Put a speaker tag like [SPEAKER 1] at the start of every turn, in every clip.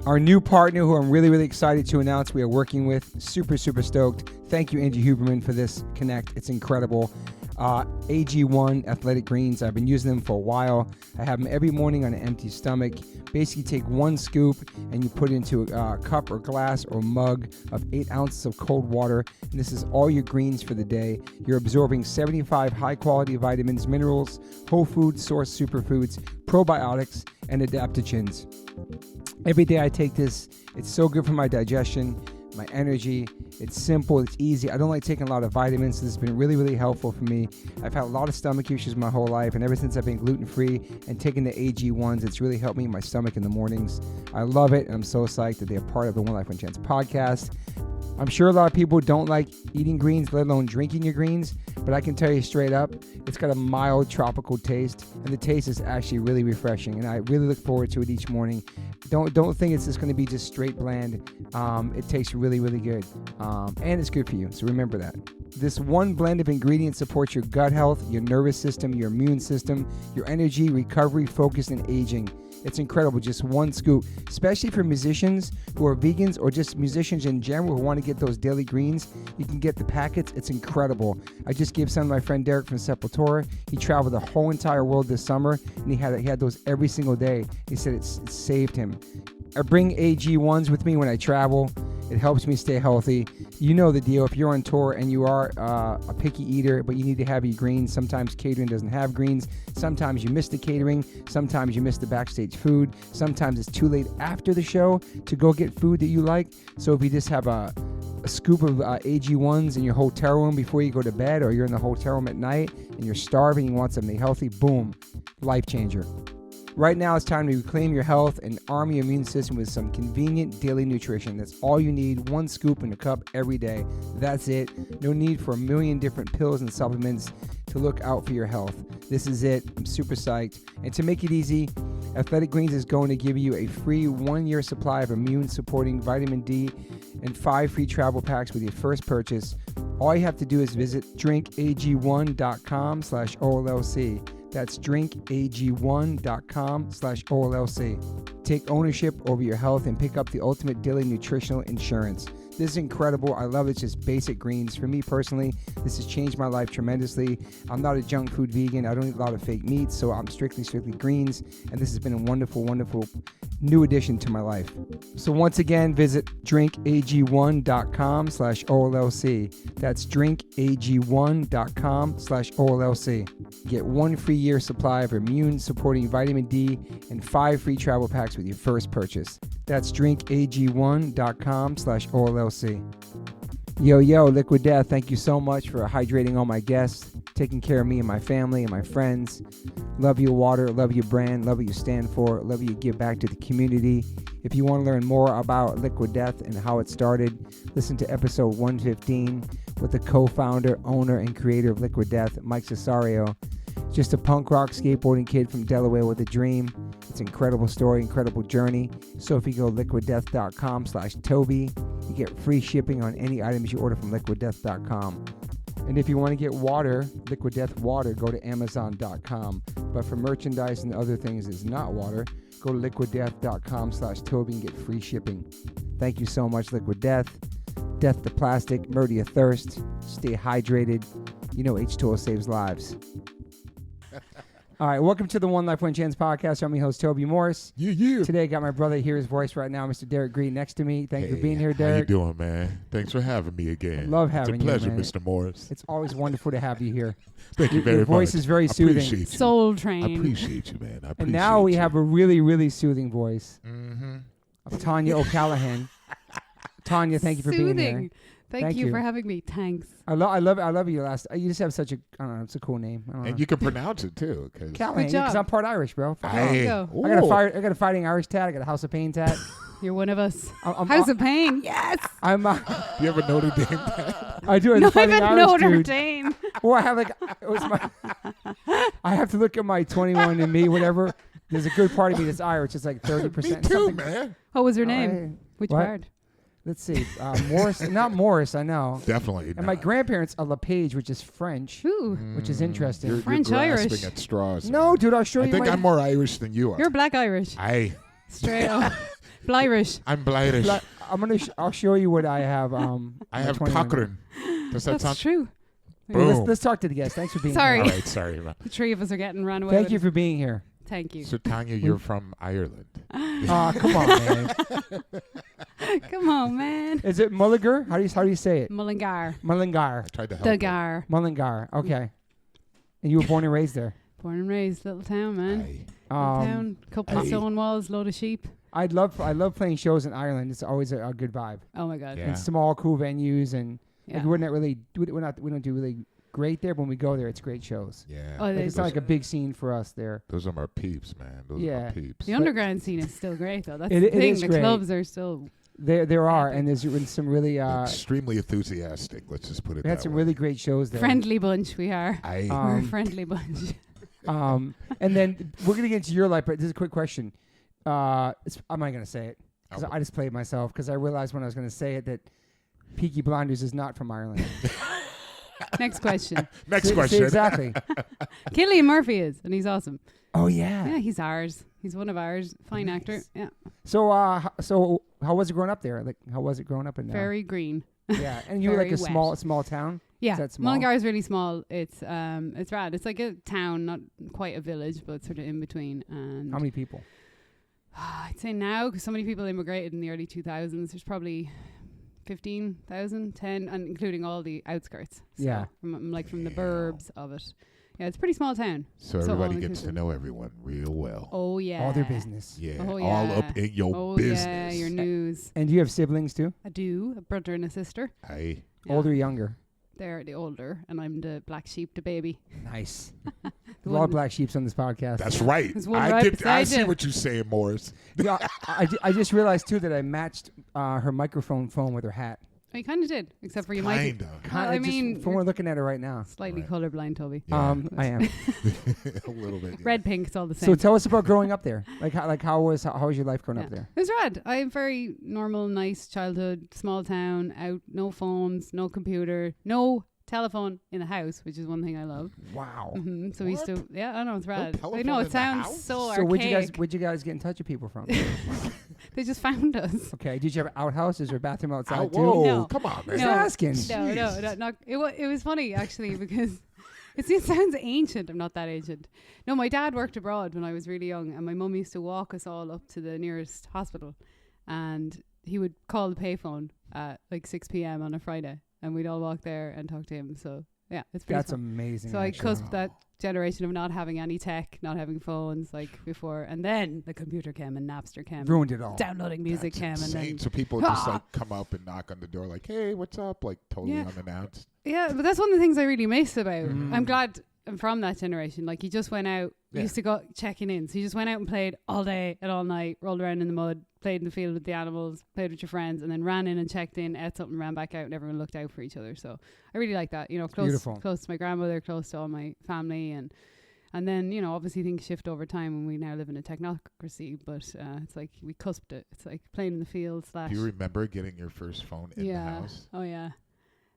[SPEAKER 1] Our new partner who I'm really, really excited to announce we are working with. Super, super stoked. Thank you, Angie Huberman, for this connect. It's incredible. AG1 Athletic Greens. I've been using them for a while. I have them every morning on an empty stomach. Basically take 1 scoop and you put it into a cup or glass or mug of 8 ounces of cold water. And this is all your greens for the day. You're absorbing 75 high quality vitamins, minerals, whole food source superfoods, probiotics, and adaptogens. Every day I take this. It's so good for my digestion, my energy. It's simple, it's easy. I don't like taking a lot of vitamins, so this has been really, really helpful for me. I've had a lot of stomach issues my whole life, and ever since I've been gluten-free and taking the AG1s, it's really helped me in my stomach in the mornings. I love it, and I'm so psyched that they're part of the One Life, One Chance podcast. I'm sure a lot of people don't like eating greens, let alone drinking your greens, but I can tell you straight up, it's got a mild tropical taste, and the taste is actually really refreshing, and I really look forward to it each morning. Don't think it's just going to be just straight bland. It tastes really, really good, and it's good for you, so remember that. This one blend of ingredients supports your gut health, your nervous system, your immune system, your energy, recovery, focus, and aging. It's incredible, just 1 scoop, especially for musicians who are vegans or just musicians in general who want to get those daily greens. You can get the packets. It's incredible. I just gave some to my friend Derek from Sepultura. He traveled the whole entire world this summer, and he had those every single day. He said it saved him. I bring AG1s with me when I travel. It helps me stay healthy. You know the deal. If you're on tour and you are a picky eater, but you need to have your greens, sometimes catering doesn't have greens. Sometimes you miss the catering. Sometimes you miss the backstage food. Sometimes it's too late after the show to go get food that you like. So if you just have a scoop of AG1s in your hotel room before you go to bed, or you're in the hotel room at night and you're starving, you want something healthy, boom, life changer. Right now, it's time to reclaim your health and arm your immune system with some convenient daily nutrition. That's all you need, 1 scoop in a cup every day. That's it. No need for a million different pills and supplements to look out for your health. This is it. I'm super psyched. And to make it easy, Athletic Greens is going to give you a free 1-year supply of immune-supporting vitamin D and 5 free travel packs with your first purchase. All you have to do is visit drinkag1.com/OLLC. That's drinkag1.com/OLLC. Take ownership over your health and pick up the ultimate daily nutritional insurance. This is incredible. I love it. It's just basic greens. For me personally, this has changed my life tremendously. I'm not a junk food vegan. I don't eat a lot of fake meats, so I'm strictly greens. And this has been a wonderful, wonderful new addition to my life. So once again, visit drinkag1.com/OLLC. That's drinkag1.com/OLLC. Get 1 free year supply of immune-supporting vitamin D and 5 free travel packs with your first purchase. That's drinkag1.com/OLLC. Yo, Liquid Death, thank you so much for hydrating all my guests, taking care of me and my family and my friends. Love your water, love your brand, love what you stand for, love what you give back to the community. If you want to learn more about Liquid Death and how it started, listen to episode 115 with the co-founder, owner, and creator of Liquid Death, Mike Cesario. Just a punk rock skateboarding kid from Delaware with a dream. It's an incredible story, incredible journey. So if you go liquiddeath.com/Toby, you get free shipping on any items you order from liquiddeath.com. And if you want to get water, Liquid Death water, go to amazon.com. But for merchandise and other things that's not water, go to liquiddeath.com/Toby and get free shipping. Thank you so much, Liquid Death. Death to plastic, murder your thirst, stay hydrated. You know H2O saves lives. All right, welcome to the One Life, One Chance podcast. I'm your host, Toby Morse.
[SPEAKER 2] Yeah.
[SPEAKER 1] Today, I got my brother, hear his voice right now, Mr. Derek Green, next to me. Thank you for being here, Derek.
[SPEAKER 2] How you doing, man? Thanks for having me again.
[SPEAKER 1] I love having you,
[SPEAKER 2] It's a pleasure,
[SPEAKER 1] man.
[SPEAKER 2] Mr. Morse.
[SPEAKER 1] It's always wonderful to have you here.
[SPEAKER 2] Thank you very much.
[SPEAKER 1] Your voice is very soothing.
[SPEAKER 2] I appreciate you.
[SPEAKER 3] Soul Train.
[SPEAKER 2] I appreciate you, man. I appreciate
[SPEAKER 1] And now we
[SPEAKER 2] you.
[SPEAKER 1] have a really, really soothing voice
[SPEAKER 2] Mm-hmm.
[SPEAKER 1] of Tanya O'Callaghan. Tanya, thank you for being here.
[SPEAKER 3] Thank you for having me. Thanks.
[SPEAKER 1] I love you. You just have such a, I don't know, it's a cool name. I don't know.
[SPEAKER 2] And you can pronounce it too,
[SPEAKER 1] Callahan, because I'm part Irish, bro.
[SPEAKER 3] There you go.
[SPEAKER 1] I got a fighting Irish tat. I got a House of Pain tat.
[SPEAKER 3] You're one of us. House of Pain. Yes.
[SPEAKER 1] I'm.
[SPEAKER 2] Do you have a Notre Dame tat?
[SPEAKER 1] I do.
[SPEAKER 3] No, I
[SPEAKER 1] fighting
[SPEAKER 3] have
[SPEAKER 1] Irish
[SPEAKER 3] Notre
[SPEAKER 1] dude.
[SPEAKER 3] Dame.
[SPEAKER 1] Well, I have like it was my. I have to look at my 21andMe, whatever. There's a good part of me that's Irish. It's like 30%.
[SPEAKER 2] Me too, man.
[SPEAKER 3] What was her name? Which
[SPEAKER 1] what?
[SPEAKER 3] part?
[SPEAKER 1] Let's see. Morris, not Morris. I know.
[SPEAKER 2] Definitely.
[SPEAKER 1] And my grandparents are LePage, which is French,
[SPEAKER 3] Ooh.
[SPEAKER 1] which is interesting.
[SPEAKER 2] You're
[SPEAKER 3] French
[SPEAKER 2] grasping
[SPEAKER 3] Irish.
[SPEAKER 2] at straws.
[SPEAKER 1] No, dude, I'll show you.
[SPEAKER 2] I think I'm more Irish than you are.
[SPEAKER 3] You're black Irish.
[SPEAKER 2] Aye.
[SPEAKER 3] Straight up. Blyrish.
[SPEAKER 2] I'm Blyrish.
[SPEAKER 1] I'll show you what I have.
[SPEAKER 2] I have Cochrane. Does that
[SPEAKER 3] That's
[SPEAKER 2] sound
[SPEAKER 3] true.
[SPEAKER 2] Boom.
[SPEAKER 1] Let's talk to the guests. Thanks for being
[SPEAKER 3] Sorry.
[SPEAKER 1] here.
[SPEAKER 2] All right, sorry. Man.
[SPEAKER 3] The three of us are getting run away.
[SPEAKER 1] Thank you for being here.
[SPEAKER 3] Thank you.
[SPEAKER 2] So Tanya, you're from Ireland.
[SPEAKER 1] Oh, come on, man.
[SPEAKER 3] Come on, man.
[SPEAKER 1] Is it Mulligar? How do you say it?
[SPEAKER 3] Mullingar.
[SPEAKER 1] Mullingar.
[SPEAKER 2] I tried to help. you.
[SPEAKER 3] Dugar.
[SPEAKER 1] Mullingar. Okay. And you were born and raised there.
[SPEAKER 3] Born and raised, little town, man.
[SPEAKER 2] Aye.
[SPEAKER 3] Little town, couple of
[SPEAKER 2] Aye.
[SPEAKER 3] stone walls, load of sheep.
[SPEAKER 1] I love playing shows in Ireland. It's always a good vibe.
[SPEAKER 3] Oh my god.
[SPEAKER 2] Yeah.
[SPEAKER 1] And small, cool venues, and
[SPEAKER 3] Yeah.
[SPEAKER 1] like, we don't do really great there. But when we go there, it's great shows.
[SPEAKER 2] Yeah.
[SPEAKER 3] Oh,
[SPEAKER 1] Like,
[SPEAKER 3] they-
[SPEAKER 1] it's not like a big scene for us there.
[SPEAKER 2] Those are my peeps, man. Those are
[SPEAKER 1] Yeah.
[SPEAKER 2] my peeps.
[SPEAKER 3] The underground scene is still great though. That's
[SPEAKER 1] It-
[SPEAKER 3] the
[SPEAKER 1] it
[SPEAKER 3] thing.
[SPEAKER 1] is
[SPEAKER 3] The
[SPEAKER 1] great.
[SPEAKER 3] clubs are still.
[SPEAKER 1] There are, and there's been some really
[SPEAKER 2] Extremely enthusiastic. Let's just put it
[SPEAKER 1] we had
[SPEAKER 2] that
[SPEAKER 1] some
[SPEAKER 2] way.
[SPEAKER 1] really great shows there.
[SPEAKER 3] Friendly bunch we are.
[SPEAKER 2] Aye.
[SPEAKER 3] We're a friendly bunch.
[SPEAKER 1] And then we're gonna get into your life, but this is a quick question. I'm not gonna say it because
[SPEAKER 2] Oh.
[SPEAKER 1] I just played myself because I realized when I was gonna say it that Peaky Blinders is not from Ireland.
[SPEAKER 3] Next question.
[SPEAKER 2] Next
[SPEAKER 1] See,
[SPEAKER 2] question.
[SPEAKER 1] exactly.
[SPEAKER 3] Cillian Murphy is, and he's awesome.
[SPEAKER 1] Oh yeah.
[SPEAKER 3] Yeah, he's ours. He's one of ours. Fine actor. Yeah.
[SPEAKER 1] So how was it growing up there? Like how was it growing up in there?
[SPEAKER 3] Very green.
[SPEAKER 1] Yeah, and you were like a
[SPEAKER 3] very wet.
[SPEAKER 1] small town.
[SPEAKER 3] Yeah,
[SPEAKER 1] Is that small?
[SPEAKER 3] Mullingar is really small. It's rad. It's like a town, not quite a village, but sort of in between. And
[SPEAKER 1] How many people?
[SPEAKER 3] I'd say now, because so many people immigrated in the early 2000s, there's probably 15,000, 10, and including all the outskirts. So
[SPEAKER 1] Yeah.
[SPEAKER 3] from the burbs of it. Yeah, it's a pretty small town.
[SPEAKER 2] So
[SPEAKER 3] So
[SPEAKER 2] everybody
[SPEAKER 3] all
[SPEAKER 2] gets to
[SPEAKER 3] inclusive.
[SPEAKER 2] know everyone real well.
[SPEAKER 3] Oh yeah.
[SPEAKER 1] All their business.
[SPEAKER 2] Yeah.
[SPEAKER 3] Oh,
[SPEAKER 2] All
[SPEAKER 3] yeah.
[SPEAKER 2] up in your
[SPEAKER 3] Oh
[SPEAKER 2] business.
[SPEAKER 3] yeah, your news.
[SPEAKER 1] And do you have siblings too?
[SPEAKER 3] I do, a brother and a sister.
[SPEAKER 2] Aye.
[SPEAKER 3] Yeah.
[SPEAKER 1] Older, or younger?
[SPEAKER 3] They're the older, and I'm the black sheep, the baby.
[SPEAKER 1] Nice.
[SPEAKER 3] The
[SPEAKER 1] A lot of
[SPEAKER 3] one-
[SPEAKER 1] black sheeps on this podcast.
[SPEAKER 2] That's right.
[SPEAKER 3] There's one
[SPEAKER 2] I
[SPEAKER 3] right
[SPEAKER 2] get. I
[SPEAKER 3] beside
[SPEAKER 2] see
[SPEAKER 3] you.
[SPEAKER 2] what you're saying, Morris.
[SPEAKER 1] Yeah, I just realized too that I matched her microphone phone with her hat.
[SPEAKER 3] Oh, you kind of did, except for you might
[SPEAKER 2] Kinda.
[SPEAKER 3] Well, I mean,
[SPEAKER 1] from we're looking at her right now.
[SPEAKER 3] slightly
[SPEAKER 2] Right.
[SPEAKER 3] colorblind, Toby.
[SPEAKER 2] Yeah.
[SPEAKER 1] I am.
[SPEAKER 2] A little bit. Yeah.
[SPEAKER 3] Red, pink, it's all the
[SPEAKER 1] So
[SPEAKER 3] same.
[SPEAKER 1] tell us about growing up there. How was your life growing up
[SPEAKER 3] Yeah.
[SPEAKER 1] there?
[SPEAKER 3] It was rad. I have very normal, nice childhood, small town, out, no phones, no computer, no telephone in the house, which is one thing I love.
[SPEAKER 1] Wow.
[SPEAKER 3] So we used to, I know, it's rad. I
[SPEAKER 2] telephone
[SPEAKER 3] know,
[SPEAKER 2] in
[SPEAKER 3] it
[SPEAKER 2] the
[SPEAKER 3] sounds
[SPEAKER 2] house?
[SPEAKER 3] so
[SPEAKER 1] So
[SPEAKER 3] archaic.
[SPEAKER 1] where'd you guys get in touch with people from?
[SPEAKER 3] They just found us.
[SPEAKER 1] Okay. Did you have outhouses or bathroom outside
[SPEAKER 2] Oh,
[SPEAKER 1] too?
[SPEAKER 2] whoa!
[SPEAKER 3] No.
[SPEAKER 2] Come on, man.
[SPEAKER 1] Just
[SPEAKER 3] No.
[SPEAKER 1] asking.
[SPEAKER 3] No, not, it was funny actually because it sounds ancient. I'm not that ancient. No, my dad worked abroad when I was really young, and my mum used to walk us all up to the nearest hospital, and he would call the payphone at like 6 p.m. on a Friday, and we'd all walk there and talk to him. So yeah, it's pretty
[SPEAKER 1] That's
[SPEAKER 3] fun.
[SPEAKER 1] amazing.
[SPEAKER 3] So I
[SPEAKER 1] actually.
[SPEAKER 3] cusped that generation of not having any tech, not having phones like before, and then the computer came and Napster came,
[SPEAKER 1] ruined it all.
[SPEAKER 3] downloading music
[SPEAKER 2] That's
[SPEAKER 3] came, and
[SPEAKER 2] insane.
[SPEAKER 3] then
[SPEAKER 2] So people just like come up and knock on the door, like, "Hey, what's up?" Like totally
[SPEAKER 3] Yeah.
[SPEAKER 2] unannounced.
[SPEAKER 3] yeah, but that's one of the things I really miss about.
[SPEAKER 1] Mm.
[SPEAKER 3] I'm glad I'm from that generation. Like, you just went out, you
[SPEAKER 2] Yeah.
[SPEAKER 3] used to go checking in. So you just went out and played all day and all night, rolled around in the mud, played in the field with the animals, played with your friends, and then ran in and checked in, ate something, ran back out, and everyone looked out for each other. So I really like that. You know,
[SPEAKER 1] beautiful.
[SPEAKER 3] close to my grandmother, close to all my family, and then, you know, obviously things shift over time and we now live in a technocracy, but it's like we cusped it. It's like playing in the field /
[SPEAKER 2] Do you remember getting your first phone in the house?
[SPEAKER 3] Oh yeah.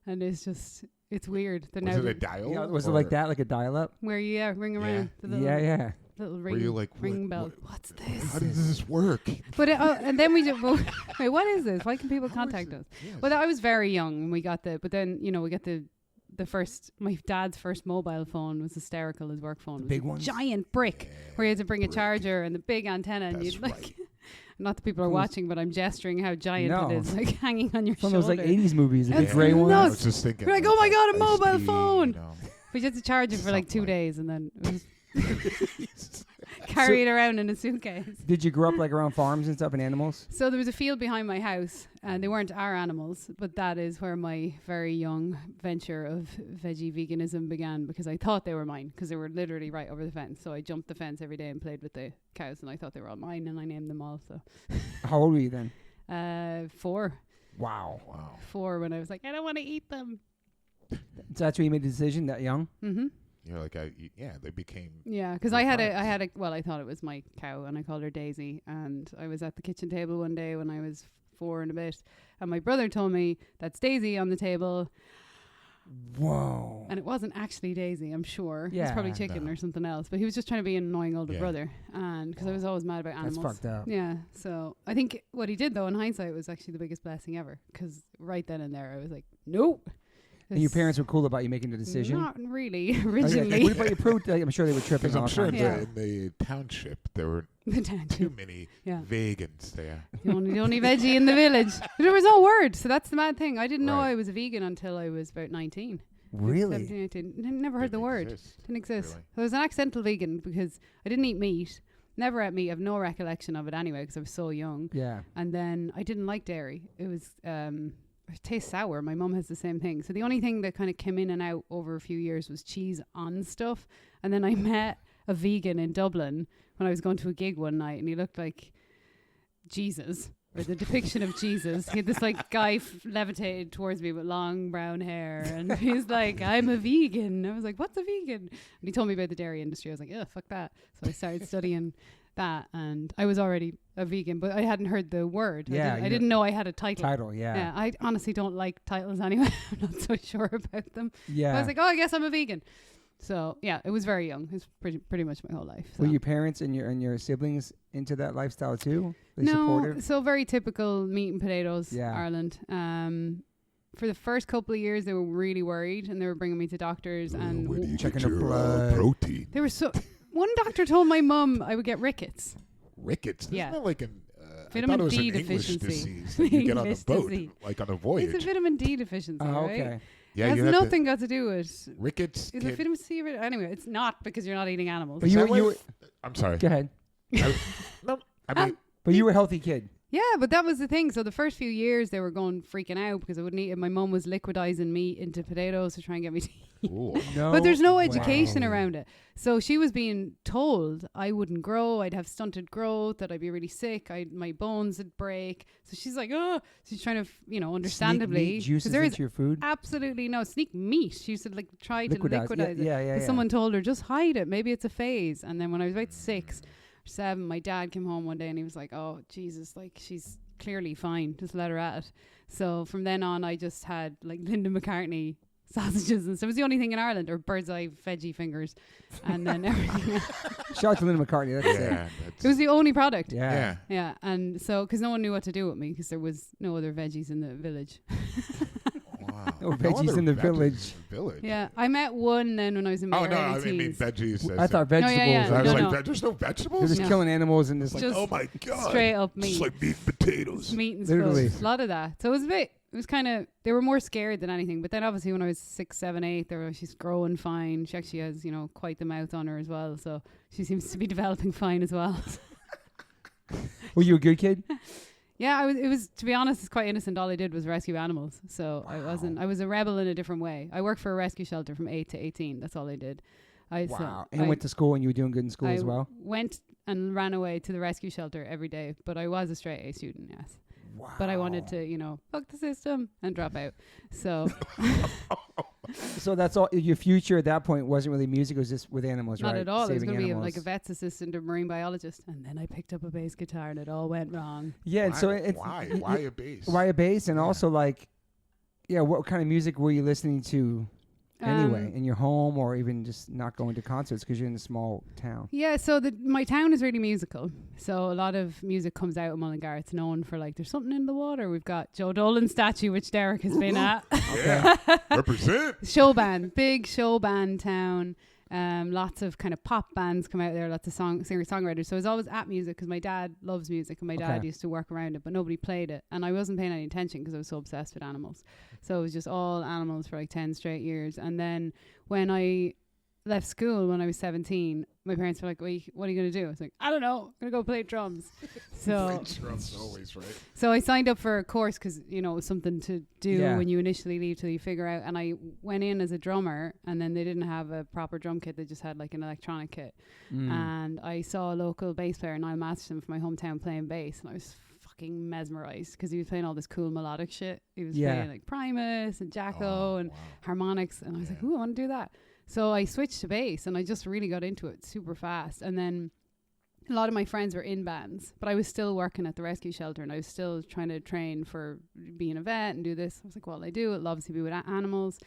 [SPEAKER 3] And it's weird. The
[SPEAKER 2] Was
[SPEAKER 3] now
[SPEAKER 2] it a dial?
[SPEAKER 1] Yeah, was it
[SPEAKER 2] or-
[SPEAKER 1] like that, like a dial-up?
[SPEAKER 3] where you ring around the little,
[SPEAKER 1] Yeah.
[SPEAKER 3] little
[SPEAKER 2] Were
[SPEAKER 3] ring,
[SPEAKER 2] you like,
[SPEAKER 3] ring
[SPEAKER 2] what-
[SPEAKER 3] bell.
[SPEAKER 2] what-
[SPEAKER 3] What's this?
[SPEAKER 2] How does this work?
[SPEAKER 3] But and then we just wait. What is this? Why can people
[SPEAKER 2] How is
[SPEAKER 3] contact
[SPEAKER 2] it?
[SPEAKER 3] us?
[SPEAKER 2] Yes.
[SPEAKER 3] Well, I was very young when we got but then, you know, we got the first. My dad's first mobile phone was hysterical. His work phone,
[SPEAKER 1] The
[SPEAKER 3] was
[SPEAKER 1] big
[SPEAKER 3] a
[SPEAKER 1] ones?
[SPEAKER 3] giant brick where you had to bring a
[SPEAKER 2] brick.
[SPEAKER 3] charger and the big antenna, and
[SPEAKER 2] That's
[SPEAKER 3] you'd like.
[SPEAKER 2] right.
[SPEAKER 3] Not that people are
[SPEAKER 1] From those-
[SPEAKER 3] watching, but I'm gesturing how giant
[SPEAKER 1] No.
[SPEAKER 3] it is, like hanging on your
[SPEAKER 1] From
[SPEAKER 3] shoulder.
[SPEAKER 1] those like 80s movies, the
[SPEAKER 3] That's
[SPEAKER 1] big gray
[SPEAKER 3] nuts.
[SPEAKER 1] ones.
[SPEAKER 2] I was just thinking.
[SPEAKER 3] We're like, oh my God, a mobile
[SPEAKER 2] Ice-T,
[SPEAKER 3] phone.
[SPEAKER 2] you know.
[SPEAKER 3] We just had to charge it for like
[SPEAKER 2] Something
[SPEAKER 3] 2
[SPEAKER 2] like-
[SPEAKER 3] days, and then it was carry it around in a suitcase.
[SPEAKER 1] Did you grow up like around farms and stuff and animals?
[SPEAKER 3] So there was a field behind my house, and they weren't our animals, but that is where my very young venture of veggie veganism began, because I thought they were mine, because they were literally right over the fence. So I jumped the fence every day and played with the cows, and I thought they were all mine, and I named them all. So
[SPEAKER 1] How old were you then?
[SPEAKER 3] 4
[SPEAKER 1] Wow.
[SPEAKER 2] Wow.
[SPEAKER 3] when I was like, I don't want to eat them.
[SPEAKER 1] So that's where you made the decision that young?
[SPEAKER 3] Mm-hmm.
[SPEAKER 2] You're like, they became.
[SPEAKER 3] Yeah, because
[SPEAKER 2] Your
[SPEAKER 3] I had
[SPEAKER 2] friends.
[SPEAKER 3] well, I thought it was my cow, and I called her Daisy, and I was at the kitchen table one day when I was 4 and a bit, and my brother told me, that's Daisy on the table.
[SPEAKER 1] Whoa.
[SPEAKER 3] And it wasn't actually Daisy, I'm sure. It was
[SPEAKER 1] Yeah.
[SPEAKER 3] probably chicken or something else. But he was just trying to be an annoying older brother. And because I was always mad about
[SPEAKER 1] That's
[SPEAKER 3] animals.
[SPEAKER 1] fucked up.
[SPEAKER 3] Yeah. So I think what he did, though, in hindsight, was actually the biggest blessing ever. Because right then and there, I was like, nope.
[SPEAKER 1] And your parents were cool about you making the decision?
[SPEAKER 3] Not really,
[SPEAKER 1] Oh,
[SPEAKER 3] originally.
[SPEAKER 1] yeah. What about your protein? I'm sure they were tripping
[SPEAKER 2] Because I'm
[SPEAKER 1] all
[SPEAKER 2] sure
[SPEAKER 1] the
[SPEAKER 2] in
[SPEAKER 1] time.
[SPEAKER 2] the township there were
[SPEAKER 3] The
[SPEAKER 2] too
[SPEAKER 3] tangent.
[SPEAKER 2] many
[SPEAKER 3] Yeah.
[SPEAKER 2] vegans there.
[SPEAKER 3] The only veggie in the village. There was no word. So that's the mad thing. I didn't know
[SPEAKER 2] Right.
[SPEAKER 3] I was a vegan until I was about 19.
[SPEAKER 1] Really?
[SPEAKER 3] 17, 18. Never heard the word. Didn't exist.
[SPEAKER 2] Really?
[SPEAKER 3] So I was an accidental vegan because I didn't eat meat. Never ate meat. I have no recollection of it anyway because I was so young.
[SPEAKER 1] Yeah.
[SPEAKER 3] And then I didn't like dairy. It was it tastes sour. My mum has the same thing. So the only thing that kind of came in and out over a few years was cheese on stuff. And then I met a vegan in Dublin when I was going to a gig one night, and he looked like Jesus, or the depiction of Jesus. He had this like guy levitated towards me with long brown hair, and he's like, "I'm a vegan." I was like, "What's a vegan?" And he told me about the dairy industry. I was like, "Ugh, fuck that." So I started studying that, and I was already a vegan, but I hadn't heard the word.
[SPEAKER 1] Yeah,
[SPEAKER 3] I didn't know I had a title.
[SPEAKER 1] Yeah.
[SPEAKER 3] Yeah, I honestly don't like titles anyway. I'm not so sure about them.
[SPEAKER 1] Yeah.
[SPEAKER 3] But I was like, "Oh, I guess I'm a vegan." So yeah, it was very young. It was pretty much my whole life. So.
[SPEAKER 1] Were your parents and your siblings into that lifestyle too? They
[SPEAKER 3] No,
[SPEAKER 1] supportive?
[SPEAKER 3] so very typical meat and potatoes,
[SPEAKER 1] Yeah.
[SPEAKER 3] Ireland. For the first couple of years, they were really worried, and they were bringing me to doctors. And
[SPEAKER 2] Where do you
[SPEAKER 1] checking
[SPEAKER 2] get
[SPEAKER 1] the
[SPEAKER 2] your
[SPEAKER 1] blood.
[SPEAKER 2] protein?
[SPEAKER 3] they were so. One doctor told my mum I would get rickets.
[SPEAKER 2] Rickets.
[SPEAKER 3] Yeah.
[SPEAKER 2] Isn't that like an
[SPEAKER 3] Vitamin
[SPEAKER 2] I thought it was
[SPEAKER 3] D
[SPEAKER 2] an English
[SPEAKER 3] deficiency.
[SPEAKER 2] disease that you get on the
[SPEAKER 3] English
[SPEAKER 2] boat,
[SPEAKER 3] disease.
[SPEAKER 2] like on a
[SPEAKER 3] It's
[SPEAKER 2] voyage.
[SPEAKER 3] a vitamin D deficiency,
[SPEAKER 1] Oh,
[SPEAKER 3] right?
[SPEAKER 1] okay.
[SPEAKER 2] Yeah,
[SPEAKER 3] it has
[SPEAKER 2] you have to-
[SPEAKER 3] nothing got to do with.
[SPEAKER 2] rickets.
[SPEAKER 3] Is it vitamin C? Anyway, it's not because you're not eating animals.
[SPEAKER 1] But
[SPEAKER 2] Is
[SPEAKER 1] you
[SPEAKER 2] that
[SPEAKER 1] were, you
[SPEAKER 2] why-
[SPEAKER 1] were,
[SPEAKER 2] I'm sorry.
[SPEAKER 1] go ahead.
[SPEAKER 2] No, I mean,
[SPEAKER 1] But you were a healthy kid.
[SPEAKER 3] Yeah, but that was the thing. So the first few years they were going freaking out because I wouldn't eat it. My mum was liquidizing meat into potatoes to try and get me to eat.
[SPEAKER 2] ooh.
[SPEAKER 1] No.
[SPEAKER 3] But there's no
[SPEAKER 1] way.
[SPEAKER 3] education around it. So she was being told I wouldn't grow, I'd have stunted growth, that I'd be really sick, my bones would break. So she's like, oh, she's trying to, understandably.
[SPEAKER 1] Sneak meat
[SPEAKER 3] 'cause
[SPEAKER 1] juices
[SPEAKER 3] there is
[SPEAKER 1] into your food.
[SPEAKER 3] absolutely no sneak meat. She used to try to
[SPEAKER 1] Liquidize.
[SPEAKER 3] liquidize it.
[SPEAKER 1] Yeah, yeah,
[SPEAKER 3] 'Cause
[SPEAKER 1] yeah.
[SPEAKER 3] someone told her, just hide it. Maybe it's a phase. And then when I was about 6 or 7, my dad came home one day and he was like, oh, Jesus, she's clearly fine. Just let her at it. So from then on, I just had Linda McCartney sausages and stuff. It was the only thing in Ireland, or bird's eye veggie fingers, and then everything else.
[SPEAKER 1] Shout out to Linda McCartney. That's it.
[SPEAKER 2] Yeah,
[SPEAKER 3] It was the only product.
[SPEAKER 1] Yeah.
[SPEAKER 3] Yeah, and so because no one knew what to do with me because there was no other veggies in the village.
[SPEAKER 2] Wow.
[SPEAKER 1] No veggies
[SPEAKER 2] other
[SPEAKER 1] in the
[SPEAKER 2] veggies
[SPEAKER 1] village.
[SPEAKER 2] in the village.
[SPEAKER 3] Yeah, I met one then when I was in my
[SPEAKER 2] Oh no,
[SPEAKER 3] early
[SPEAKER 2] I mean
[SPEAKER 3] teens.
[SPEAKER 2] veggies.
[SPEAKER 1] I thought vegetables.
[SPEAKER 3] yeah,
[SPEAKER 2] I was
[SPEAKER 3] no,
[SPEAKER 2] like,
[SPEAKER 3] no.
[SPEAKER 2] there's no
[SPEAKER 1] They're
[SPEAKER 2] vegetables.
[SPEAKER 1] just
[SPEAKER 3] No.
[SPEAKER 1] killing animals and just
[SPEAKER 2] Like,
[SPEAKER 3] Just
[SPEAKER 2] oh my god,
[SPEAKER 3] straight up
[SPEAKER 2] Just
[SPEAKER 3] meat.
[SPEAKER 2] like meat and potatoes.
[SPEAKER 3] Meat and
[SPEAKER 1] Literally.
[SPEAKER 3] stuff. A lot of that. So it was kind of, they were more scared than anything. But then obviously when I was 6, 7, 8, she's growing fine. She actually has, quite the mouth on her as well. So she seems to be developing fine as well.
[SPEAKER 1] Were you a good kid?
[SPEAKER 3] Yeah, it was, to be honest, it's quite innocent. All I did was rescue animals. So I was a rebel in a different way. I worked for a rescue shelter from 8 to 18. That's all I did.
[SPEAKER 1] Wow. And went to school and you were doing good in school as well?
[SPEAKER 3] Went and ran away to the rescue shelter every day. But I was a straight A student, yes.
[SPEAKER 1] Wow.
[SPEAKER 3] But I wanted to, fuck the system and drop out. So
[SPEAKER 1] So that's all. Your future at that point wasn't really music. It was just with animals,
[SPEAKER 3] not
[SPEAKER 1] right?
[SPEAKER 3] at all. I was
[SPEAKER 1] Saving
[SPEAKER 3] going to be
[SPEAKER 1] animals.
[SPEAKER 3] like a vet's assistant or marine biologist. And then I picked up a bass guitar and it all went wrong.
[SPEAKER 1] Yeah. And so it's
[SPEAKER 2] why a bass?
[SPEAKER 1] Why a bass? And
[SPEAKER 2] Yeah.
[SPEAKER 1] also what kind of music were you listening to anyway in your home, or even just not going to concerts because you're in a small town?
[SPEAKER 3] Yeah, so my town is really musical. So a lot of music comes out of Mullingar. It's known for there's something in the water. We've got Joe Dolan's statue, which Derek has been at.
[SPEAKER 2] Yeah, represent.
[SPEAKER 3] Show band, big show band town. Lots of kind of pop bands come out there, lots of singer-songwriters. So I was always at music because my dad loves music and my dad used to work around it, but nobody played it. And I wasn't paying any attention because I was so obsessed with animals. So it was just all animals for 10 straight years. And then when I left school when I was 17, my parents were like, what are you going to do? I was like, I don't know. I'm going to go play drums. So
[SPEAKER 2] Drums always right.
[SPEAKER 3] so I signed up for a course because, it was something to do when you initially leave till you figure out. And I went in as a drummer, and then they didn't have a proper drum kit. They just had an electronic kit. And I saw a local bass player, Niall Masterson from my hometown, playing bass. And I was fucking mesmerized because he was playing all this cool melodic shit. He was playing Primus and Jacko and harmonics. And I was like, ooh, I want to do that. So I switched to bass and I just really got into it super fast. And then a lot of my friends were in bands, but I was still working at the rescue shelter and I was still trying to train for being a vet and do this. I was like, well, I do. It'll obviously be with animals.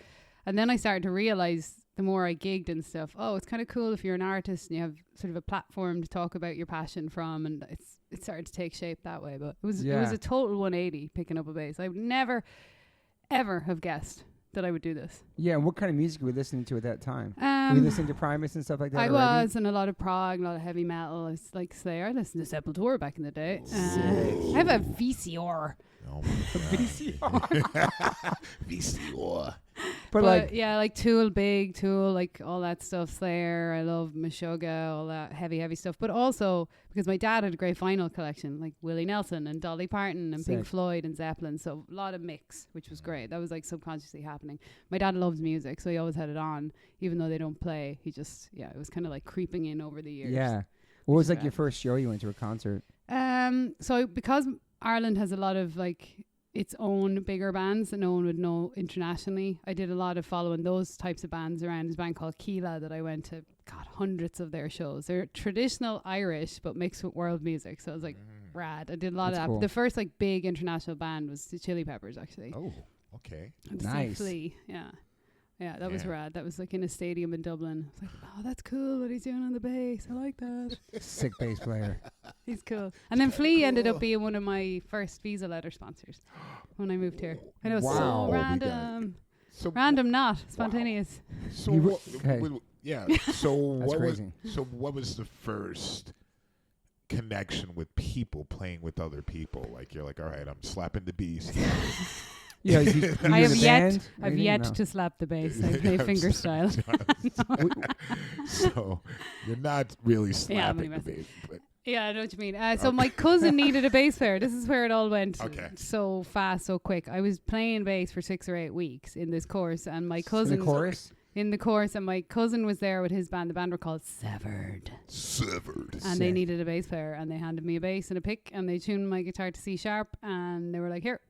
[SPEAKER 3] And then I started to realize the more I gigged and stuff, oh, it's kind of cool if you're an artist and you have sort of a platform to talk about your passion from, and it started to take shape that way. But it was a total 180 picking up a bass. I would never, ever have guessed that I would do this.
[SPEAKER 1] Yeah, and what kind of music were you listening to at that time? Were you listening to Primus and stuff like that?
[SPEAKER 3] I was, and a lot of prog, a lot of heavy metal. I was like Slayer. I listened to Sepultura back in the day. I have a VCR.
[SPEAKER 2] Oh my
[SPEAKER 1] VCR.
[SPEAKER 2] VCR.
[SPEAKER 1] But like,
[SPEAKER 3] yeah, like Tool, Big Tool, like all that stuff. Slayer, I love Meshuggah, all that heavy stuff. But also because my dad had a great vinyl collection, like Willie Nelson and Dolly Parton and Pink Floyd and Zeppelin. So a lot of mix, which was great. That was like subconsciously happening. My dad loves music, so he always had it on, even though they don't play. He just, it was kind of like creeping in over the years.
[SPEAKER 1] Yeah. What was like your first show you went to, a concert?
[SPEAKER 3] So because Ireland has a lot of like its own bigger bands that no one would know internationally, I did a lot of following those types of bands around. There's a band called Keela that I went to, hundreds of their shows. They're traditional Irish but mixed with world music, so it was like rad. I did a lot of that.
[SPEAKER 1] Cool.
[SPEAKER 3] The first like big international band was the Chili Peppers, actually.
[SPEAKER 2] Oh, okay.
[SPEAKER 1] Nice.
[SPEAKER 3] Yeah, that was rad. That was like in a stadium in Dublin. I was like, oh, that's cool what he's doing on the bass. I like that.
[SPEAKER 1] Sick bass player.
[SPEAKER 3] He's cool. And then Flea ended up being one of my first Visa letter sponsors when I moved here. I know, so random. Random, not spontaneous.
[SPEAKER 2] So what was the first connection with people, playing with other people? Like you're like, all right, I'm slapping the beast.
[SPEAKER 1] Yeah,
[SPEAKER 3] I have yet to slap the bass. I play fingerstyle.
[SPEAKER 2] So you're not really slapping the bass. But
[SPEAKER 3] yeah, I know what you mean. So my cousin needed a bass player. This is where it all went so fast, so quick. I was playing bass for 6 or 8 weeks in this course, and my cousin... In the chorus, and my cousin was there with his band. The band were called Severed. And they needed a bass player, and they handed me a bass and a pick, and they tuned my guitar to C sharp, and they were like, here.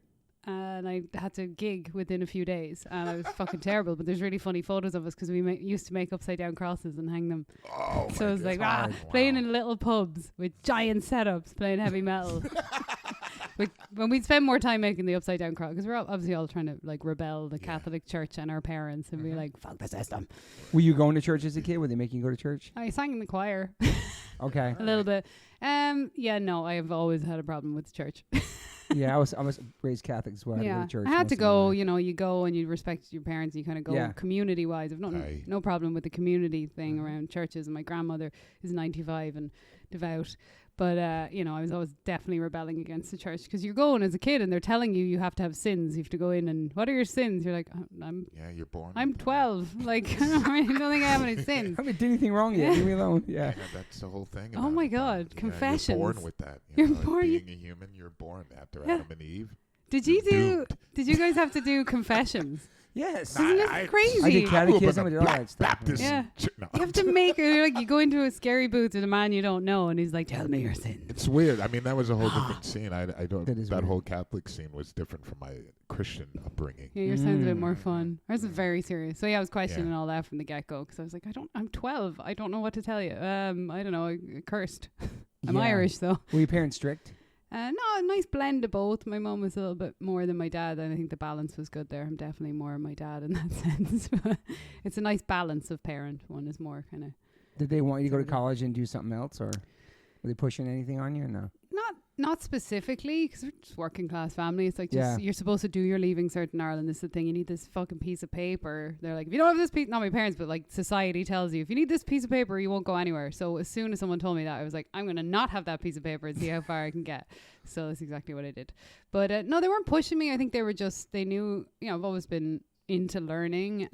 [SPEAKER 3] And I had to gig within a few days, and I was fucking terrible. But there's really funny photos of us because we used to make upside down crosses and hang them.
[SPEAKER 2] Oh,
[SPEAKER 3] so it was like playing in little pubs with giant setups, playing heavy metal. When we'd spend more time making the upside down cross, because we're obviously all trying to like rebel the Catholic Church and our parents, and be like, fuck the system.
[SPEAKER 1] Were you going to church as a kid? Were they making you go to church?
[SPEAKER 3] I sang in the choir.
[SPEAKER 1] Okay.
[SPEAKER 3] A little bit. No, I have always had a problem with the church.
[SPEAKER 1] Yeah, I was raised Catholic as well.
[SPEAKER 3] Yeah,
[SPEAKER 1] church
[SPEAKER 3] I had to go. You go and you respect your parents. And you kind of go community-wise. I've no problem with the community thing around churches. And my grandmother is 95 and devout. But, I was always definitely rebelling against the church because you're going as a kid and they're telling you have to have sins. You have to go in and, what are your sins? You're like,
[SPEAKER 2] you're born.
[SPEAKER 3] I'm 12. Like, I don't think I have any sins.
[SPEAKER 1] I haven't did anything wrong yet. Leave me alone. Yeah.
[SPEAKER 2] That's the whole thing.
[SPEAKER 3] Oh, my God. Confessions.
[SPEAKER 2] You're born with that.
[SPEAKER 3] You're born.
[SPEAKER 2] Being a human, you're born after Adam and Eve.
[SPEAKER 3] Did you guys have to do confessions?
[SPEAKER 1] Yes.
[SPEAKER 3] Isn't it crazy?
[SPEAKER 1] I did catechism. I did all that stuff.
[SPEAKER 3] Yeah. You have to you go into a scary booth with a man you don't know, and he's like, tell me your sins.
[SPEAKER 2] It's weird. I mean, that was a whole different scene. That
[SPEAKER 1] weird.
[SPEAKER 2] Whole Catholic scene was different from my Christian upbringing.
[SPEAKER 3] Yeah, yours sounds a bit more fun. Ours is very serious. So yeah, I was questioning all that from the get-go, because I was like, I'm 12. I don't know what to tell you. I don't know. I cursed. I'm Irish, though.
[SPEAKER 1] Were your parents strict?
[SPEAKER 3] No, a nice blend of both. My mum was a little bit more than my dad, and I think the balance was good there. I'm definitely more my dad in that sense. It's a nice balance of parent. One is more kind of...
[SPEAKER 1] Did they want you to go to college and do something else, or were they pushing anything on you or no?
[SPEAKER 3] Not specifically, because we're just working class family. It's like you're supposed to do your leaving cert in Ireland. This is the thing. You need this fucking piece of paper. They're like, if you don't have this piece, not my parents, but like society tells you, if you need this piece of paper, you won't go anywhere. So as soon as someone told me that, I was like, I'm going to not have that piece of paper and see how far I can get. So that's exactly what I did. But no, they weren't pushing me. I think they knew, I've always been into learning,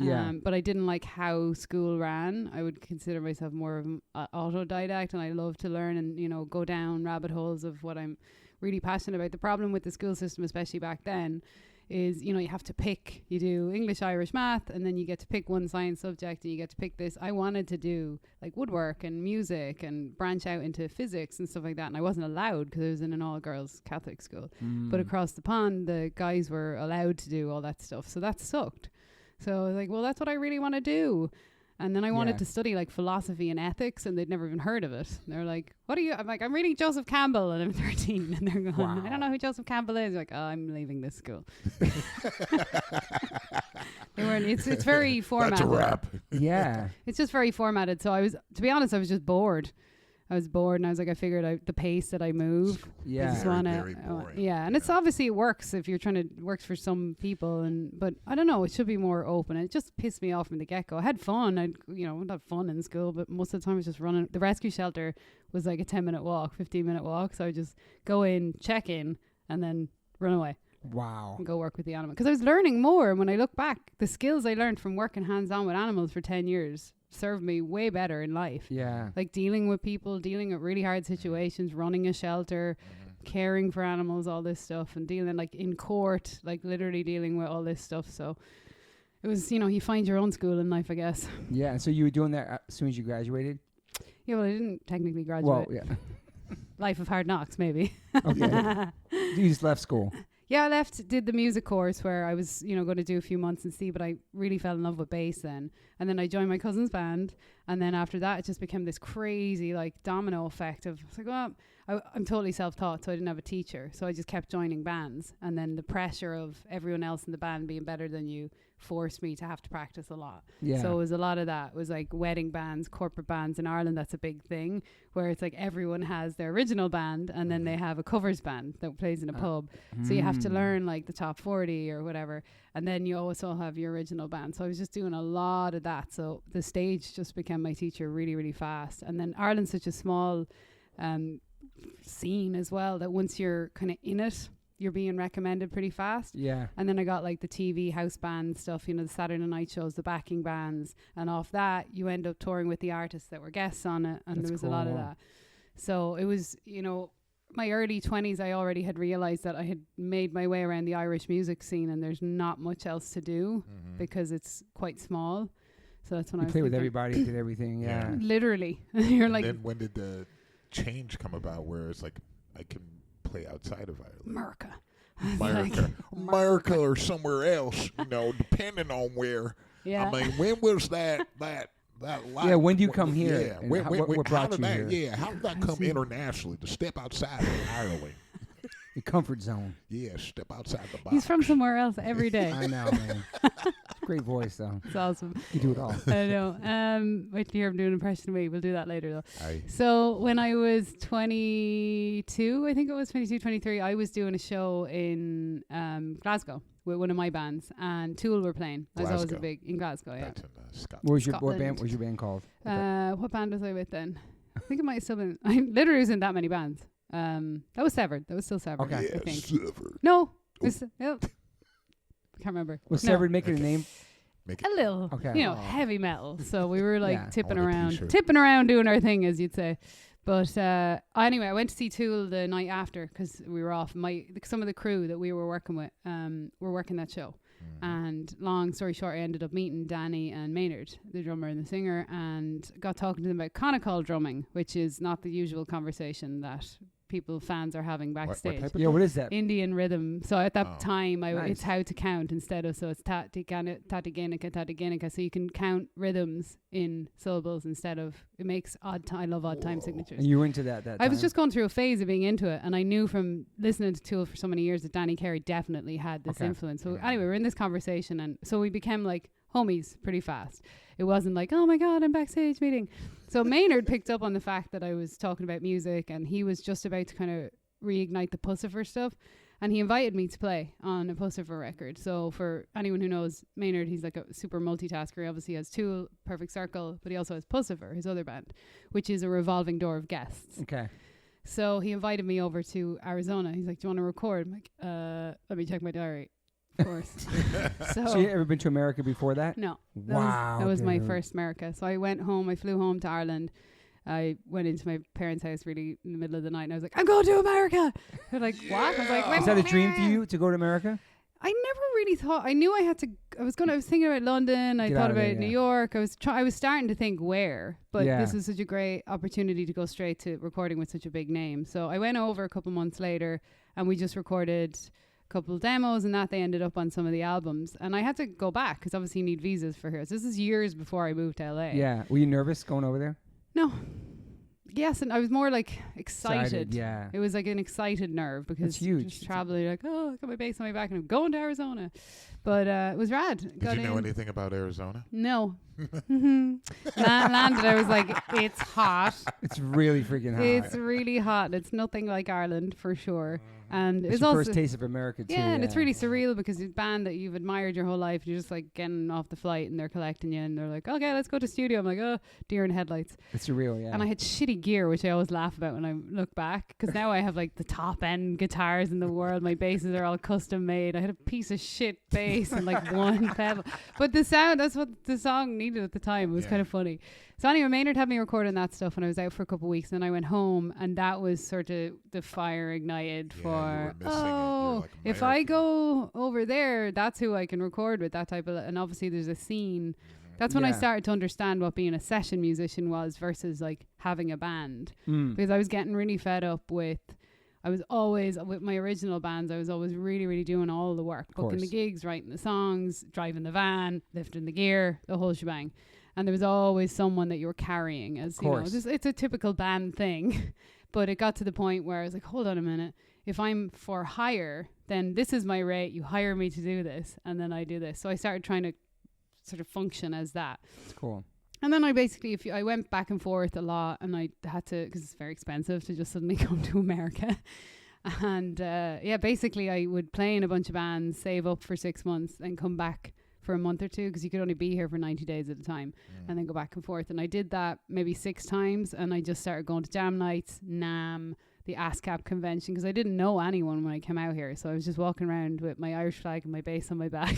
[SPEAKER 3] but I didn't like how school ran. I would consider myself more of an autodidact, and I love to learn and go down rabbit holes of what I'm really passionate about. The problem with the school system, especially back then, is you have to pick. You do English, Irish, math, and then you get to pick one science subject, and you get to pick this. I wanted to do like woodwork and music and branch out into physics and stuff like that, and I wasn't allowed because I was in an all-girls Catholic school. But across the pond, the guys were allowed to do all that stuff, so that sucked. So I was like, well, that's what I really want to do. And then I wanted
[SPEAKER 1] Yeah.
[SPEAKER 3] to study like philosophy and ethics, and they'd never even heard of it. And they're like, "What are you?" I'm like, "I'm reading Joseph Campbell," and I'm 13. And they're going,
[SPEAKER 1] Wow.
[SPEAKER 3] "I don't know who Joseph Campbell is." Like, "Oh, I'm leaving this school." They weren't. It's very formatted.
[SPEAKER 2] That's a wrap.
[SPEAKER 1] Yeah.
[SPEAKER 3] It's just very formatted. So to be honest, I was just bored. I was bored, and I was like, I figured out the pace that I move. I
[SPEAKER 1] Yeah.
[SPEAKER 3] just
[SPEAKER 2] Very,
[SPEAKER 3] wanna,
[SPEAKER 2] very boring.
[SPEAKER 3] yeah, and it's obviously it works if you're trying to works for some people, but I don't know, it should be more open. It just pissed me off from the get go. I had fun. I not fun in school, but most of the time I was just running. The rescue shelter was like a 10-minute walk, 15-minute walk. So I just go in, check in, and then run away
[SPEAKER 1] Wow.
[SPEAKER 3] and go work with the animal. Because I was learning more. And when I look back, the skills I learned from working hands on with animals for 10 years served me way better in life.
[SPEAKER 1] Yeah.
[SPEAKER 3] Like dealing with people, dealing with really hard situations, running a shelter, caring for animals, all this stuff, and dealing like in court, like literally dealing with all this stuff. So it was, you find your own school in life, I guess.
[SPEAKER 1] Yeah. And so you were doing that as soon as you graduated?
[SPEAKER 3] Yeah, well, I didn't technically graduate.
[SPEAKER 1] Well, yeah.
[SPEAKER 3] Life of hard knocks, maybe.
[SPEAKER 1] Okay. You just left school.
[SPEAKER 3] Yeah, I left, did the music course where I was, going to do a few months and see, but I really fell in love with bass then. And then I joined my cousin's band. And then after that, it just became this crazy, like, domino effect of, it's like, well, I'm totally self-taught, so I didn't have a teacher. So I just kept joining bands. And then the pressure of everyone else in the band being better than you forced me to have to practice a lot.
[SPEAKER 1] Yeah.
[SPEAKER 3] So it was a lot of that. It was like wedding bands, corporate bands in Ireland. That's a big thing where it's like everyone has their original band and then they have a covers band that plays in a pub. So you have to learn like the top 40 or whatever. And then you also have your original band. So I was just doing a lot of that. So the stage just became my teacher really, really fast. And then Ireland's such a small scene as well that once you're kind of in it, you're being recommended pretty fast.
[SPEAKER 1] Yeah.
[SPEAKER 3] And then I got like the TV house band stuff, the Saturday night shows, the backing bands. And off that, you end up touring with the artists that were guests on it. And
[SPEAKER 1] That's
[SPEAKER 3] there was a lot of
[SPEAKER 1] cool.
[SPEAKER 3] that. So it was, my early 20s, I already had realized that I had made my way around the Irish music scene and there's not much else to do because it's quite small. So that's when I was
[SPEAKER 1] played with
[SPEAKER 3] thinking,
[SPEAKER 1] everybody, did everything. Yeah.
[SPEAKER 3] literally. You're like,
[SPEAKER 2] And then when did the change come about where it's like, I can play outside of Ireland? America or somewhere else, depending on where.
[SPEAKER 3] Yeah.
[SPEAKER 2] I mean, when was that life?
[SPEAKER 1] Yeah, when do you come here?
[SPEAKER 2] Yeah,
[SPEAKER 1] And
[SPEAKER 2] when,
[SPEAKER 1] how-
[SPEAKER 2] when,
[SPEAKER 1] what
[SPEAKER 2] when, how
[SPEAKER 1] brought
[SPEAKER 2] did
[SPEAKER 1] you
[SPEAKER 2] that?
[SPEAKER 1] here?
[SPEAKER 2] Yeah, how did that come internationally to step outside of Ireland?
[SPEAKER 1] Your comfort zone.
[SPEAKER 2] Yeah, step outside the box.
[SPEAKER 3] he's from somewhere else every day.
[SPEAKER 1] I know, man. Great voice, though.
[SPEAKER 3] It's awesome.
[SPEAKER 1] You do it all.
[SPEAKER 3] I know. Wait till you hear him do an impression of me. We'll do that later, though.
[SPEAKER 2] Aye.
[SPEAKER 3] So when I was 22, I think it was 22, 23, I was doing a show in Glasgow with one of my bands, and Tool were playing. I was always
[SPEAKER 2] Glasgow.
[SPEAKER 3] in Glasgow, yeah.
[SPEAKER 2] That's in Scotland.
[SPEAKER 1] What was your
[SPEAKER 3] Scotland.
[SPEAKER 1] band called?
[SPEAKER 3] What band was I with then? I think it might have still been. I literally was in that many bands. That was Severed. That was still Severed.
[SPEAKER 1] Okay.
[SPEAKER 3] I think.
[SPEAKER 2] Severed.
[SPEAKER 3] No, it was, I can't remember.
[SPEAKER 1] Was
[SPEAKER 3] No.
[SPEAKER 1] Severed making a name?
[SPEAKER 2] Make
[SPEAKER 3] A
[SPEAKER 2] it.
[SPEAKER 3] little,
[SPEAKER 1] Okay.
[SPEAKER 3] heavy metal. So we were like
[SPEAKER 1] Yeah.
[SPEAKER 3] tipping
[SPEAKER 2] I want a
[SPEAKER 3] around,
[SPEAKER 2] t-shirt.
[SPEAKER 3] doing our thing, as you'd say. But anyway, I went to see Tool the night after because we were off. Some of the crew that we were working with were working that show. And long story short, I ended up meeting Danny and Maynard, the drummer and the singer, and got talking to them about conical drumming, which is not the usual conversation that fans are having backstage.
[SPEAKER 2] type of
[SPEAKER 1] Yeah, what is that?
[SPEAKER 3] Indian rhythm. So at that
[SPEAKER 2] Oh.
[SPEAKER 3] time,
[SPEAKER 1] Nice.
[SPEAKER 3] it's how to count instead of, so it's tatiginica. So you can count rhythms in syllables instead of, it makes odd time. I love odd time signatures.
[SPEAKER 1] And you were into that
[SPEAKER 3] I was
[SPEAKER 1] time?
[SPEAKER 3] just going through a phase of being into it, and I knew from listening to Tool for so many years that Danny Carey definitely had this
[SPEAKER 1] Okay.
[SPEAKER 3] influence. So anyway, we're in this conversation, and so we became like homies pretty fast. It wasn't like, oh my God, I'm backstage meeting. So Maynard picked up on the fact that I was talking about music, and he was just about to kind of reignite the Pussifer stuff. And he invited me to play on a Pussifer record. So for anyone who knows Maynard, he's like a super multitasker. He obviously has Tool, Perfect Circle, but he also has Pussifer, his other band, which is a revolving door of guests.
[SPEAKER 1] Okay.
[SPEAKER 3] So he invited me over to Arizona. He's like, do you want to record? I'm like, let me check my diary. Of course.
[SPEAKER 1] So you ever been to America before that?
[SPEAKER 3] No.
[SPEAKER 1] Wow.
[SPEAKER 3] That was my
[SPEAKER 1] dude.
[SPEAKER 3] first America. So I went home. I flew home to Ireland. I went into my parents' house really in the middle of the night, and I was like, I'm going to America. They're like, what? I was like,
[SPEAKER 1] Is that a dream for you to go to America?
[SPEAKER 3] I never really thought. I knew I had to. I was thinking about London. I
[SPEAKER 1] Get
[SPEAKER 3] thought
[SPEAKER 1] out of
[SPEAKER 3] about
[SPEAKER 1] there,
[SPEAKER 3] New
[SPEAKER 1] yeah.
[SPEAKER 3] York. I was starting to think where, but
[SPEAKER 1] Yeah.
[SPEAKER 3] this was such a great opportunity to go straight to recording with such a big name. So I went over a couple months later, and we just recorded couple demos, and that they ended up on some of the albums. And I had to go back because obviously you need visas for here. So this is years before I moved to LA.
[SPEAKER 1] Yeah. Were you nervous going over there?
[SPEAKER 3] No. Yes, and I was more like excited.
[SPEAKER 1] Yeah.
[SPEAKER 3] It was like an excited nerve because
[SPEAKER 1] That's huge.
[SPEAKER 3] just traveling, like, oh, I got my bass on my back and I'm going to Arizona. But it was rad.
[SPEAKER 2] Did you know anything about Arizona?
[SPEAKER 3] No. Landed, I was like, it's hot.
[SPEAKER 1] It's really freaking hot.
[SPEAKER 3] It's really hot. It's nothing like Ireland for sure. And
[SPEAKER 1] It's
[SPEAKER 3] it's
[SPEAKER 1] your
[SPEAKER 3] also
[SPEAKER 1] first taste of America too.
[SPEAKER 3] yeah, and it's really surreal because it's a band that you've admired your whole life. You're just like getting off the flight and they're collecting you and they're like, okay, let's go to studio. I'm like, oh, deer in headlights.
[SPEAKER 1] It's surreal, yeah.
[SPEAKER 3] And I had shitty gear, which I always laugh about when I look back, because now I have like the top end guitars in the world. My basses are all custom made. I had a piece of shit bass and like one pedal, but the sound, that's what the song needed at the time. It was kind of funny. So anyway, Maynard had me recording that stuff when I was out for a couple of weeks. Then I went home, and that was sort of the fire ignited for, if I go over there, that's who I can record with, that type of, and obviously there's a scene. That's when I started to understand what being a session musician was versus like having a band. Because I was getting really fed up with, I was always, with my original bands, I was always really, really doing all the work. Booking the gigs, writing the songs, driving the van, lifting the gear, the whole shebang. And there was always someone that you were carrying, as you know, it's a typical band thing. But it got to the point where I was like, hold on a minute. If I'm for hire, then this is my rate. You hire me to do this, and then I do this. So I started trying to sort of function as that.
[SPEAKER 1] It's cool.
[SPEAKER 3] And then I basically, I went back and forth a lot, and I had to, because it's very expensive to just suddenly come to America. And basically I would play in a bunch of bands, save up for 6 months, and come back for a month or two, because you could only be here for 90 days at a time, and then go back and forth. And I did that maybe 6 times, and I just started going to jam nights, NAMM, the ASCAP convention, because I didn't know anyone when I came out here. So I was just walking around with my Irish flag and my bass on my back.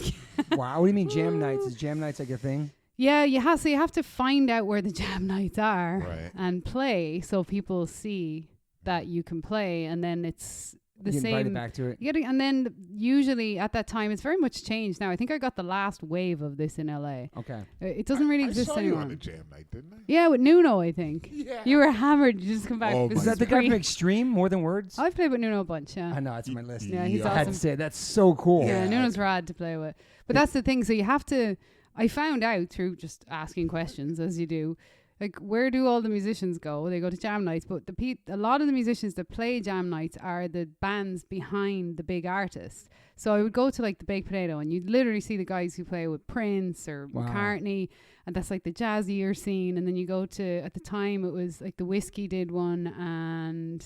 [SPEAKER 1] Wow. What do you mean jam nights? Is jam nights like a thing?
[SPEAKER 3] Yeah, you have to find out where the jam nights are and play, so people see that you can play, and then it's the
[SPEAKER 1] you
[SPEAKER 3] same.
[SPEAKER 1] invited back to it.
[SPEAKER 3] And then usually at that time, it's very much changed now. I think I got the last wave of this in LA.
[SPEAKER 1] Okay.
[SPEAKER 3] It doesn't really exist
[SPEAKER 2] I saw
[SPEAKER 3] anymore.
[SPEAKER 2] you on a jam night, didn't I?
[SPEAKER 3] Yeah, with Nuno, I think.
[SPEAKER 2] Yeah.
[SPEAKER 3] You were hammered. You just come back.
[SPEAKER 2] Oh,
[SPEAKER 3] This
[SPEAKER 1] Is that the guy
[SPEAKER 3] great.
[SPEAKER 1] from Extreme? More Than Words?
[SPEAKER 3] I've played with Nuno a bunch, yeah.
[SPEAKER 1] I know, it's on my list.
[SPEAKER 3] Yeah, he's
[SPEAKER 1] I had
[SPEAKER 3] awesome.
[SPEAKER 1] to say, that's so cool.
[SPEAKER 3] Yeah, Nuno's rad to play with. But that's the thing. So you have to, I found out through just asking questions, as you do, like, where do all the musicians go? They go to jam nights, but a lot of the musicians that play jam nights are the bands behind the big artists. So I would go to like the Baked Potato, and you'd literally see the guys who play with Prince or McCartney, and that's like the jazzier scene. And then you go to, at the time it was like the Whiskey did one, and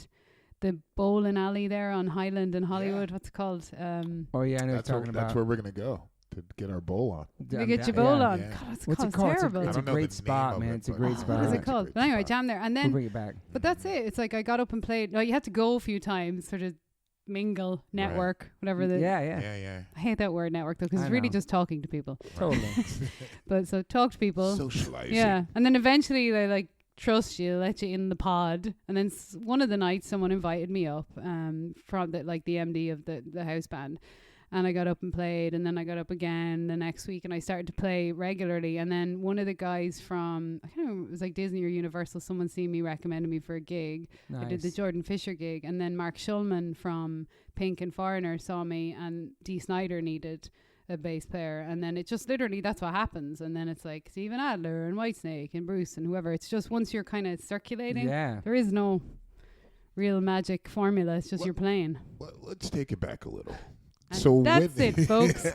[SPEAKER 3] the bowling alley there on Highland in Hollywood. What's it called?
[SPEAKER 1] Oh yeah, I know what you're talking about.
[SPEAKER 2] That's where we're gonna go to get our bowl on.
[SPEAKER 3] To get your bowl on.
[SPEAKER 2] Yeah.
[SPEAKER 3] God, it's
[SPEAKER 1] What's it
[SPEAKER 3] called?
[SPEAKER 1] called?
[SPEAKER 3] Terrible.
[SPEAKER 1] It's a great spot, man. It's a great spot.
[SPEAKER 3] What is it called? But anyway, jam there. And
[SPEAKER 1] We'll
[SPEAKER 3] then,
[SPEAKER 1] bring it back.
[SPEAKER 3] but that's it. It's like I got up and played. No, you had to go a few times, sort of mingle, network, whatever the.
[SPEAKER 1] Yeah.
[SPEAKER 3] I hate that word network though, because it's really just talking to people.
[SPEAKER 1] Totally.
[SPEAKER 3] But so talk to people.
[SPEAKER 2] Socializing.
[SPEAKER 3] Yeah. And then eventually they like trust you, let you in the pod. And then one of the nights someone invited me up from the MD of the house band. And I got up and played, and then I got up again the next week, and I started to play regularly. And then one of the guys from, I can't remember, it was like Disney or Universal, someone seen me, recommended me for a gig.
[SPEAKER 1] Nice.
[SPEAKER 3] I did the Jordan Fisher gig. And then Mark Schulman from Pink and Foreigner saw me, and Dee Snider needed a bass player. And then it just literally, that's what happens. And then it's like Steven Adler and Whitesnake and Bruce and whoever. It's just once you're kind of circulating, there is no real magic formula. It's just you're playing.
[SPEAKER 2] Well, let's take it back a little.
[SPEAKER 3] And
[SPEAKER 2] So
[SPEAKER 3] that's
[SPEAKER 2] when-
[SPEAKER 3] it, folks.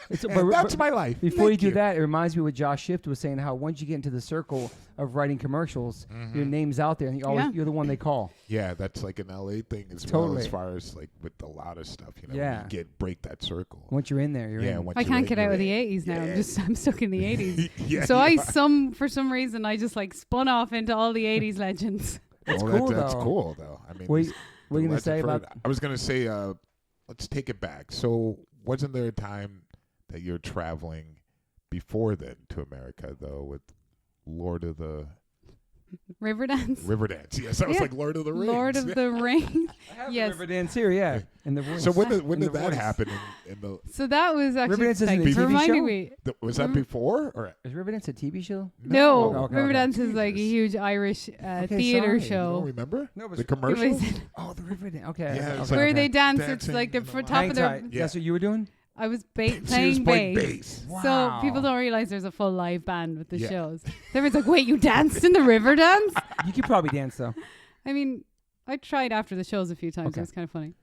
[SPEAKER 2] That's my life.
[SPEAKER 1] Before you
[SPEAKER 2] Thank
[SPEAKER 1] do that, it reminds me what Josh Shift was saying, how once you get into the circle of writing commercials, your name's out there, and you're the one they call.
[SPEAKER 2] Yeah, that's like an LA thing as
[SPEAKER 1] Totally.
[SPEAKER 2] well, as far as like with a lot of stuff, you know,
[SPEAKER 1] Yeah.
[SPEAKER 2] when you break that circle.
[SPEAKER 1] Once you're in there, you're in.
[SPEAKER 2] once
[SPEAKER 3] I
[SPEAKER 2] you're
[SPEAKER 3] can't
[SPEAKER 2] in,
[SPEAKER 3] get
[SPEAKER 2] you're
[SPEAKER 3] out of
[SPEAKER 2] in.
[SPEAKER 3] the 80s now. I'm stuck in the 80s.
[SPEAKER 2] Yeah,
[SPEAKER 3] So
[SPEAKER 2] you
[SPEAKER 3] I
[SPEAKER 2] are.
[SPEAKER 3] for some reason I just like spun off into all the 80s legends.
[SPEAKER 1] That's
[SPEAKER 2] Oh,
[SPEAKER 1] cool,
[SPEAKER 2] that's
[SPEAKER 1] though.
[SPEAKER 2] cool though. I mean,
[SPEAKER 1] What are you
[SPEAKER 2] the
[SPEAKER 1] going to say
[SPEAKER 2] legend
[SPEAKER 1] about...
[SPEAKER 2] for it. I was gonna say, let's take it back. So wasn't there a time that you're traveling before then to America though, with Lord of the
[SPEAKER 3] Riverdance.
[SPEAKER 2] Riverdance. Yes, that was
[SPEAKER 3] Yeah.
[SPEAKER 2] like Lord of the Rings.
[SPEAKER 3] Lord of the Rings.
[SPEAKER 1] I have
[SPEAKER 3] Yes.
[SPEAKER 1] the Riverdance here, yeah. And the voice.
[SPEAKER 2] So when did
[SPEAKER 1] the
[SPEAKER 2] that
[SPEAKER 1] voice.
[SPEAKER 2] happen in the
[SPEAKER 3] So that was actually
[SPEAKER 1] Riverdance isn't
[SPEAKER 3] like,
[SPEAKER 1] a TV
[SPEAKER 3] reminding
[SPEAKER 1] show?
[SPEAKER 3] me.
[SPEAKER 2] was that before or
[SPEAKER 1] Is Riverdance a TV show?
[SPEAKER 3] No,
[SPEAKER 1] Okay, okay.
[SPEAKER 3] Riverdance is like a
[SPEAKER 2] Jesus.
[SPEAKER 3] huge Irish
[SPEAKER 1] Okay,
[SPEAKER 3] theater
[SPEAKER 1] sorry.
[SPEAKER 2] You don't
[SPEAKER 3] show.
[SPEAKER 2] remember
[SPEAKER 1] No, it was
[SPEAKER 2] the
[SPEAKER 3] It
[SPEAKER 2] commercial?
[SPEAKER 3] was-
[SPEAKER 1] Oh, the Riverdance. Okay.
[SPEAKER 2] Yeah,
[SPEAKER 1] okay,
[SPEAKER 2] it's
[SPEAKER 3] where
[SPEAKER 2] like
[SPEAKER 3] they dance. It's
[SPEAKER 2] dancing
[SPEAKER 3] like the
[SPEAKER 2] in the
[SPEAKER 3] for
[SPEAKER 2] line.
[SPEAKER 3] top
[SPEAKER 1] Hang
[SPEAKER 3] of their.
[SPEAKER 1] tight.
[SPEAKER 2] Yeah.
[SPEAKER 1] That's what you were doing?
[SPEAKER 3] I was
[SPEAKER 2] She was
[SPEAKER 3] playing
[SPEAKER 2] playing
[SPEAKER 3] bass.
[SPEAKER 2] bass.
[SPEAKER 3] So people
[SPEAKER 1] Wow.
[SPEAKER 3] don't realize there's a full live band with the
[SPEAKER 2] Yeah.
[SPEAKER 3] shows. Everyone's like, "Wait, you danced in the Riverdance?"
[SPEAKER 1] You could probably dance, though.
[SPEAKER 3] I mean, I tried after the shows a few times.
[SPEAKER 1] Okay.
[SPEAKER 3] It was kind of funny.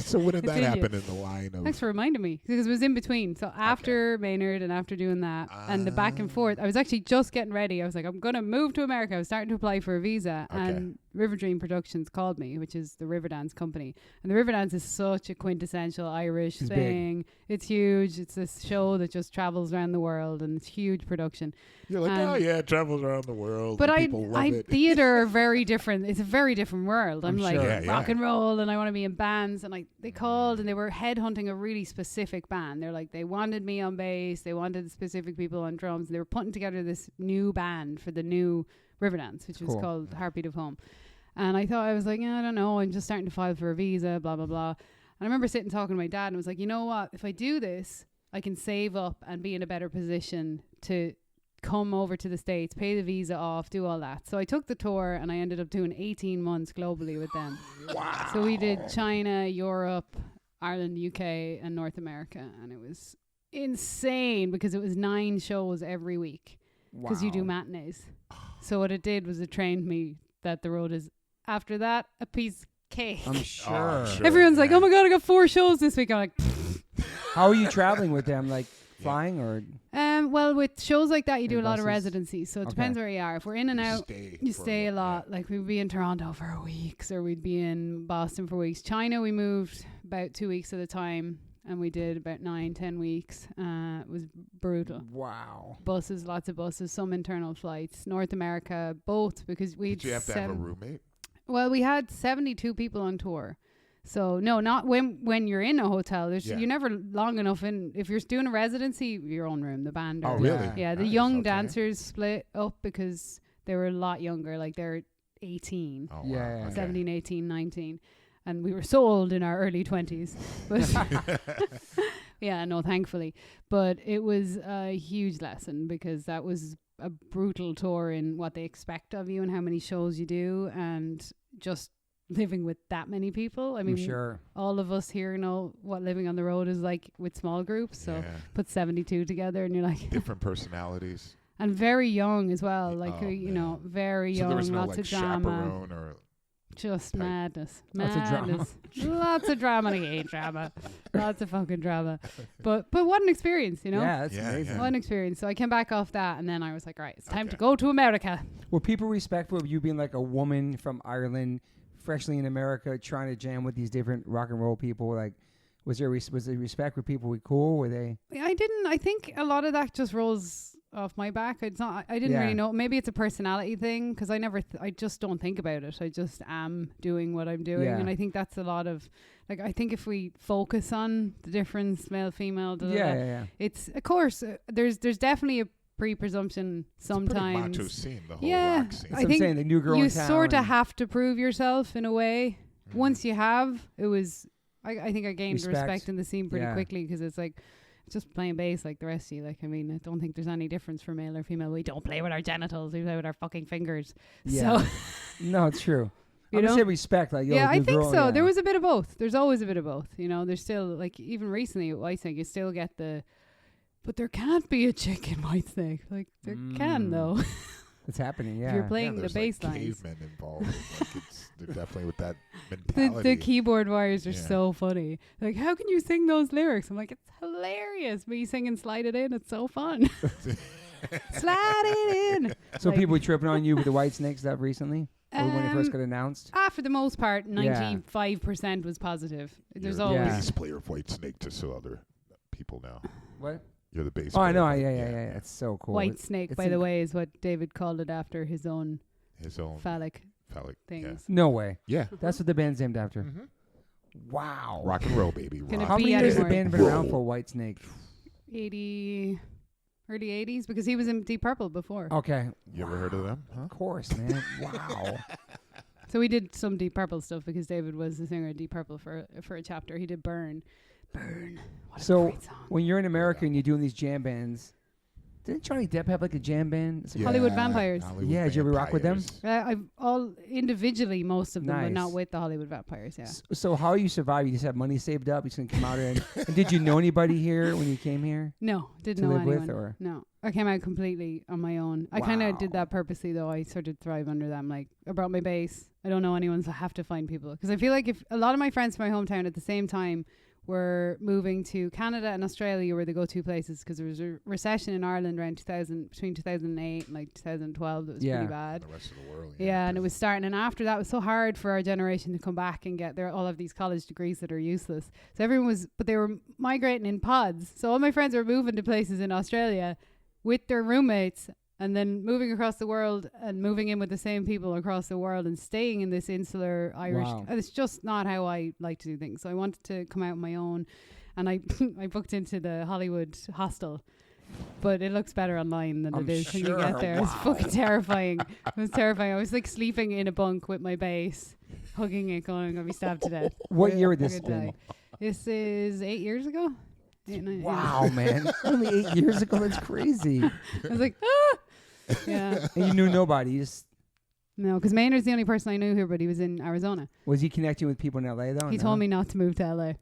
[SPEAKER 2] So when did
[SPEAKER 3] It's
[SPEAKER 2] that
[SPEAKER 3] in you.
[SPEAKER 2] happen in the line of?
[SPEAKER 3] Thanks for reminding me because it was in between. So after Maynard and after doing that and the back and forth, I was actually just getting ready. I was like, I'm going to move to America. I was starting to apply for a visa and River Dream Productions called me, which is the Riverdance company. And the Riverdance is such a quintessential Irish
[SPEAKER 1] It's
[SPEAKER 3] thing. It's huge. It's this show that just travels around the world and it's huge production.
[SPEAKER 2] You're like, oh yeah, it travels around the world.
[SPEAKER 3] But
[SPEAKER 2] and
[SPEAKER 3] I
[SPEAKER 2] people love it.
[SPEAKER 3] theater are very different. It's a very different world. I'm
[SPEAKER 1] I'm
[SPEAKER 3] like
[SPEAKER 1] sure.
[SPEAKER 2] Yeah,
[SPEAKER 3] rock
[SPEAKER 2] yeah.
[SPEAKER 3] and roll, and I want to be in bands. And they called and they were headhunting a really specific band. They're like, they wanted me on bass, they wanted specific people on drums, and they were putting together this new band for the new Riverdance, which was
[SPEAKER 1] Cool.
[SPEAKER 3] called Heartbeat of Home. And I thought, I was like, yeah, I don't know. I'm just starting to file for a visa, blah blah blah. And I remember sitting talking to my dad, and I was like, you know what? If I do this, I can save up and be in a better position to come over to the States, pay the visa off, do all that. So I took the tour and I ended up doing 18 months globally with them.
[SPEAKER 2] Wow.
[SPEAKER 3] So we did China, Europe, Ireland, UK, and North America. And it was insane because it was 9 shows every week because you do matinees. So what it did was it trained me that the road is, after that, a piece of cake.
[SPEAKER 1] I'm sure.
[SPEAKER 2] sure.
[SPEAKER 3] Everyone's like,
[SPEAKER 2] yeah.
[SPEAKER 3] oh my God, I got 4 shows this week. I'm like,
[SPEAKER 1] How are you traveling with them? Like flying or?
[SPEAKER 3] well, with shows like that, you do a lot of
[SPEAKER 1] buses?
[SPEAKER 3] residencies. So it depends where you are. If we're in and out, you
[SPEAKER 2] for
[SPEAKER 3] stay a
[SPEAKER 2] little-
[SPEAKER 3] lot. Like we'd be in Toronto for weeks, or we'd be in Boston for weeks. China, we moved about 2 weeks at a time, and we did about 9-10 weeks. It was brutal.
[SPEAKER 1] Wow.
[SPEAKER 3] Buses, lots of buses, some internal flights. North America, both, because we'd
[SPEAKER 2] Did you have to have a roommate?
[SPEAKER 3] well, we had 72 people on tour. So no, not when you're in a hotel.
[SPEAKER 2] Yeah.
[SPEAKER 3] You're never long enough in. If you're doing a residency, your own room, the band.
[SPEAKER 2] Oh,
[SPEAKER 3] are-
[SPEAKER 2] really?
[SPEAKER 3] Yeah, the
[SPEAKER 2] Nice,
[SPEAKER 3] young
[SPEAKER 2] okay.
[SPEAKER 3] dancers split up because they were a lot younger. Like they're 18,
[SPEAKER 2] Oh, wow.
[SPEAKER 1] Yeah, yeah.
[SPEAKER 2] Okay.
[SPEAKER 3] 17, 18, 19. And we were so old in our early 20s. But yeah, no, thankfully. But it was a huge lesson because that was a brutal tour in what they expect of you and how many shows you do and just living with that many people. I mean,
[SPEAKER 1] I'm sure.
[SPEAKER 3] all of us here know what living on the road is like with small groups. So
[SPEAKER 2] Yeah.
[SPEAKER 3] put 72 together and you're like,
[SPEAKER 2] Different personalities.
[SPEAKER 3] and very young as well. Like,
[SPEAKER 2] Oh,
[SPEAKER 3] you
[SPEAKER 2] man.
[SPEAKER 3] know, very
[SPEAKER 2] So
[SPEAKER 3] young,
[SPEAKER 2] there was no
[SPEAKER 3] lots
[SPEAKER 2] like
[SPEAKER 3] of drama.
[SPEAKER 2] chaperone or
[SPEAKER 3] Just
[SPEAKER 2] type.
[SPEAKER 3] madness.
[SPEAKER 1] Lots of drama.
[SPEAKER 3] Madness. Lots of drama. I hate drama. Lots of fucking drama. But what an experience, you know?
[SPEAKER 1] Yeah, that's
[SPEAKER 2] Yeah,
[SPEAKER 1] amazing.
[SPEAKER 2] yeah.
[SPEAKER 3] What an experience. So I came back off that and then I was like, right, it's time to
[SPEAKER 2] Okay.
[SPEAKER 3] go to America.
[SPEAKER 1] Were people respectful of you being like a woman from Ireland, freshly in America, trying to jam with these different rock and roll people? Like, was there respect? Were people cool? Were they?
[SPEAKER 3] I think a lot of that just rolls off my back. It's not, I didn't
[SPEAKER 1] Yeah.
[SPEAKER 3] really know. Maybe it's a personality thing because I just don't think about it. I just am doing what I'm doing.
[SPEAKER 1] Yeah.
[SPEAKER 3] And I think that's a lot of, like, I think if we focus on the difference, male, female,
[SPEAKER 1] Yeah.
[SPEAKER 3] it's, of course, there's definitely a pre-presumption
[SPEAKER 2] It's a pretty
[SPEAKER 3] sometimes.
[SPEAKER 2] macho scene, the whole
[SPEAKER 3] Yeah,
[SPEAKER 2] rock scene.
[SPEAKER 1] That's
[SPEAKER 3] I
[SPEAKER 1] what I'm
[SPEAKER 3] think
[SPEAKER 1] saying. The new girl
[SPEAKER 3] you
[SPEAKER 1] in town.
[SPEAKER 3] sort of
[SPEAKER 1] and-
[SPEAKER 3] have to prove yourself in a way.
[SPEAKER 2] Mhm.
[SPEAKER 3] Once you have, it was, I think I gained
[SPEAKER 1] Respect.
[SPEAKER 3] respect in the scene pretty
[SPEAKER 1] Yeah.
[SPEAKER 3] quickly because it's like, just playing bass like the rest of you. Like, I mean, I don't think there's any difference for male or female. We don't play with our genitals. We play with our fucking fingers.
[SPEAKER 1] Yeah.
[SPEAKER 3] So,
[SPEAKER 1] No, it's true.
[SPEAKER 3] you
[SPEAKER 1] I'm gonna
[SPEAKER 3] know?
[SPEAKER 1] say respect. Like, yo,
[SPEAKER 3] Yeah, I
[SPEAKER 1] new
[SPEAKER 3] think
[SPEAKER 1] girl,
[SPEAKER 3] so.
[SPEAKER 1] yeah.
[SPEAKER 3] There was a bit of both. There's always a bit of both. You know, there's still, like, even recently at Whitesnake, you still get but there can't be a chick in Whitesnake. Like, there can, though.
[SPEAKER 1] It's happening.
[SPEAKER 3] If
[SPEAKER 1] Yeah.
[SPEAKER 3] you're playing the
[SPEAKER 2] there's
[SPEAKER 3] bass
[SPEAKER 2] like
[SPEAKER 3] lines.
[SPEAKER 2] cavemen involved. Like they're definitely with that
[SPEAKER 3] The
[SPEAKER 2] mentality.
[SPEAKER 3] keyboard wires are
[SPEAKER 2] Yeah.
[SPEAKER 3] so funny. Like, how can you sing those lyrics? I'm like, it's hilarious. Me singing Slide It In, it's so fun. Slide it in.
[SPEAKER 1] So
[SPEAKER 3] like-
[SPEAKER 1] people were tripping on you with the White Snake stuff recently, or when it first got announced.
[SPEAKER 3] For the most part, 95% was positive. There's
[SPEAKER 2] You're
[SPEAKER 3] always
[SPEAKER 2] the bass player of White Snake to so other people now.
[SPEAKER 1] What?
[SPEAKER 2] You're the bass
[SPEAKER 1] Oh, I
[SPEAKER 2] player.
[SPEAKER 1] know.
[SPEAKER 2] of-
[SPEAKER 1] Yeah. It's so cool.
[SPEAKER 3] White Snake,
[SPEAKER 1] it's
[SPEAKER 3] by the way, is what David called it after his own
[SPEAKER 2] His own
[SPEAKER 3] phallic
[SPEAKER 2] phallic
[SPEAKER 3] things.
[SPEAKER 1] No way.
[SPEAKER 2] Yeah.
[SPEAKER 1] That's what the band's named after.
[SPEAKER 2] Mhm.
[SPEAKER 1] Wow.
[SPEAKER 2] Rock and roll, baby.
[SPEAKER 3] Gonna
[SPEAKER 2] Rock
[SPEAKER 1] How
[SPEAKER 3] be
[SPEAKER 1] many
[SPEAKER 3] at
[SPEAKER 1] years
[SPEAKER 3] it
[SPEAKER 1] has the
[SPEAKER 3] more.
[SPEAKER 1] band been around for, White Snake?
[SPEAKER 3] 80 early 80s, because he was in Deep Purple before.
[SPEAKER 1] Okay.
[SPEAKER 2] You ever heard of them? Huh?
[SPEAKER 1] Of course, man. Wow.
[SPEAKER 3] So we did some Deep Purple stuff because David was the singer of Deep Purple for a chapter. He did Burn. What a
[SPEAKER 1] So
[SPEAKER 3] great song.
[SPEAKER 1] when you're in America and you're doing these jam bands, didn't Johnny Depp have like a jam band? It's like,
[SPEAKER 3] Hollywood Vampires.
[SPEAKER 1] Yeah, did you ever rock with them?
[SPEAKER 3] I've all individually, most of them, but
[SPEAKER 1] Nice.
[SPEAKER 3] not with the Hollywood Vampires. Yeah.
[SPEAKER 1] So how you survive? You just have money saved up. You just gonna come out here. And did you know anybody here when you came here?
[SPEAKER 3] No, didn't
[SPEAKER 1] To
[SPEAKER 3] know
[SPEAKER 1] live with,
[SPEAKER 3] anyone.
[SPEAKER 1] or?
[SPEAKER 3] No, I came out completely on my own. I kind of did
[SPEAKER 1] Wow.
[SPEAKER 3] that purposely, though. I sort of thrive under them. Like, I brought my bass. I don't know anyone, so I have to find people. Because I feel like if a lot of my friends from my hometown at the same time were moving to Canada and Australia were the go-to places, because there was a recession in Ireland around between 2008 and like 2012. That was pretty bad.
[SPEAKER 2] The rest of the world.
[SPEAKER 3] Yeah, and it was starting. And after that, it was so hard for our generation to come back and get all of these college degrees that are useless. So everyone was, but they were migrating in pods. So all my friends were moving to places in Australia with their roommates, and then moving across the world and moving in with the same people across the world and staying in this insular Irish.
[SPEAKER 1] Wow.
[SPEAKER 3] It's just not how I like to do things. So I wanted to come out on my own, and I I booked into the Hollywood hostel. But it looks better online than
[SPEAKER 1] I'm
[SPEAKER 3] it is when you
[SPEAKER 1] sure.
[SPEAKER 3] get there. It's
[SPEAKER 1] Wow.
[SPEAKER 3] fucking terrifying. It was terrifying. I was like sleeping in a bunk with my bass, hugging it, going, I'm going to be stabbed to death.
[SPEAKER 1] What year would
[SPEAKER 3] I'm
[SPEAKER 1] this
[SPEAKER 3] gonna
[SPEAKER 1] been?
[SPEAKER 3] die. This is 8 years ago. 8, 9,
[SPEAKER 1] Wow, man. Only 8 years ago. That's crazy.
[SPEAKER 3] Yeah. I was like, ah! Yeah.
[SPEAKER 1] And you knew nobody. You just
[SPEAKER 3] No, because Maynard's the only person I knew here, but he was in Arizona.
[SPEAKER 1] was he connecting with people in LA though?
[SPEAKER 3] He
[SPEAKER 1] No?
[SPEAKER 3] told me not to move to LA.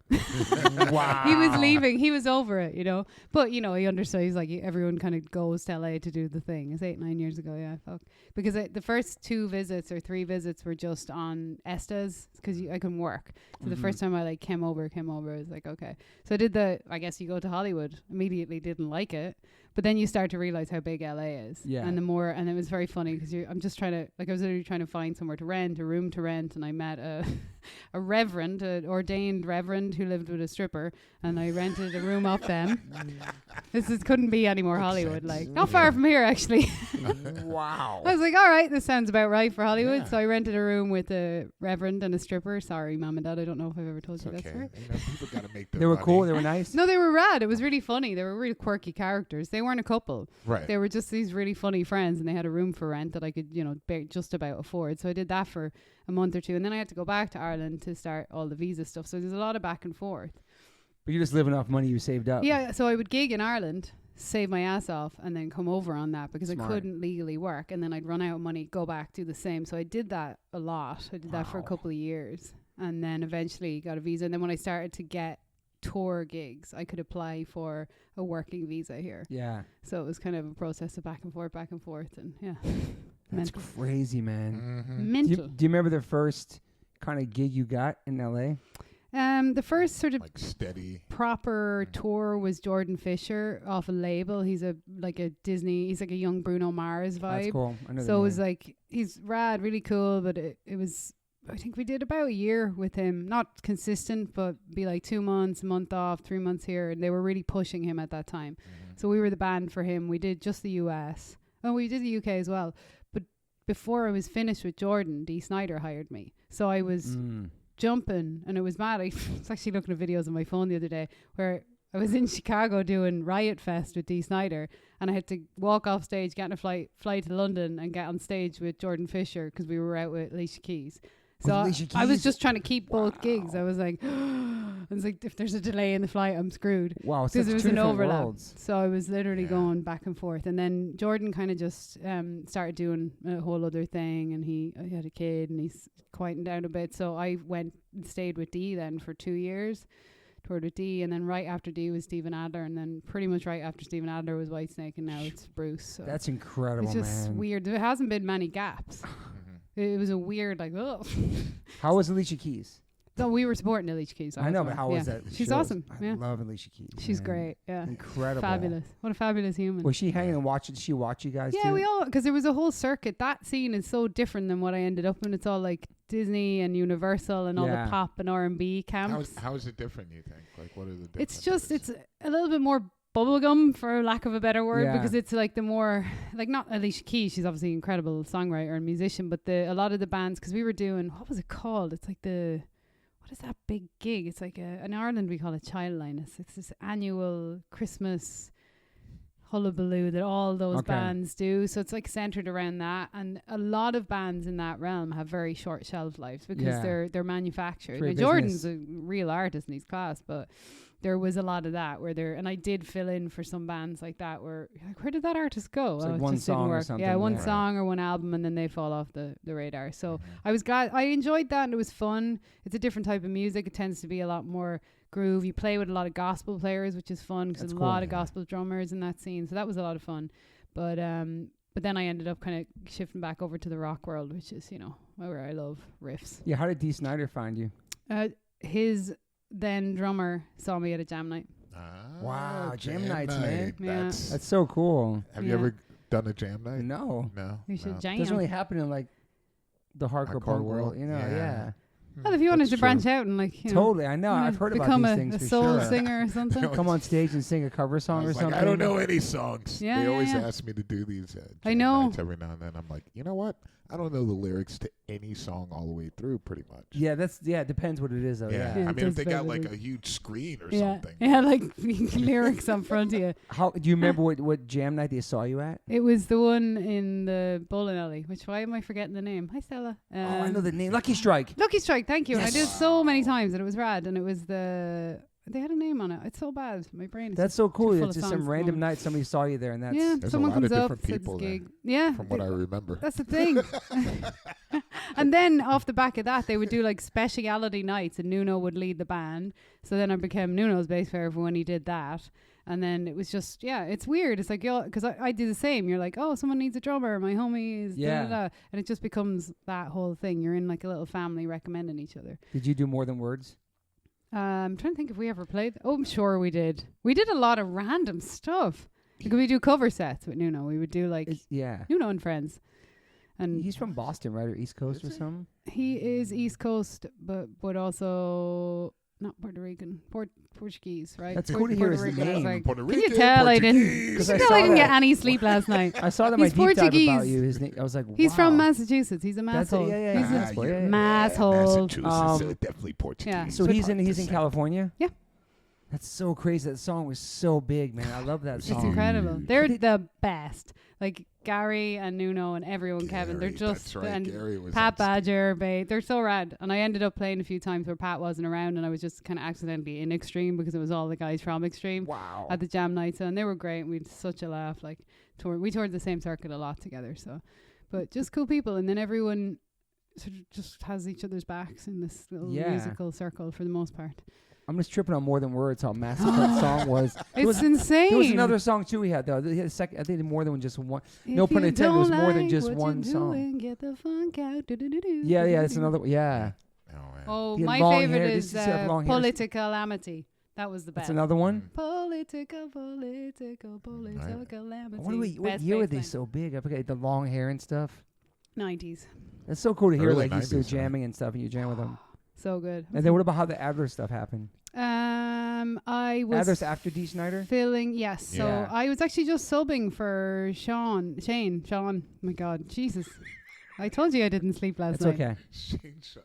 [SPEAKER 1] Wow.
[SPEAKER 3] He was leaving. He was over it, you know. But, you know, he understood. He's like, everyone kind of goes to LA to do the thing. It's 8, 9 years ago. Yeah, fuck. Because the first 2 visits or 3 visits were just on Estes because I couldn't work. So the first time I like came over, I was like, okay. So I did I guess you go to Hollywood, immediately didn't like it. But then you start to realize how big LA is.
[SPEAKER 1] Yeah.
[SPEAKER 3] And and it was very funny because I'm just trying to, like I was literally trying to find somewhere to rent, a room to rent. And I met a reverend, an ordained reverend who lived with a stripper. And I rented a room off them. Couldn't be any more Hollywood. Like, not far from here, actually.
[SPEAKER 1] Wow.
[SPEAKER 3] I was like, all right, this sounds about right for Hollywood.
[SPEAKER 2] Yeah.
[SPEAKER 3] So I rented a room with a reverend and a stripper. Sorry, Mom and Dad, I don't know if I've ever told
[SPEAKER 2] It's
[SPEAKER 3] you that
[SPEAKER 2] okay.
[SPEAKER 3] story.
[SPEAKER 2] You know, people got to make their
[SPEAKER 1] They were
[SPEAKER 2] money.
[SPEAKER 1] cool. They were nice.
[SPEAKER 3] No, they were rad. It was really funny. They were really quirky characters. They weren't a couple.
[SPEAKER 2] Right.
[SPEAKER 3] They were just these really funny friends, and they had a room for rent that I could, just about afford. So I did that for a month or 2, and then I had to go back to Ireland to start all the visa stuff. So there's a lot of back and forth.
[SPEAKER 1] But you're just living off money you saved up.
[SPEAKER 3] Yeah, so I would gig in Ireland, save my ass off, and then come over on that because
[SPEAKER 1] Smart.
[SPEAKER 3] I couldn't legally work, and then I'd run out of money, go back, do the same. So I did that a lot. I did that for a
[SPEAKER 1] Wow.
[SPEAKER 3] couple of years, and then eventually got a visa. And then when I started to get tour gigs, I could apply for a working visa here.
[SPEAKER 1] Yeah.
[SPEAKER 3] So it was kind of a process of back and forth, and yeah.
[SPEAKER 1] That's
[SPEAKER 3] Mental.
[SPEAKER 1] crazy, man.
[SPEAKER 2] Mm-hmm.
[SPEAKER 1] Do
[SPEAKER 3] Mental.
[SPEAKER 1] you remember the first kind of gig you got in LA?
[SPEAKER 3] The first sort of
[SPEAKER 2] Like steady.
[SPEAKER 3] proper tour was Jordan Fisher off a label. He's he's like a young Bruno Mars vibe.
[SPEAKER 1] That's cool. I know
[SPEAKER 3] So
[SPEAKER 1] the
[SPEAKER 3] it was
[SPEAKER 1] name.
[SPEAKER 3] like, he's rad, really cool, but it was, I think we did about a year with him. Not consistent, but be like 2 months, a month off, 3 months here. And they were really pushing him at that time. So we were the band for him. We did just the US. Oh, we did the UK as well. But before I was finished with Jordan, Dee Snider hired me. So I was jumping, and it was mad. I was actually looking at videos on my phone the other day where I was in Chicago doing Riot Fest with Dee Snider, and I had to walk off stage, get on a fly to London, and get on stage with Jordan Fisher because we were out with Alicia Keys. So
[SPEAKER 1] Alicia
[SPEAKER 3] I was
[SPEAKER 1] Keys?
[SPEAKER 3] just trying to keep both gigs. I was like, if there's a delay in the flight, I'm screwed.
[SPEAKER 1] Wow,
[SPEAKER 3] Because
[SPEAKER 1] such
[SPEAKER 3] there was
[SPEAKER 1] two
[SPEAKER 3] an
[SPEAKER 1] different
[SPEAKER 3] overlap.
[SPEAKER 1] worlds.
[SPEAKER 3] So I was literally
[SPEAKER 2] Yeah.
[SPEAKER 3] going back and forth. And then Jordan kind of just started doing a whole other thing, and he had a kid, and he's quieting down a bit. So I went and stayed with Dee then for 2 years, toured with Dee, and then right after Dee was Steven Adler, and then pretty much right after Steven Adler was Whitesnake, and now it's Bruce. So
[SPEAKER 1] That's incredible,
[SPEAKER 3] it's just
[SPEAKER 1] man.
[SPEAKER 3] weird. There hasn't been many gaps. It was a weird, like, oh.
[SPEAKER 1] How was Alicia Keys?
[SPEAKER 3] So we were supporting Alicia Keys.
[SPEAKER 1] I know, but how was that?
[SPEAKER 3] She's
[SPEAKER 1] shows?
[SPEAKER 3] awesome.
[SPEAKER 1] I
[SPEAKER 3] Yeah.
[SPEAKER 1] love Alicia Keys.
[SPEAKER 3] She's
[SPEAKER 1] man.
[SPEAKER 3] great. Yeah.
[SPEAKER 1] Incredible.
[SPEAKER 3] Fabulous. What a fabulous human.
[SPEAKER 1] Was she hanging and watching? Did she watch you guys
[SPEAKER 3] Yeah,
[SPEAKER 1] too?
[SPEAKER 3] we all, because there was a whole circuit. That scene is so different than what I ended up in. It's all like Disney and Universal and all
[SPEAKER 1] Yeah.
[SPEAKER 3] the pop and R&B camps.
[SPEAKER 2] How is it different, you think? Like, what are the differences?
[SPEAKER 3] It's just, it's a little bit more bubblegum, for lack of a better word,
[SPEAKER 1] Yeah.
[SPEAKER 3] because it's like the more, like, not Alicia Keys, she's obviously an incredible songwriter and musician, but a lot of the bands, because we were doing, what was it called? It's like what is that big gig? It's like in Ireland we call it Childline. It's this annual Christmas hullabaloo that all those
[SPEAKER 1] Okay.
[SPEAKER 3] bands do. So it's like centered around that, and a lot of bands in that realm have very short shelf lives because
[SPEAKER 1] Yeah.
[SPEAKER 3] they're manufactured.
[SPEAKER 1] Free
[SPEAKER 3] Now, Jordan's
[SPEAKER 1] business.
[SPEAKER 3] a real artist in his class, but there was a lot of that where there, and I did fill in for some bands like that where you're like, where did that artist go?
[SPEAKER 1] It's like
[SPEAKER 3] it
[SPEAKER 1] one
[SPEAKER 3] just didn't
[SPEAKER 1] song or
[SPEAKER 3] work.
[SPEAKER 1] something,
[SPEAKER 3] Yeah, one
[SPEAKER 1] yeah.
[SPEAKER 3] song or one album, and then they fall off the radar. So
[SPEAKER 2] Mhm.
[SPEAKER 3] I was glad. I enjoyed that, and it was fun. It's a different type of music. It tends to be a lot more groove. You play with a lot of gospel players, which is fun because
[SPEAKER 1] That's
[SPEAKER 3] a
[SPEAKER 1] cool,
[SPEAKER 3] lot of
[SPEAKER 2] yeah.
[SPEAKER 3] gospel drummers in that scene. So that was a lot of fun. But then I ended up kind of shifting back over to the rock world, which is, you know, where I love riffs.
[SPEAKER 1] Yeah, how did Dee Snider find you?
[SPEAKER 3] His then drummer saw me at a jam night.
[SPEAKER 1] Wow, jam nights,
[SPEAKER 2] night.
[SPEAKER 1] man.
[SPEAKER 3] Yeah.
[SPEAKER 1] That's so cool.
[SPEAKER 2] Have you
[SPEAKER 3] Yeah.
[SPEAKER 2] ever done a jam night?
[SPEAKER 1] No.
[SPEAKER 2] No.
[SPEAKER 3] We should
[SPEAKER 2] no.
[SPEAKER 3] jam.
[SPEAKER 1] Doesn't really happen in like the hardcore
[SPEAKER 2] Hardcore
[SPEAKER 1] punk world,
[SPEAKER 2] world,
[SPEAKER 1] you know,
[SPEAKER 2] yeah.
[SPEAKER 1] yeah.
[SPEAKER 3] Well, if you wanted
[SPEAKER 2] That's
[SPEAKER 3] to branch out and like, you know,
[SPEAKER 1] Totally, I know. I've heard about
[SPEAKER 3] become
[SPEAKER 1] these
[SPEAKER 3] a
[SPEAKER 1] things for
[SPEAKER 3] soul
[SPEAKER 1] sure.
[SPEAKER 3] singer or something.
[SPEAKER 2] No,
[SPEAKER 1] Come on stage and sing a cover
[SPEAKER 2] I
[SPEAKER 1] song or
[SPEAKER 2] was like,
[SPEAKER 1] something.
[SPEAKER 2] I don't know any songs.
[SPEAKER 3] Yeah,
[SPEAKER 2] They
[SPEAKER 3] yeah,
[SPEAKER 2] always
[SPEAKER 3] yeah.
[SPEAKER 2] ask me to do these
[SPEAKER 3] I
[SPEAKER 2] jam
[SPEAKER 3] know.
[SPEAKER 2] nights every now and then. I'm like, you know what? I don't know the lyrics to any song all the way through, pretty much.
[SPEAKER 1] Yeah, it depends what it is though.
[SPEAKER 2] Yeah.
[SPEAKER 1] Yeah.
[SPEAKER 3] Yeah,
[SPEAKER 2] I
[SPEAKER 3] it
[SPEAKER 2] mean, if
[SPEAKER 3] does
[SPEAKER 2] they got
[SPEAKER 3] vary.
[SPEAKER 2] like a huge screen or
[SPEAKER 3] Yeah,
[SPEAKER 2] something.
[SPEAKER 3] yeah, like lyrics up front of you.
[SPEAKER 1] How do you remember what jam night they saw you at?
[SPEAKER 3] It was the one in the bowling alley. Why am I forgetting the name? Hi, Stella.
[SPEAKER 1] Oh, I know the name. Lucky Strike.
[SPEAKER 3] Lucky Strike. Thank you. And I
[SPEAKER 1] Yes.
[SPEAKER 3] did it so many times, and it was rad. And it was they had a name on it. It's so bad. My brain is.
[SPEAKER 1] That's so cool.
[SPEAKER 3] full
[SPEAKER 1] It's
[SPEAKER 3] of
[SPEAKER 1] just
[SPEAKER 3] songs
[SPEAKER 1] some
[SPEAKER 3] at the
[SPEAKER 1] random
[SPEAKER 3] moment.
[SPEAKER 1] night somebody saw you there, and that's
[SPEAKER 3] Yeah,
[SPEAKER 2] There's a
[SPEAKER 3] someone
[SPEAKER 2] lot of
[SPEAKER 3] comes up,
[SPEAKER 2] different
[SPEAKER 3] says
[SPEAKER 2] people there,
[SPEAKER 3] gig. Yeah,
[SPEAKER 2] from what I remember.
[SPEAKER 3] that's the thing. And then off the back of that, they would do like speciality nights, and Nuno would lead the band. So then I became Nuno's bass player for when he did that. And then it was just, yeah, it's weird. It's like, because I do the same. You're like, oh, someone needs a drummer. My homie is,
[SPEAKER 1] Yeah.
[SPEAKER 3] da-da-da. And it just becomes that whole thing. You're in like a little family recommending each other.
[SPEAKER 1] Did you do more than words?
[SPEAKER 3] I'm trying to think if we ever played. Oh, I'm sure we did. We did a lot of random stuff. Like we do cover sets with Nuno. We would do like
[SPEAKER 1] Yeah.
[SPEAKER 3] Nuno and friends. And
[SPEAKER 1] He's from Boston, right, or East Coast or
[SPEAKER 2] Is he?
[SPEAKER 1] something?
[SPEAKER 3] he is East Coast, but also not Puerto Rican, Portuguese, right?
[SPEAKER 1] That's cool to hear his
[SPEAKER 3] Rican. I was
[SPEAKER 1] name.
[SPEAKER 3] like,
[SPEAKER 2] Puerto
[SPEAKER 3] can you
[SPEAKER 2] Rican,
[SPEAKER 3] tell I didn't?
[SPEAKER 2] Portuguese.
[SPEAKER 3] You
[SPEAKER 1] 'Cause
[SPEAKER 3] can
[SPEAKER 1] I
[SPEAKER 3] tell
[SPEAKER 1] saw
[SPEAKER 3] I didn't get
[SPEAKER 1] that.
[SPEAKER 3] any sleep last night.
[SPEAKER 1] I saw that my
[SPEAKER 3] He's
[SPEAKER 1] deep dive about
[SPEAKER 3] Portuguese.
[SPEAKER 1] you. His name. I was like, wow.
[SPEAKER 3] He's from Massachusetts. He's a
[SPEAKER 1] That's it.
[SPEAKER 3] masshole.
[SPEAKER 1] Yeah, yeah,
[SPEAKER 3] He's
[SPEAKER 1] yeah.
[SPEAKER 3] a
[SPEAKER 1] That's what- yeah, yeah.
[SPEAKER 3] masshole.
[SPEAKER 2] Massachusetts, so definitely Portuguese.
[SPEAKER 3] Yeah.
[SPEAKER 1] So
[SPEAKER 2] It's
[SPEAKER 1] he's
[SPEAKER 2] hard
[SPEAKER 1] in
[SPEAKER 2] to say.
[SPEAKER 1] California.
[SPEAKER 3] Yeah.
[SPEAKER 1] That's so crazy. That song was so big, man. I love that
[SPEAKER 2] It's
[SPEAKER 1] song.
[SPEAKER 3] It's incredible.
[SPEAKER 2] Huge.
[SPEAKER 3] They're the best. Like Gary and Nuno and everyone, Kevin. They're
[SPEAKER 2] Gary,
[SPEAKER 3] just
[SPEAKER 2] that's right.
[SPEAKER 3] and
[SPEAKER 2] Gary was
[SPEAKER 3] Pat
[SPEAKER 2] on
[SPEAKER 3] Badger, they're so rad. And I ended up playing a few times where Pat wasn't around, and I was just kind of accidentally in Extreme because it was all the guys from Extreme
[SPEAKER 1] Wow.
[SPEAKER 3] at the jam nights, and they were great. We had such a laugh. Like we toured the same circuit a lot together. So, but just cool people, and then everyone sort of just has each other's backs in this little
[SPEAKER 1] Yeah.
[SPEAKER 3] musical circle for the most part.
[SPEAKER 1] I'm just tripping on More Than Words. How massive that song was.
[SPEAKER 3] It's insane.
[SPEAKER 1] There was another song too we had though. He had a second. I think more than just one.
[SPEAKER 3] If
[SPEAKER 1] no pun
[SPEAKER 3] you
[SPEAKER 1] intended, it was
[SPEAKER 3] don't
[SPEAKER 1] more than
[SPEAKER 3] like
[SPEAKER 1] just
[SPEAKER 3] what
[SPEAKER 1] one
[SPEAKER 3] you're
[SPEAKER 1] song.
[SPEAKER 3] doing, get the funk out. Do-do-do-do,
[SPEAKER 1] Yeah, yeah. It's
[SPEAKER 3] do-do-do.
[SPEAKER 1] another. Yeah.
[SPEAKER 2] Oh, yeah.
[SPEAKER 3] Oh,
[SPEAKER 1] He had
[SPEAKER 3] my
[SPEAKER 1] long
[SPEAKER 3] favorite
[SPEAKER 1] hair.
[SPEAKER 3] is
[SPEAKER 1] Does he have long hair?
[SPEAKER 3] Political Amity. That was the
[SPEAKER 1] That's
[SPEAKER 3] best.
[SPEAKER 1] another one.
[SPEAKER 3] Political
[SPEAKER 1] I
[SPEAKER 3] Amity.
[SPEAKER 1] wonder what year were they so big? I forget the long hair and stuff.
[SPEAKER 3] 90s.
[SPEAKER 1] That's so cool to hear.
[SPEAKER 2] Early
[SPEAKER 1] Like he's still
[SPEAKER 2] 90s, huh?
[SPEAKER 1] jamming and stuff, and you jam with him.
[SPEAKER 3] So good.
[SPEAKER 1] And then what about how the Adler stuff happened?
[SPEAKER 3] I was
[SPEAKER 1] Adler's after Dee Snider.
[SPEAKER 3] filling. Yes. So
[SPEAKER 1] Yeah.
[SPEAKER 3] I was actually just subbing for Sean. Oh my God, Jesus. I told you I didn't sleep last
[SPEAKER 1] That's
[SPEAKER 3] night.
[SPEAKER 1] okay.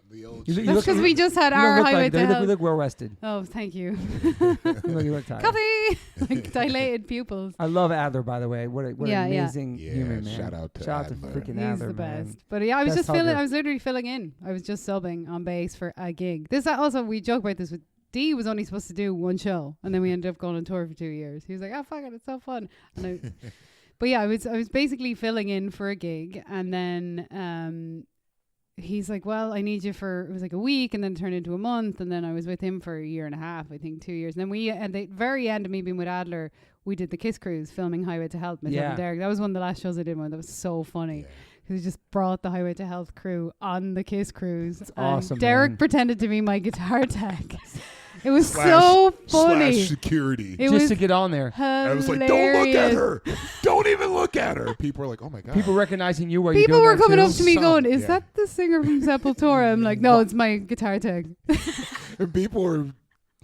[SPEAKER 2] The old
[SPEAKER 1] You look-
[SPEAKER 3] That's because we just had
[SPEAKER 1] You don't
[SPEAKER 3] our
[SPEAKER 1] look
[SPEAKER 3] highway
[SPEAKER 1] like
[SPEAKER 3] to
[SPEAKER 1] that.
[SPEAKER 3] hell.
[SPEAKER 1] You look well rested.
[SPEAKER 3] Oh, thank you.
[SPEAKER 1] You look tired.
[SPEAKER 3] Coffee. Like dilated pupils.
[SPEAKER 1] I love Adler, by the way. What an
[SPEAKER 3] Yeah, yeah.
[SPEAKER 1] amazing
[SPEAKER 2] Yeah,
[SPEAKER 1] human, man.
[SPEAKER 2] shout out to
[SPEAKER 1] freaking
[SPEAKER 3] He's
[SPEAKER 1] Adler,
[SPEAKER 3] the
[SPEAKER 1] man.
[SPEAKER 3] best. But yeah, I was
[SPEAKER 1] Best
[SPEAKER 3] just filling.
[SPEAKER 1] hugger.
[SPEAKER 3] I was literally filling in. I was just subbing on bass for a gig. This also we joke about this with Dee was only supposed to do one show, and then we ended up going on tour for 2 years. He was like, "Oh fuck it, it's so fun." And but yeah, I was basically filling in for a gig, and then he's like, "Well, I need you for," it was like a week, and then turned into a month, and then I was with him for a year and a half, I think 2 years. And then we, at the very end of me being with Adler, we did the Kiss Cruise, filming Highway to Health. Myself
[SPEAKER 1] Yeah.
[SPEAKER 3] and Derek. That was one of the last shows I did. That was so funny. Because he just brought the Highway to Health crew on the Kiss Cruise.
[SPEAKER 1] That's
[SPEAKER 3] and
[SPEAKER 1] awesome,
[SPEAKER 3] Derek
[SPEAKER 1] man.
[SPEAKER 3] pretended to be my guitar tech. It was so funny.
[SPEAKER 2] Slash security.
[SPEAKER 3] It
[SPEAKER 1] Just
[SPEAKER 3] was
[SPEAKER 1] to get on there.
[SPEAKER 3] hilarious.
[SPEAKER 2] I was like, don't look at her. Don't even look at her. People are like, oh my God.
[SPEAKER 1] People recognizing you while
[SPEAKER 3] People
[SPEAKER 1] you're
[SPEAKER 3] were
[SPEAKER 1] doing
[SPEAKER 3] coming
[SPEAKER 1] that
[SPEAKER 3] up
[SPEAKER 1] too?
[SPEAKER 3] to me
[SPEAKER 2] Some,
[SPEAKER 3] going, "Is
[SPEAKER 2] yeah.
[SPEAKER 3] that the singer from Sepultura?" I'm like, "No, it's my guitar tech."
[SPEAKER 2] And people were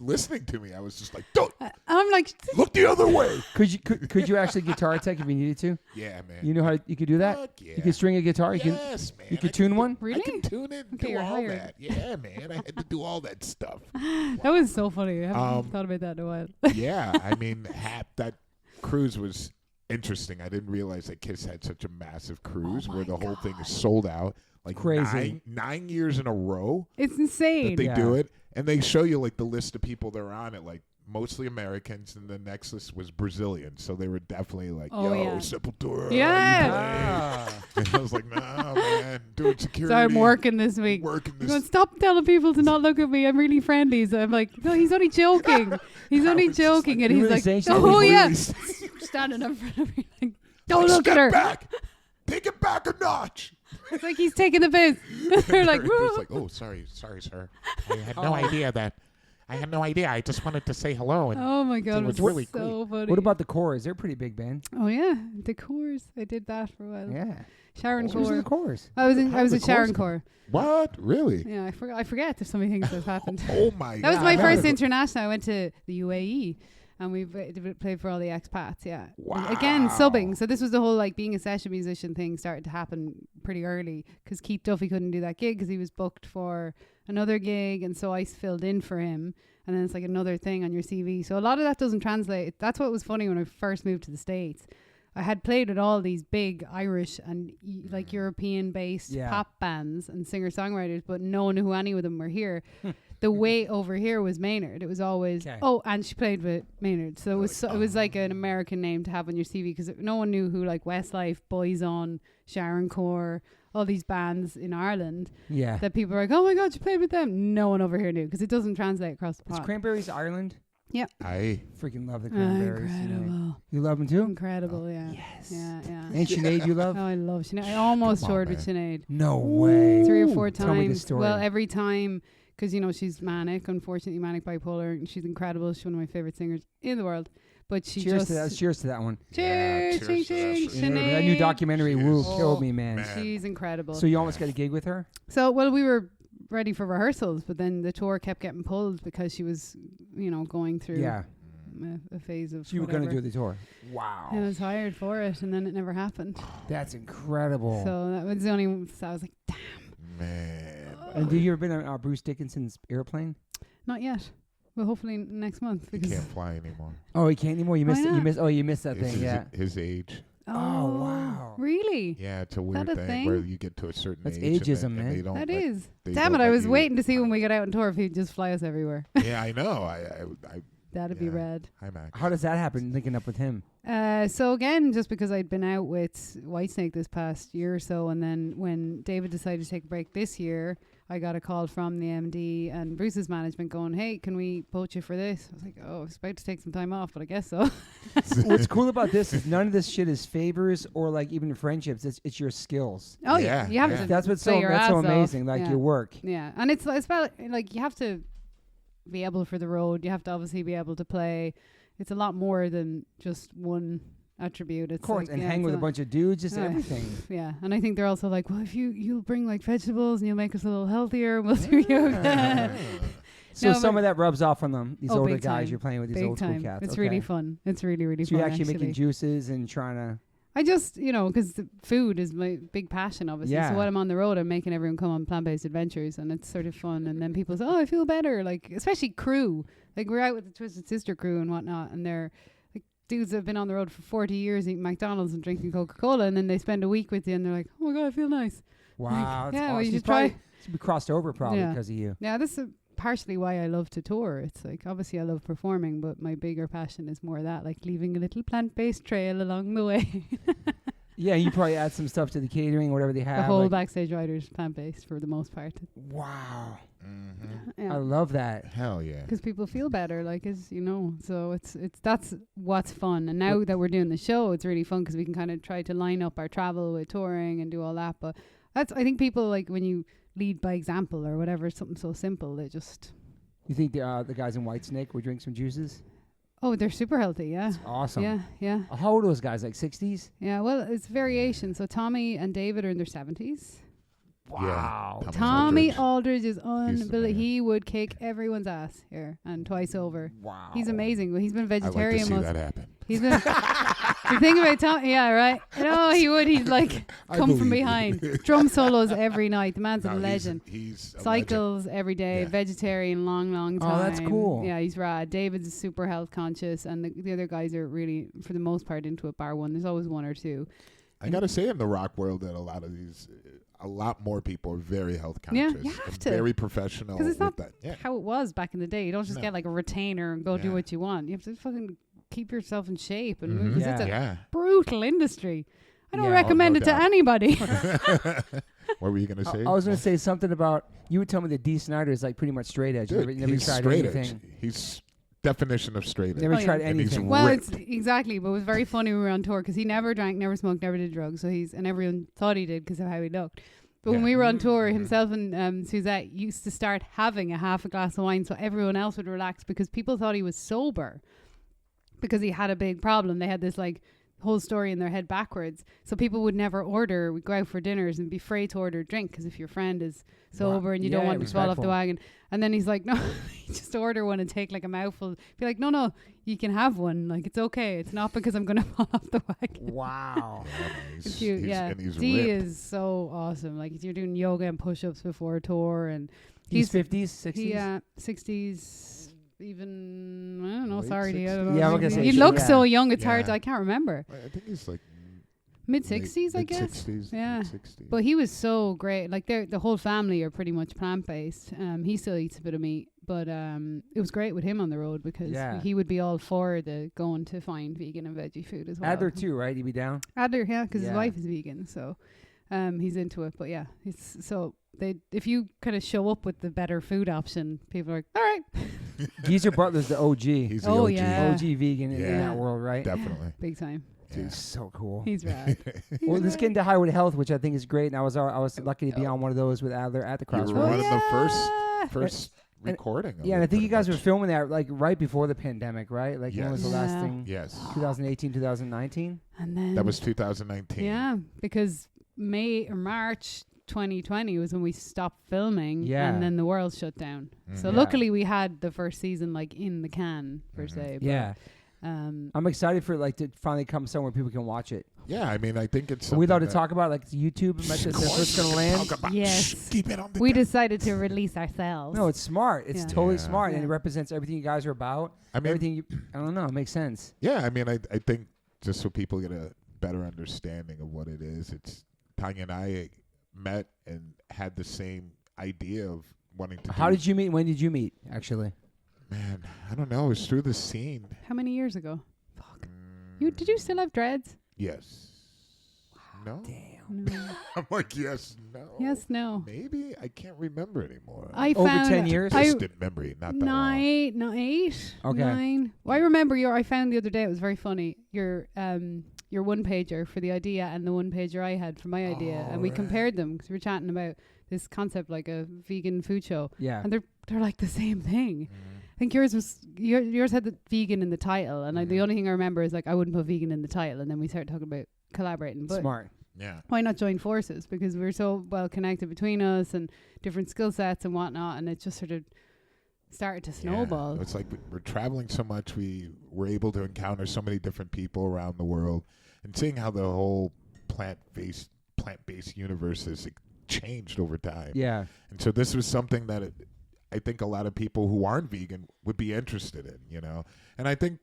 [SPEAKER 2] listening to me. I was just like, don't
[SPEAKER 3] I'm like,
[SPEAKER 2] look the other way.
[SPEAKER 1] Could you actually guitar tech if you needed to?
[SPEAKER 2] Yeah, man.
[SPEAKER 1] You know how you could do that?
[SPEAKER 2] Fuck yeah.
[SPEAKER 1] You could string a guitar. You
[SPEAKER 2] Yes, man.
[SPEAKER 1] you
[SPEAKER 2] I
[SPEAKER 1] could tune one.
[SPEAKER 3] really?
[SPEAKER 2] I can tune it and
[SPEAKER 3] Okay,
[SPEAKER 2] do
[SPEAKER 3] you're
[SPEAKER 2] all
[SPEAKER 3] hired.
[SPEAKER 2] that. Yeah, man. I had to do all that stuff.
[SPEAKER 3] That was so funny. I haven't thought about that in a while.
[SPEAKER 2] Yeah, I mean, that cruise was interesting. I didn't realize that Kiss had such a massive cruise
[SPEAKER 3] Oh
[SPEAKER 2] where
[SPEAKER 3] my
[SPEAKER 2] the whole thing
[SPEAKER 3] God.
[SPEAKER 2] is sold out. Like
[SPEAKER 1] Crazy.
[SPEAKER 2] nine years in a row
[SPEAKER 3] It's
[SPEAKER 2] that
[SPEAKER 3] insane.
[SPEAKER 2] they
[SPEAKER 1] Yeah.
[SPEAKER 2] do it. And they show you like the list of people they're on it, like mostly Americans, and the next list was Brazilian. So they were definitely like,
[SPEAKER 3] Oh,
[SPEAKER 2] yo,
[SPEAKER 3] yeah.
[SPEAKER 2] Sepultura.
[SPEAKER 3] Yeah.
[SPEAKER 2] you play?" And I was like, nah, man, doing security.
[SPEAKER 3] So I'm working this week.
[SPEAKER 2] Working
[SPEAKER 3] I'm going,
[SPEAKER 2] this.
[SPEAKER 3] stop telling people to not look at me. I'm really friendly. So I'm like, no, he's only joking. He's
[SPEAKER 2] I
[SPEAKER 3] only
[SPEAKER 2] was just
[SPEAKER 3] joking.
[SPEAKER 2] like,
[SPEAKER 3] And
[SPEAKER 1] you
[SPEAKER 3] he's
[SPEAKER 1] really
[SPEAKER 3] like,
[SPEAKER 1] saying she's
[SPEAKER 3] oh,
[SPEAKER 2] really
[SPEAKER 3] yeah.
[SPEAKER 2] s-
[SPEAKER 3] Standing in front of me like, don't
[SPEAKER 2] like,
[SPEAKER 3] look at
[SPEAKER 2] step
[SPEAKER 3] her.
[SPEAKER 2] back. Take it back a notch.
[SPEAKER 3] It's like he's taking the piss. They're like,
[SPEAKER 2] It's
[SPEAKER 3] woo.
[SPEAKER 2] like, oh, sorry, sir.
[SPEAKER 4] I had no idea that. I had no idea. I just wanted to say hello. And
[SPEAKER 3] Oh my God,
[SPEAKER 4] It
[SPEAKER 3] it
[SPEAKER 4] was
[SPEAKER 3] was
[SPEAKER 4] really
[SPEAKER 3] so funny.
[SPEAKER 1] What about the Corrs? They're a pretty big band.
[SPEAKER 3] Oh yeah, the Corrs. I did that for a while.
[SPEAKER 1] Yeah.
[SPEAKER 3] Sharon
[SPEAKER 1] Who's in the
[SPEAKER 3] Corr.
[SPEAKER 1] Corrs?
[SPEAKER 3] I was in.
[SPEAKER 2] How
[SPEAKER 3] I was
[SPEAKER 2] did
[SPEAKER 3] at
[SPEAKER 2] the Corrs
[SPEAKER 3] Sharon
[SPEAKER 2] come-
[SPEAKER 3] Corr.
[SPEAKER 2] What? Really?
[SPEAKER 3] Yeah, I forgot. I forget. There's so many things that have happened.
[SPEAKER 2] Oh my
[SPEAKER 3] That was
[SPEAKER 2] God.
[SPEAKER 3] my
[SPEAKER 1] Yeah.
[SPEAKER 3] first international. I went to the UAE, and we played for all the expats. Yeah. And again,
[SPEAKER 2] Wow.
[SPEAKER 3] subbing. So this was the whole like being a session musician thing started to happen pretty early because Keith Duffy couldn't do that gig because he was booked for another gig, and so I filled in for him. And then it's like another thing on your CV. So a lot of that doesn't translate. That's what was funny when I first moved to the States. I had played with all these big Irish and like European-based
[SPEAKER 1] Yeah.
[SPEAKER 3] pop bands and singer-songwriters, but no one knew who any of them were here. The way over here was Maynard. It was always,
[SPEAKER 1] Okay.
[SPEAKER 3] oh, and she played with Maynard. So it was like an American name to have on your CV because no one knew who like Westlife, Boyzone, Sharon Corr, all these bands in Ireland
[SPEAKER 1] Yeah.
[SPEAKER 3] that people are like, oh my God, you played with them. No one over here knew because it doesn't translate across the
[SPEAKER 1] Is
[SPEAKER 3] pond.
[SPEAKER 1] Cranberries Ireland?
[SPEAKER 2] I
[SPEAKER 1] Freaking love the Cranberries.
[SPEAKER 3] Incredible.
[SPEAKER 1] You love them too?
[SPEAKER 3] Incredible, yeah.
[SPEAKER 1] Yes.
[SPEAKER 3] Yeah, yeah.
[SPEAKER 1] And Sinead, you love?
[SPEAKER 3] Oh, I love Sinead. I almost
[SPEAKER 2] Come on,
[SPEAKER 3] toured with Sinead.
[SPEAKER 1] No way.
[SPEAKER 3] 3 or 4
[SPEAKER 1] Tell me the
[SPEAKER 3] times.
[SPEAKER 1] story.
[SPEAKER 3] Well, every time, because, you know, she's manic, unfortunately manic bipolar, and she's incredible. She's one of my favorite singers in the world. But she
[SPEAKER 1] Cheers
[SPEAKER 3] just...
[SPEAKER 1] to that. Cheers to that one.
[SPEAKER 3] Cheers,
[SPEAKER 2] Yeah,
[SPEAKER 3] ching,
[SPEAKER 2] cheers to that
[SPEAKER 3] ching,
[SPEAKER 2] shit.
[SPEAKER 1] Yeah,
[SPEAKER 3] Sinead.
[SPEAKER 1] that new documentary, Woo,
[SPEAKER 2] Cheers.
[SPEAKER 1] killed me, man.
[SPEAKER 2] man.
[SPEAKER 3] She's incredible.
[SPEAKER 1] So you almost got a gig with her?
[SPEAKER 3] So, well, we were ready for rehearsals, but then the tour kept getting pulled because she was, you know, going through
[SPEAKER 1] Yeah.
[SPEAKER 3] a phase of
[SPEAKER 1] So you were going to
[SPEAKER 3] whatever.
[SPEAKER 1] do the tour. Wow.
[SPEAKER 3] And I was hired for it, and then it never happened.
[SPEAKER 1] That's incredible.
[SPEAKER 3] So that was the only... So I was like,
[SPEAKER 2] Man.
[SPEAKER 1] And have you ever been on Bruce Dickinson's airplane?
[SPEAKER 3] not yet. Well, hopefully next month.
[SPEAKER 2] He
[SPEAKER 3] Because
[SPEAKER 2] can't fly anymore.
[SPEAKER 1] Oh, he can't anymore. You
[SPEAKER 3] Why
[SPEAKER 1] missed it. You
[SPEAKER 3] not?
[SPEAKER 1] missed. Oh, you missed that
[SPEAKER 2] It's
[SPEAKER 1] thing.
[SPEAKER 2] his,
[SPEAKER 1] Yeah.
[SPEAKER 2] his age.
[SPEAKER 1] Oh, wow.
[SPEAKER 3] Really?
[SPEAKER 2] Yeah, it's a weird
[SPEAKER 3] a
[SPEAKER 2] thing,
[SPEAKER 3] thing?
[SPEAKER 2] where you get to a certain
[SPEAKER 1] That's
[SPEAKER 2] age.
[SPEAKER 1] ageism,
[SPEAKER 2] and
[SPEAKER 1] man.
[SPEAKER 2] they don't
[SPEAKER 3] That
[SPEAKER 2] let-
[SPEAKER 3] is.
[SPEAKER 2] they
[SPEAKER 3] Damn
[SPEAKER 2] don't
[SPEAKER 3] it! I
[SPEAKER 2] let
[SPEAKER 3] was
[SPEAKER 2] you-
[SPEAKER 3] waiting to see when we get out on tour if he'd just fly us everywhere.
[SPEAKER 2] Yeah, I know. I
[SPEAKER 3] That'd be
[SPEAKER 2] Yeah.
[SPEAKER 3] rad.
[SPEAKER 2] hi, Max.
[SPEAKER 1] How does that happen? Linking up with him.
[SPEAKER 3] So again, just because I'd been out with Whitesnake this past year or so, and then when David decided to take a break this year, I got a call from the MD and Bruce's management going, "Hey, can we poach you for this?" I was like, "Oh, I was about to take some time off, but I guess so."
[SPEAKER 1] What's cool about this is none of this shit is favors or like even friendships. It's your skills.
[SPEAKER 3] Oh
[SPEAKER 2] Yeah,
[SPEAKER 3] yeah, you have
[SPEAKER 2] yeah.
[SPEAKER 3] to.
[SPEAKER 1] That's what's
[SPEAKER 3] play
[SPEAKER 1] so
[SPEAKER 3] your
[SPEAKER 1] that's so
[SPEAKER 3] ass off.
[SPEAKER 1] amazing. Like
[SPEAKER 3] Yeah.
[SPEAKER 1] your work.
[SPEAKER 3] Yeah, and it's about like you have to be able for the road. You have to obviously be able to play. It's a lot more than just one attribute. It's
[SPEAKER 1] Of course,
[SPEAKER 3] like,
[SPEAKER 1] and
[SPEAKER 3] yeah,
[SPEAKER 1] hang
[SPEAKER 3] it's
[SPEAKER 1] with a bunch of dudes, just
[SPEAKER 3] Yeah.
[SPEAKER 1] everything.
[SPEAKER 3] Yeah, and I think they're also like, well, if you'll bring like vegetables and you'll make us a little healthier, we'll do yoga.
[SPEAKER 1] So
[SPEAKER 3] No,
[SPEAKER 1] some
[SPEAKER 3] but-
[SPEAKER 1] of that rubs off on them. These
[SPEAKER 3] Oh,
[SPEAKER 1] older
[SPEAKER 3] big
[SPEAKER 1] guys
[SPEAKER 3] time.
[SPEAKER 1] you're playing with, these
[SPEAKER 3] Big
[SPEAKER 1] old school
[SPEAKER 3] time.
[SPEAKER 1] cats.
[SPEAKER 3] It's
[SPEAKER 1] okay.
[SPEAKER 3] really fun. It's really really
[SPEAKER 1] So
[SPEAKER 3] fun.
[SPEAKER 1] you're actually making juices and trying to.
[SPEAKER 3] I just, you know, because food is my big passion, obviously.
[SPEAKER 1] Yeah.
[SPEAKER 3] So when I'm on the road, I'm making everyone come on plant-based adventures, and it's sort of fun. And then people say, "Oh, I feel better." Like, especially crew. Like we're out with the Twisted Sister crew and whatnot, and they're like dudes that have been on the road for 40 years eating McDonald's and drinking Coca-Cola, and then they spend a week with you, and they're like, "Oh my god, I feel nice."
[SPEAKER 1] Wow. That's
[SPEAKER 3] yeah, well,
[SPEAKER 1] awesome.
[SPEAKER 3] you
[SPEAKER 1] She's
[SPEAKER 3] should try.
[SPEAKER 1] She crossed over probably
[SPEAKER 3] Yeah.
[SPEAKER 1] because of you.
[SPEAKER 3] Yeah, this is partially why I love to tour. It's like obviously I love performing, but my bigger passion is more that, like leaving a little plant-based trail along the way.
[SPEAKER 1] Yeah, you probably add some stuff to the catering, whatever they have.
[SPEAKER 3] The whole
[SPEAKER 1] like-
[SPEAKER 3] backstage riders plant-based for the most part.
[SPEAKER 1] Wow. I
[SPEAKER 3] Yeah.
[SPEAKER 1] love that.
[SPEAKER 2] Hell yeah.
[SPEAKER 3] Because people feel better, like, as you know, so it's that's what's fun. And now that we're doing the show, it's really fun because we can kind of try to line up our travel with touring and do all that. But that's, I think people like when you lead by example or whatever, something so simple, they just,
[SPEAKER 1] You think the guys in Whitesnake would drink some juices?
[SPEAKER 3] oh, they're super healthy, yeah,
[SPEAKER 1] Awesome.
[SPEAKER 3] yeah, yeah,
[SPEAKER 1] How old are those guys? Like 60s?
[SPEAKER 3] yeah. Well, it's variation. So Tommy and David are in their 70s.
[SPEAKER 1] Wow.
[SPEAKER 2] Thomas
[SPEAKER 3] Tommy
[SPEAKER 2] Aldridge.
[SPEAKER 3] Aldridge is
[SPEAKER 2] man.
[SPEAKER 3] unbelievable. He would kick everyone's ass here and twice over.
[SPEAKER 1] Wow.
[SPEAKER 3] He's amazing. Well, he's been
[SPEAKER 2] I'd like to
[SPEAKER 3] vegetarian
[SPEAKER 2] see
[SPEAKER 3] most.
[SPEAKER 2] that happen.
[SPEAKER 3] He's been The thing about Tom, yeah, right. No, he would. He'd like
[SPEAKER 2] I
[SPEAKER 3] come from
[SPEAKER 2] believe
[SPEAKER 3] behind.
[SPEAKER 2] you.
[SPEAKER 3] Drum solos every night. The man's a
[SPEAKER 2] No,
[SPEAKER 3] legend.
[SPEAKER 2] He's a
[SPEAKER 3] Cycles every day.
[SPEAKER 2] Yeah.
[SPEAKER 3] Vegetarian, long time.
[SPEAKER 1] Oh, that's cool.
[SPEAKER 3] Yeah, he's rad. David's super health conscious, and the other guys are really, for the most part, into it. Bar one. There's always one or two.
[SPEAKER 2] I gotta say, in the rock world, that a lot more people are very health conscious.
[SPEAKER 3] Yeah, you have
[SPEAKER 2] and
[SPEAKER 3] to.
[SPEAKER 2] very professional.
[SPEAKER 3] Because it's not
[SPEAKER 2] with that. Yeah.
[SPEAKER 3] how it was back in the day. You don't just
[SPEAKER 2] No.
[SPEAKER 3] get like a retainer and go do
[SPEAKER 2] Yeah.
[SPEAKER 3] what you want. You have to fucking keep yourself in shape and
[SPEAKER 2] Mhm.
[SPEAKER 3] move. 'Cause it's a
[SPEAKER 2] Yeah.
[SPEAKER 3] brutal industry. I don't
[SPEAKER 1] Yeah.
[SPEAKER 3] recommend
[SPEAKER 2] Oh, no
[SPEAKER 3] it to
[SPEAKER 2] doubt.
[SPEAKER 3] anybody.
[SPEAKER 2] What were you gonna say?
[SPEAKER 1] I was going to say something about, you would tell me that D. Snyder is like pretty much straight edge.
[SPEAKER 2] Dude,
[SPEAKER 1] Never
[SPEAKER 2] he's
[SPEAKER 1] tried
[SPEAKER 2] straight
[SPEAKER 1] anything.
[SPEAKER 2] edge. He's definition of straight edge.
[SPEAKER 1] Never
[SPEAKER 3] Oh, yeah.
[SPEAKER 1] tried
[SPEAKER 2] And he's
[SPEAKER 1] anything.
[SPEAKER 3] Well,
[SPEAKER 2] ripped.
[SPEAKER 3] it's exactly, but it was very funny when we were on tour because he never drank, never smoked, never did drugs. So and everyone thought he did because of how he looked. But when
[SPEAKER 2] Yeah.
[SPEAKER 3] we were on tour,
[SPEAKER 2] Mhm.
[SPEAKER 3] himself and Suzette used to start having a half a glass of wine so everyone else would relax because people thought he was sober because he had a big problem. They had this like whole story in their head backwards. So people would never order, would go out for dinners and be afraid to order a drink because if your friend is sober and you don't
[SPEAKER 1] Yeah,
[SPEAKER 3] want to fall off the
[SPEAKER 1] respectful.
[SPEAKER 3] wagon. And then he's like, no, just order one and take like a mouthful. Be like, no, you can have one. Like, it's okay. It's not because I'm going to fall off the wagon.
[SPEAKER 1] Wow.
[SPEAKER 2] Yeah, man,
[SPEAKER 3] It's cute, yeah.
[SPEAKER 2] And he's
[SPEAKER 3] D
[SPEAKER 2] ripped.
[SPEAKER 3] is so awesome. Like, you're doing yoga and push-ups before a tour. And
[SPEAKER 1] He's 50s, 60s?
[SPEAKER 3] he, 60s, even, I don't know,
[SPEAKER 2] Late
[SPEAKER 3] sorry. I
[SPEAKER 2] 60s.
[SPEAKER 3] don't know.
[SPEAKER 1] Yeah, I was gonna say
[SPEAKER 3] He
[SPEAKER 1] so,
[SPEAKER 3] looks
[SPEAKER 1] yeah.
[SPEAKER 3] so young, it's hard.
[SPEAKER 2] Yeah.
[SPEAKER 3] I can't remember.
[SPEAKER 2] I think he's like
[SPEAKER 3] Mid-60s, I guess.
[SPEAKER 2] Mid-60s.
[SPEAKER 3] Yeah.
[SPEAKER 2] Mid-60s.
[SPEAKER 3] But he was so great. Like, the whole family are pretty much plant-based. He still eats a bit of meat. But it was great with him on the road because
[SPEAKER 1] Yeah.
[SPEAKER 3] he would be all for the going to find vegan and veggie food as well.
[SPEAKER 1] Adler too, right? He'd be down?
[SPEAKER 3] Adler, yeah, because his
[SPEAKER 1] Yeah.
[SPEAKER 3] wife is vegan, so he's into it. But yeah, it's so if you kind of show up with the better food option, people are like, all right,
[SPEAKER 1] Geezer Butler's the OG.
[SPEAKER 2] He's the
[SPEAKER 3] Oh,
[SPEAKER 2] OG.
[SPEAKER 3] yeah.
[SPEAKER 1] OG vegan in
[SPEAKER 2] Yeah.
[SPEAKER 1] that world, right?
[SPEAKER 2] Definitely.
[SPEAKER 3] big time.
[SPEAKER 1] Dude,
[SPEAKER 2] Yeah.
[SPEAKER 1] so cool.
[SPEAKER 3] He's rad.
[SPEAKER 1] Well, let's get into Highway to Health, which I think is great. And I was lucky to be on one of those with Adler at the
[SPEAKER 2] You were
[SPEAKER 1] Crossroads.
[SPEAKER 2] one of the
[SPEAKER 3] yeah.
[SPEAKER 2] first recording. Of
[SPEAKER 1] Yeah,
[SPEAKER 2] it,
[SPEAKER 1] and I think
[SPEAKER 2] pretty
[SPEAKER 1] you guys were
[SPEAKER 2] much.
[SPEAKER 1] filming that like right before the pandemic, right? Like when was the last
[SPEAKER 3] Yes.
[SPEAKER 1] thing?
[SPEAKER 2] Yes.
[SPEAKER 1] 2018, 2019?
[SPEAKER 3] And then
[SPEAKER 2] That was 2019.
[SPEAKER 3] yeah, because May or March 2020 was when we stopped filming,
[SPEAKER 1] Yeah.
[SPEAKER 3] and then the world shut down. So
[SPEAKER 2] Mhm.
[SPEAKER 3] luckily we had the first season like in the can per
[SPEAKER 2] Mhm.
[SPEAKER 3] se. But,
[SPEAKER 1] Yeah.
[SPEAKER 3] Um,
[SPEAKER 1] I'm excited for like to finally come somewhere people can watch it.
[SPEAKER 2] Yeah, I mean, I think it's.
[SPEAKER 1] Are we allowed to
[SPEAKER 2] something
[SPEAKER 1] talk about like YouTube? That's what's going to land?
[SPEAKER 2] Talk about-
[SPEAKER 3] Yes.
[SPEAKER 2] Shh, keep it on the
[SPEAKER 3] we
[SPEAKER 2] down.
[SPEAKER 3] decided to release ourselves.
[SPEAKER 1] No, it's smart. It's
[SPEAKER 3] Yeah.
[SPEAKER 1] totally
[SPEAKER 2] Yeah.
[SPEAKER 1] smart, and
[SPEAKER 3] Yeah.
[SPEAKER 1] it represents everything you guys are about.
[SPEAKER 2] I mean,
[SPEAKER 1] Everything you, I don't know, it makes sense.
[SPEAKER 2] yeah, I mean, I think just so people get a better understanding of what it is, it's Tanya and I met and had the same idea of wanting to.
[SPEAKER 1] How
[SPEAKER 2] do,
[SPEAKER 1] did you meet? When did you meet? Actually,
[SPEAKER 2] Man, I don't know. It was through the scene.
[SPEAKER 3] How many years ago? Did you still have dreads?
[SPEAKER 2] Yes. No.
[SPEAKER 1] damn.
[SPEAKER 3] No.
[SPEAKER 2] I'm like, yes, no.
[SPEAKER 3] Yes, no.
[SPEAKER 2] Maybe I can't remember anymore.
[SPEAKER 3] I
[SPEAKER 1] Over
[SPEAKER 3] found
[SPEAKER 1] 10 years?
[SPEAKER 3] I,
[SPEAKER 2] Distant memory, not that long.
[SPEAKER 3] 8,
[SPEAKER 1] Okay.
[SPEAKER 3] 9. Well, I remember I found the other day, it was very funny, your one pager for the idea and the one pager I had for my idea, and we
[SPEAKER 2] right.
[SPEAKER 3] compared them because we were chatting about this concept like a vegan food show,
[SPEAKER 1] Yeah.
[SPEAKER 3] and they're like the same thing.
[SPEAKER 2] Mhm.
[SPEAKER 3] I think yours had the vegan in the title, and the only thing I remember is like I wouldn't put vegan in the title, and then we started talking about collaborating. But
[SPEAKER 1] Smart.
[SPEAKER 2] Yeah.
[SPEAKER 3] why not join forces? Because we're so well connected between us and different skill sets and whatnot, and it just sort of started to snowball.
[SPEAKER 2] Yeah. It's like we're traveling so much, we were able to encounter so many different people around the world, and seeing how the whole plant-based universe has changed over time.
[SPEAKER 1] Yeah.
[SPEAKER 2] And so this was something that I think a lot of people who aren't vegan would be interested in, you know. And I think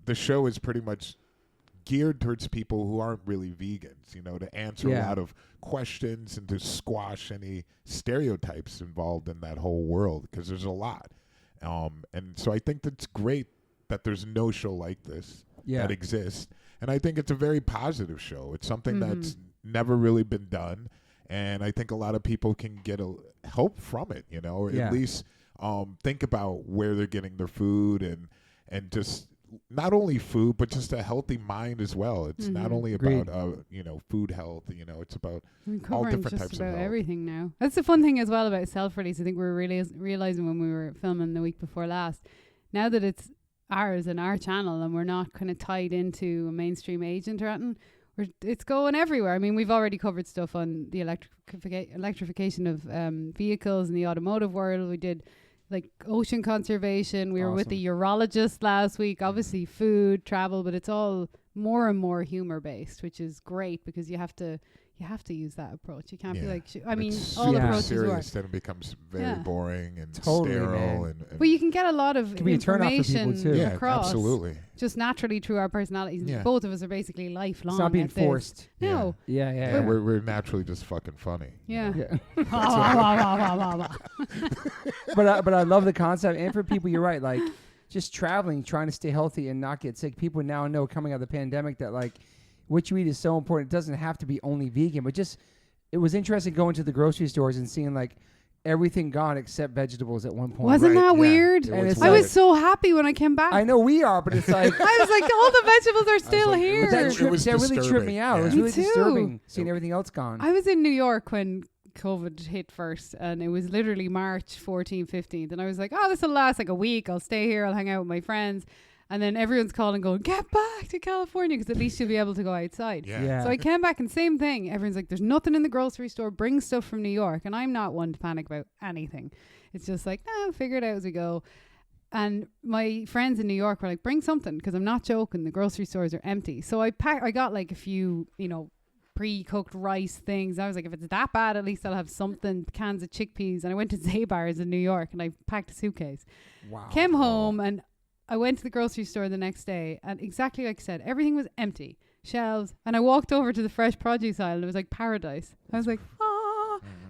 [SPEAKER 2] the show is pretty much geared towards people who aren't really vegans, you know, to answer a
[SPEAKER 1] Yeah.
[SPEAKER 2] lot of questions and to squash any stereotypes involved in that whole world, because there's a lot. And so I think that's great that there's no show like this
[SPEAKER 1] Yeah.
[SPEAKER 2] that exists. And I think it's a very positive show. It's something
[SPEAKER 3] Mhm.
[SPEAKER 2] that's never really been done. And I think a lot of people can get help from it, you know, or
[SPEAKER 1] Yeah.
[SPEAKER 2] at least think about where they're getting their food and just not only food, but just a healthy mind as well. It's not
[SPEAKER 3] Mhm.
[SPEAKER 2] only
[SPEAKER 1] Agreed.
[SPEAKER 2] about, food health, it's about
[SPEAKER 3] We're
[SPEAKER 2] all
[SPEAKER 3] covering
[SPEAKER 2] different
[SPEAKER 3] just
[SPEAKER 2] types of
[SPEAKER 3] about
[SPEAKER 2] help.
[SPEAKER 3] everything now. That's the fun thing as well about self-release. I think we were really realizing when we were filming the week before last, now that it's ours and our channel and we're not kind of tied into a mainstream agent or anything, it's going everywhere. I mean, we've already covered stuff on the electrification of vehicles in the automotive world. We did like ocean conservation. We were with the urologist last week. Obviously food, travel, but it's all more and more humor based, which is great because you have to use that approach. You can't be like, I mean,
[SPEAKER 2] it's
[SPEAKER 3] all
[SPEAKER 1] yeah.
[SPEAKER 3] approaches
[SPEAKER 2] serious,
[SPEAKER 3] work.
[SPEAKER 2] then it becomes very boring and
[SPEAKER 1] Totally,
[SPEAKER 2] sterile.
[SPEAKER 1] man.
[SPEAKER 2] And
[SPEAKER 3] But you can get a lot of
[SPEAKER 1] Can be a turn off for people,
[SPEAKER 3] information
[SPEAKER 1] too.
[SPEAKER 2] yeah,
[SPEAKER 3] across
[SPEAKER 2] absolutely.
[SPEAKER 3] just naturally through our personalities.
[SPEAKER 2] Yeah.
[SPEAKER 3] Both of us are basically lifelong.
[SPEAKER 1] It's not being
[SPEAKER 3] at this.
[SPEAKER 1] forced.
[SPEAKER 3] No.
[SPEAKER 1] Yeah,
[SPEAKER 2] Yeah, we're naturally just fucking funny.
[SPEAKER 3] Yeah.
[SPEAKER 1] Yeah.
[SPEAKER 3] Yeah.
[SPEAKER 1] but I love the concept, and for people, you're right. Like just traveling, trying to stay healthy and not get sick. People now know coming out of the pandemic that like what you eat is so important. It doesn't have to be only vegan, but just it was interesting going to the grocery stores and seeing like everything gone except vegetables at one point.
[SPEAKER 3] Wasn't that weird?
[SPEAKER 1] And it's
[SPEAKER 3] I
[SPEAKER 1] like-
[SPEAKER 3] was so happy when I came back.
[SPEAKER 1] I know we are, but it's like.
[SPEAKER 3] I was like, all the vegetables are still
[SPEAKER 2] like, it
[SPEAKER 3] here.
[SPEAKER 2] was
[SPEAKER 1] That,
[SPEAKER 2] was
[SPEAKER 1] that really tripped
[SPEAKER 2] disturbing.
[SPEAKER 1] me out. It was
[SPEAKER 2] Yeah.
[SPEAKER 3] Me
[SPEAKER 1] really
[SPEAKER 3] too.
[SPEAKER 1] disturbing seeing everything else gone.
[SPEAKER 3] I was in New York when COVID hit first, and it was literally March 14th, 15th, and I was like, oh, this will last like a week. I'll stay here. I'll hang out with my friends. And then everyone's calling going, get back to California, because at least you'll be able to go outside.
[SPEAKER 2] Yeah.
[SPEAKER 3] So I came back and same thing. Everyone's like, there's nothing in the grocery store. Bring stuff from New York. And I'm not one to panic about anything. It's just like, figure it out as we go. And my friends in New York were like, bring something, because I'm not joking. The grocery stores are empty. So I got like a few, pre-cooked rice things. I was like, if it's that bad, at least I'll have something, cans of chickpeas. And I went to Zabar's in New York and I packed a suitcase.
[SPEAKER 1] Wow.
[SPEAKER 3] Came home and I went to the grocery store the next day, and exactly like I said, everything was empty. Shelves. And I walked over to the fresh produce aisle and it was like paradise. I was like,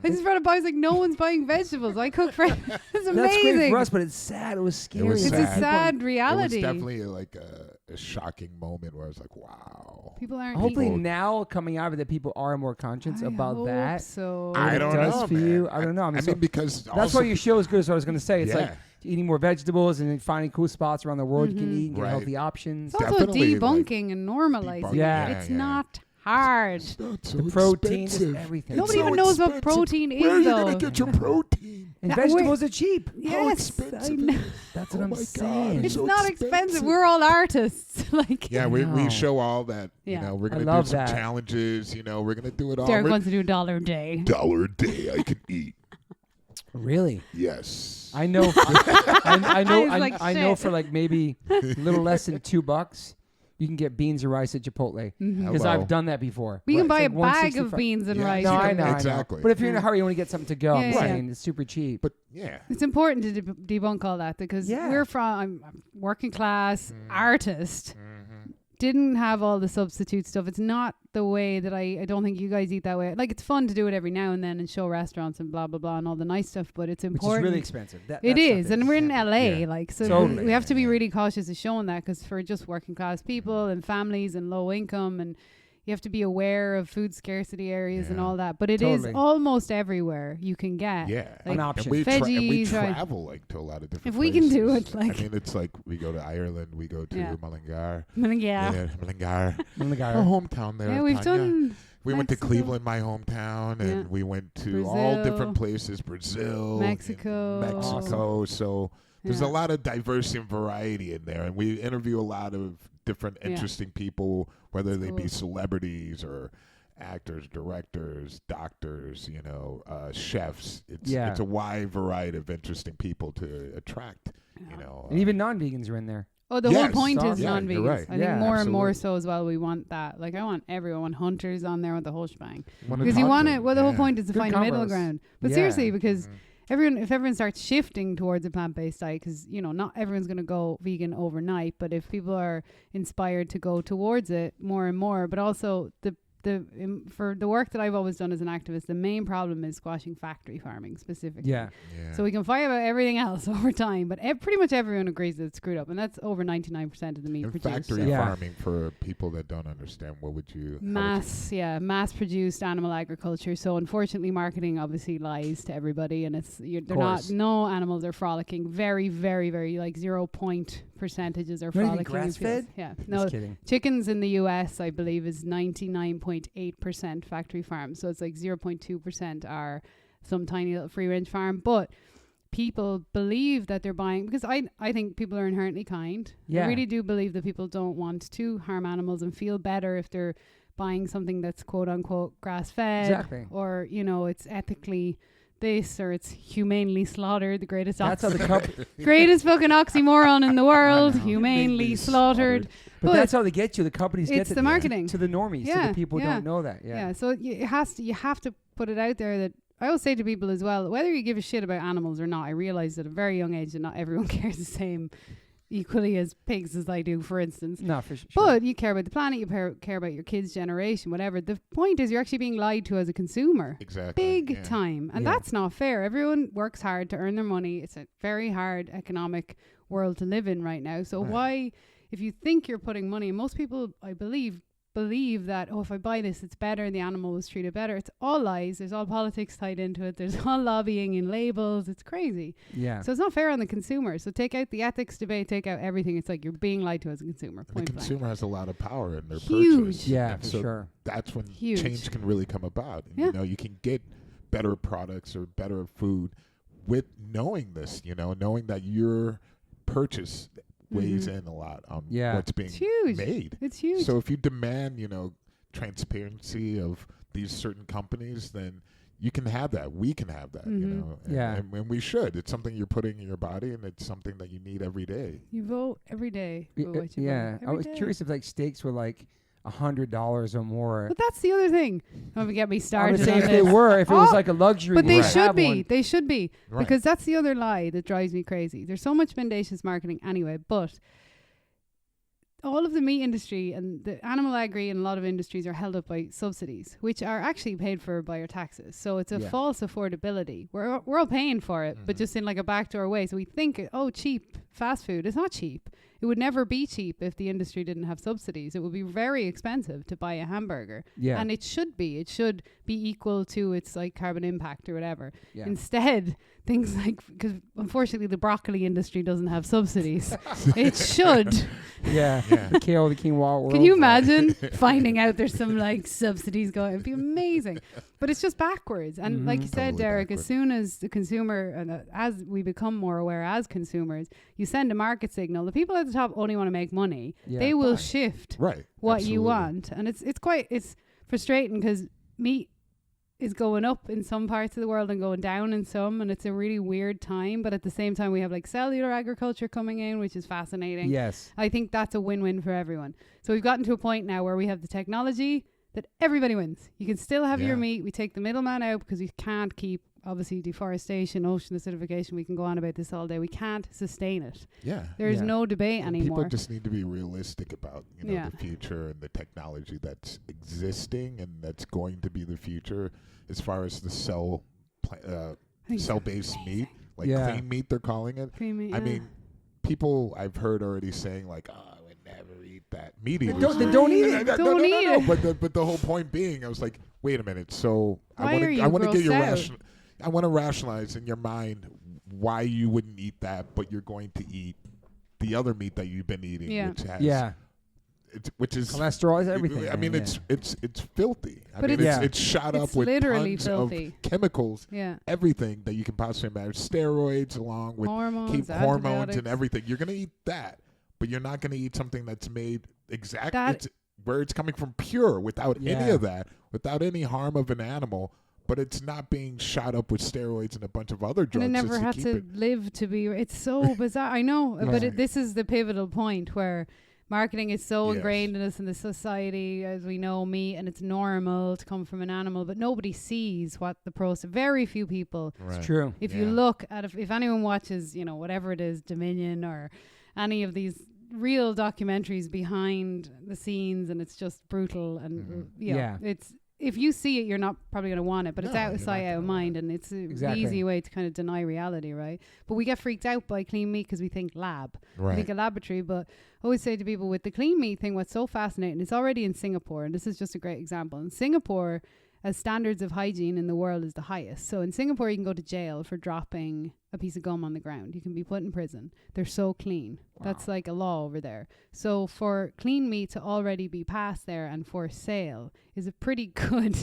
[SPEAKER 3] I just read about, I was like, no one's buying vegetables. I cook fresh. It's amazing.
[SPEAKER 1] That's great for us, but it's sad. It was scary.
[SPEAKER 2] was
[SPEAKER 3] It's
[SPEAKER 2] sad.
[SPEAKER 3] a sad reality.
[SPEAKER 2] It was definitely like a shocking moment where I was like, wow.
[SPEAKER 3] People aren't
[SPEAKER 1] Hopefully
[SPEAKER 3] eating.
[SPEAKER 1] now coming out of it that people are more conscious
[SPEAKER 3] I
[SPEAKER 1] about
[SPEAKER 3] hope
[SPEAKER 1] that.
[SPEAKER 3] So
[SPEAKER 2] I
[SPEAKER 1] What
[SPEAKER 2] don't
[SPEAKER 1] it does
[SPEAKER 2] know,
[SPEAKER 1] for
[SPEAKER 2] man.
[SPEAKER 1] you. I don't know. I mean, so
[SPEAKER 2] because
[SPEAKER 1] that's
[SPEAKER 2] also
[SPEAKER 1] why your show is good. So I was going to say, it's
[SPEAKER 2] Yeah.
[SPEAKER 1] like eating more vegetables and then finding cool spots around the world you can eat and get
[SPEAKER 2] Right.
[SPEAKER 1] healthy options.
[SPEAKER 3] it's also
[SPEAKER 2] definitely,
[SPEAKER 3] debunking and normalizing.
[SPEAKER 2] debunking.
[SPEAKER 3] it.
[SPEAKER 1] Yeah.
[SPEAKER 3] It's
[SPEAKER 2] Yeah.
[SPEAKER 3] not hard.
[SPEAKER 2] not so
[SPEAKER 1] The protein is
[SPEAKER 2] expensive.
[SPEAKER 1] everything.
[SPEAKER 3] Nobody
[SPEAKER 2] So
[SPEAKER 3] even knows what
[SPEAKER 2] expensive.
[SPEAKER 3] protein is,
[SPEAKER 2] Where are you
[SPEAKER 3] though.
[SPEAKER 2] gonna get your protein?
[SPEAKER 1] And
[SPEAKER 3] Yeah,
[SPEAKER 1] vegetables are cheap.
[SPEAKER 2] How
[SPEAKER 3] Yes,
[SPEAKER 2] expensive
[SPEAKER 3] I
[SPEAKER 2] it
[SPEAKER 3] know.
[SPEAKER 2] is.
[SPEAKER 1] That's
[SPEAKER 2] Oh
[SPEAKER 1] what I'm
[SPEAKER 2] my God,
[SPEAKER 1] saying.
[SPEAKER 3] It's
[SPEAKER 2] so
[SPEAKER 3] not expensive.
[SPEAKER 2] expensive.
[SPEAKER 3] We're all artists. Like,
[SPEAKER 2] Yeah,
[SPEAKER 1] No.
[SPEAKER 2] we show all that.
[SPEAKER 3] Yeah.
[SPEAKER 2] You know, we're
[SPEAKER 1] I
[SPEAKER 2] gonna
[SPEAKER 1] love
[SPEAKER 2] do some
[SPEAKER 1] that.
[SPEAKER 2] challenges. You know, we're gonna do it all.
[SPEAKER 3] Derek
[SPEAKER 2] We're-
[SPEAKER 3] wants to do $1 a day.
[SPEAKER 2] $1 a day I could eat.
[SPEAKER 1] Really?
[SPEAKER 2] Yes.
[SPEAKER 1] I know. I know.
[SPEAKER 3] I was like,
[SPEAKER 1] I know
[SPEAKER 3] shit.
[SPEAKER 1] for like maybe a little less than $2, you can get beans and rice at Chipotle because
[SPEAKER 2] Hello.
[SPEAKER 1] I've done that before.
[SPEAKER 3] We can
[SPEAKER 1] It's
[SPEAKER 3] buy
[SPEAKER 1] like
[SPEAKER 3] a bag of
[SPEAKER 1] $1.65.
[SPEAKER 3] beans and
[SPEAKER 2] Yeah.
[SPEAKER 3] rice.
[SPEAKER 1] No,
[SPEAKER 3] You
[SPEAKER 1] I
[SPEAKER 3] can-
[SPEAKER 1] know.
[SPEAKER 2] Exactly.
[SPEAKER 1] But if you're in a hurry, you want to get something to go. I'm
[SPEAKER 3] Yeah, yeah.
[SPEAKER 1] saying it's super cheap.
[SPEAKER 2] But yeah.
[SPEAKER 3] It's important to debunk all that because
[SPEAKER 1] Yeah.
[SPEAKER 3] we're I'm working class artist. Didn't have all the substitute stuff. It's not the way that I don't think you guys eat that way. Like, it's fun to do it every now and then and show restaurants and blah, blah, blah and all the nice stuff, but it's
[SPEAKER 1] Which
[SPEAKER 3] important.
[SPEAKER 1] is really expensive. That
[SPEAKER 3] It
[SPEAKER 1] stuff
[SPEAKER 3] is, and we're in LA,
[SPEAKER 2] Yeah.
[SPEAKER 3] like, so
[SPEAKER 1] Totally.
[SPEAKER 3] we have to be really cautious of showing that because for just working class people and families and low income, and you have to be aware of food scarcity areas and
[SPEAKER 2] Yeah.
[SPEAKER 3] all that. But it is
[SPEAKER 1] Totally.
[SPEAKER 3] almost everywhere you can get.
[SPEAKER 2] Yeah.
[SPEAKER 3] Like,
[SPEAKER 1] An option.
[SPEAKER 2] And we, and we
[SPEAKER 3] Veggies, right.
[SPEAKER 2] travel like to a lot of different
[SPEAKER 3] If we can do
[SPEAKER 2] places.
[SPEAKER 3] it, like-
[SPEAKER 2] I mean, it's like we go to Ireland, we go to
[SPEAKER 3] Yeah.
[SPEAKER 2] Mullingar.
[SPEAKER 3] Yeah.
[SPEAKER 2] Mullingar.
[SPEAKER 1] I'm the guy.
[SPEAKER 2] Our hometown there.
[SPEAKER 3] Yeah, we've
[SPEAKER 2] Tanya.
[SPEAKER 3] done.
[SPEAKER 2] We went to
[SPEAKER 3] Mexico.
[SPEAKER 2] Cleveland, my hometown, and
[SPEAKER 3] Yeah.
[SPEAKER 2] we went to all
[SPEAKER 3] Brazil.
[SPEAKER 2] different places, Brazil,
[SPEAKER 3] Mexico.
[SPEAKER 2] and Mexico. So there's a
[SPEAKER 3] Yeah.
[SPEAKER 2] lot of diversity and variety in there, and we interview a lot of different
[SPEAKER 3] Yeah.
[SPEAKER 2] interesting people, whether they be
[SPEAKER 3] Cool.
[SPEAKER 2] celebrities or actors, directors, doctors, chefs. It's a wide variety of interesting people to attract. You know,
[SPEAKER 1] And even non-vegans are in there.
[SPEAKER 3] Oh, the
[SPEAKER 2] Yes.
[SPEAKER 3] whole point is
[SPEAKER 1] Yeah,
[SPEAKER 3] non-vegans.
[SPEAKER 2] you're right.
[SPEAKER 3] I
[SPEAKER 1] Yeah,
[SPEAKER 3] think more and more
[SPEAKER 2] absolutely.
[SPEAKER 3] so as well. We want that. Like, I want everyone. I want hunters on there with the whole shebang.
[SPEAKER 2] wanna
[SPEAKER 3] Because you
[SPEAKER 2] talk
[SPEAKER 3] want
[SPEAKER 2] to
[SPEAKER 3] it.
[SPEAKER 2] them,
[SPEAKER 3] Well, the whole
[SPEAKER 2] yeah.
[SPEAKER 3] point is to
[SPEAKER 1] Good
[SPEAKER 3] find a middle
[SPEAKER 1] combos.
[SPEAKER 3] ground. But
[SPEAKER 1] Yeah.
[SPEAKER 3] seriously, because
[SPEAKER 2] Mm-hmm.
[SPEAKER 3] if everyone starts shifting towards a plant-based diet, because not everyone's going to go vegan overnight, but if people are inspired to go towards it more and more, but also for the work that I've always done as an activist, the main problem is squashing factory farming specifically.
[SPEAKER 1] Yeah.
[SPEAKER 2] Yeah.
[SPEAKER 3] So we can fight about everything else over time, but pretty much everyone agrees that it's screwed up, and that's over 99% of the meat
[SPEAKER 2] and
[SPEAKER 3] produced.
[SPEAKER 2] factory
[SPEAKER 3] so.
[SPEAKER 1] Yeah.
[SPEAKER 2] farming, for people that don't understand, what would you
[SPEAKER 3] Mass-produced animal agriculture. So unfortunately, marketing obviously lies to everybody, and they're not.
[SPEAKER 1] course.
[SPEAKER 3] No animals are frolicking. Very, very, very like 0 point percentages are
[SPEAKER 1] Not even
[SPEAKER 3] frolicking. in
[SPEAKER 1] grass-fed?
[SPEAKER 3] fields. Yeah, no.
[SPEAKER 1] Just kidding.
[SPEAKER 3] Chickens in the U.S. I believe is 99.8% factory farms. So it's like 0.2% are some tiny little free-range farm, but people believe that they're buying, because I think people are inherently kind.
[SPEAKER 1] Yeah.
[SPEAKER 3] I really do believe that people don't want to harm animals and feel better if they're buying something that's quote unquote grass fed
[SPEAKER 1] Exactly.
[SPEAKER 3] or it's ethically this, or it's humanely slaughtered, the greatest
[SPEAKER 1] That's how the company.
[SPEAKER 3] greatest fucking oxymoron in the world,
[SPEAKER 1] know.
[SPEAKER 3] humanely slaughtered.
[SPEAKER 1] But that's how they get you. The companies get
[SPEAKER 3] it's the marketing
[SPEAKER 1] to the normies, to the people who don't know that. Yeah.
[SPEAKER 3] So you have to put it out there that I always say to people as well, whether you give a shit about animals or not, I realize at a very young age that not everyone cares the same equally as pigs as I do, for instance.
[SPEAKER 1] No, for sure.
[SPEAKER 3] But you care about the planet, you care about your kids' generation, whatever. The point is you're actually being lied to as a consumer.
[SPEAKER 2] Exactly.
[SPEAKER 3] Big time. And that's not fair. Everyone works hard to earn their money. It's a very hard economic world to live in right now. So why, if you think you're putting money, and most people, I believe that, if I buy this, it's better and the animal was treated better. It's all lies. There's all politics tied into it. There's all lobbying in labels. It's crazy.
[SPEAKER 1] Yeah.
[SPEAKER 3] So it's not fair on the consumer. So take out the ethics debate, take out everything. It's like you're being lied to as a consumer.
[SPEAKER 2] The consumer has a lot of power in their
[SPEAKER 3] Huge.
[SPEAKER 2] purchase.
[SPEAKER 1] Yeah,
[SPEAKER 2] And
[SPEAKER 1] for
[SPEAKER 2] so
[SPEAKER 1] sure.
[SPEAKER 2] that's when change can really come about. And, you know, you can get better products or better food with knowing this, you know, knowing that your purchase weighs in a lot on what's being made.
[SPEAKER 3] It's huge.
[SPEAKER 2] So if you demand, you know, transparency of these certain companies, then you can have that. We can have that, you know. And we should. It's something you're putting in your body, and it's something that you need every day.
[SPEAKER 3] You vote every day.
[SPEAKER 1] I was curious if like steaks were like $100 or more.
[SPEAKER 3] But that's the other thing. Don't get me started.
[SPEAKER 1] I would say if they were, if it was like a luxury,
[SPEAKER 3] but they should
[SPEAKER 1] have
[SPEAKER 3] be.
[SPEAKER 1] one.
[SPEAKER 3] They should be because that's the other lie that drives me crazy. There's so much mendacious marketing anyway, but all of the meat industry and the animal agri and a lot of industries are held up by subsidies, which are actually paid for by our taxes. So it's a false affordability. We're all paying for it, but just in like a backdoor way. So we think, cheap fast food. It's not cheap. It would never be cheap if the industry didn't have subsidies. It would be very expensive to buy a hamburger.
[SPEAKER 1] Yeah.
[SPEAKER 3] And it should be. It should be equal to its like carbon impact or whatever.
[SPEAKER 1] Yeah.
[SPEAKER 3] Instead, things like, because unfortunately the broccoli industry doesn't have subsidies. It should.
[SPEAKER 1] The kale, the quinoa world.
[SPEAKER 3] Can you imagine finding out there's some like subsidies going? It'd be amazing. But it's just backwards. And like you said,
[SPEAKER 2] Totally
[SPEAKER 3] Derek,
[SPEAKER 2] backwards.
[SPEAKER 3] as soon as the consumer, and as we become more aware as consumers, you send a market signal. The people at the top only want to make money. They will shift what you want. And it's frustrating because meat is going up in some parts of the world and going down in some, and it's a really weird time. But at the same time, we have like cellular agriculture coming in, which is fascinating.
[SPEAKER 1] Yes.
[SPEAKER 3] I think that's a win-win for everyone. So we've gotten to a point now where we have the technology that everybody wins. You can still have your meat. We take the middleman out because we can't keep, obviously, deforestation, ocean acidification. We can go on about this all day. We can't sustain it.
[SPEAKER 2] Yeah.
[SPEAKER 3] There's no debate
[SPEAKER 2] And
[SPEAKER 3] anymore.
[SPEAKER 2] people just need to be realistic about, you know, the future and the technology that's existing and that's going to be the future as far as the cell-based meat, like clean meat they're calling it.
[SPEAKER 3] Cream meat,
[SPEAKER 2] I mean, people I've heard already saying like, I would never eat that. Meat eaters.
[SPEAKER 1] Don't eat it.
[SPEAKER 3] Don't eat it.
[SPEAKER 2] But the whole point being, I was like, wait a minute. So
[SPEAKER 3] Why are you
[SPEAKER 2] I want to get your
[SPEAKER 3] grossed out?
[SPEAKER 2] I want to rationalize in your mind why you wouldn't eat that, but you're going to eat the other meat that you've been eating, which has which is
[SPEAKER 1] cholesterol, is everything.
[SPEAKER 2] I mean, it's filthy. I
[SPEAKER 3] But
[SPEAKER 2] mean, it's shot up
[SPEAKER 3] it's
[SPEAKER 2] with
[SPEAKER 3] literally
[SPEAKER 2] tons
[SPEAKER 3] filthy.
[SPEAKER 2] of chemicals,
[SPEAKER 3] Yeah.
[SPEAKER 2] everything that you can possibly imagine, steroids along with
[SPEAKER 3] Hormones,
[SPEAKER 2] hormones
[SPEAKER 3] antibiotics.
[SPEAKER 2] and everything. You're gonna eat that, but you're not gonna eat something that's made exactly where it's coming from pure, without any of that, without any harm of an animal. But it's not being shot up with steroids and a bunch of other drugs.
[SPEAKER 3] And it never
[SPEAKER 2] just
[SPEAKER 3] had
[SPEAKER 2] keep
[SPEAKER 3] to
[SPEAKER 2] it.
[SPEAKER 3] live to be. It's so bizarre. I know, but this is the pivotal point where marketing is so ingrained in us in the society, as we know, meat, and it's normal to come from an animal, but nobody sees what the process. Very few people.
[SPEAKER 1] It's true.
[SPEAKER 3] If you look at, if anyone watches, you know, whatever it is, Dominion or any of these real documentaries behind the scenes, and it's just brutal, and you know, it's. If you see it, you're not probably going to want it, but it's out of sight, out of mind, and it's an easy way to kind of deny reality, right? But we get freaked out by clean meat because we think lab, we think a laboratory. But I always say to people with the clean meat thing, what's so fascinating, it's already in Singapore, and this is just a great example. In Singapore, as standards of hygiene in the world is the highest. So in Singapore, you can go to jail for dropping a piece of gum on the ground. You can be put in prison. They're so clean. Wow. That's like a law over there. So for clean meat to already be passed there and for sale is a pretty good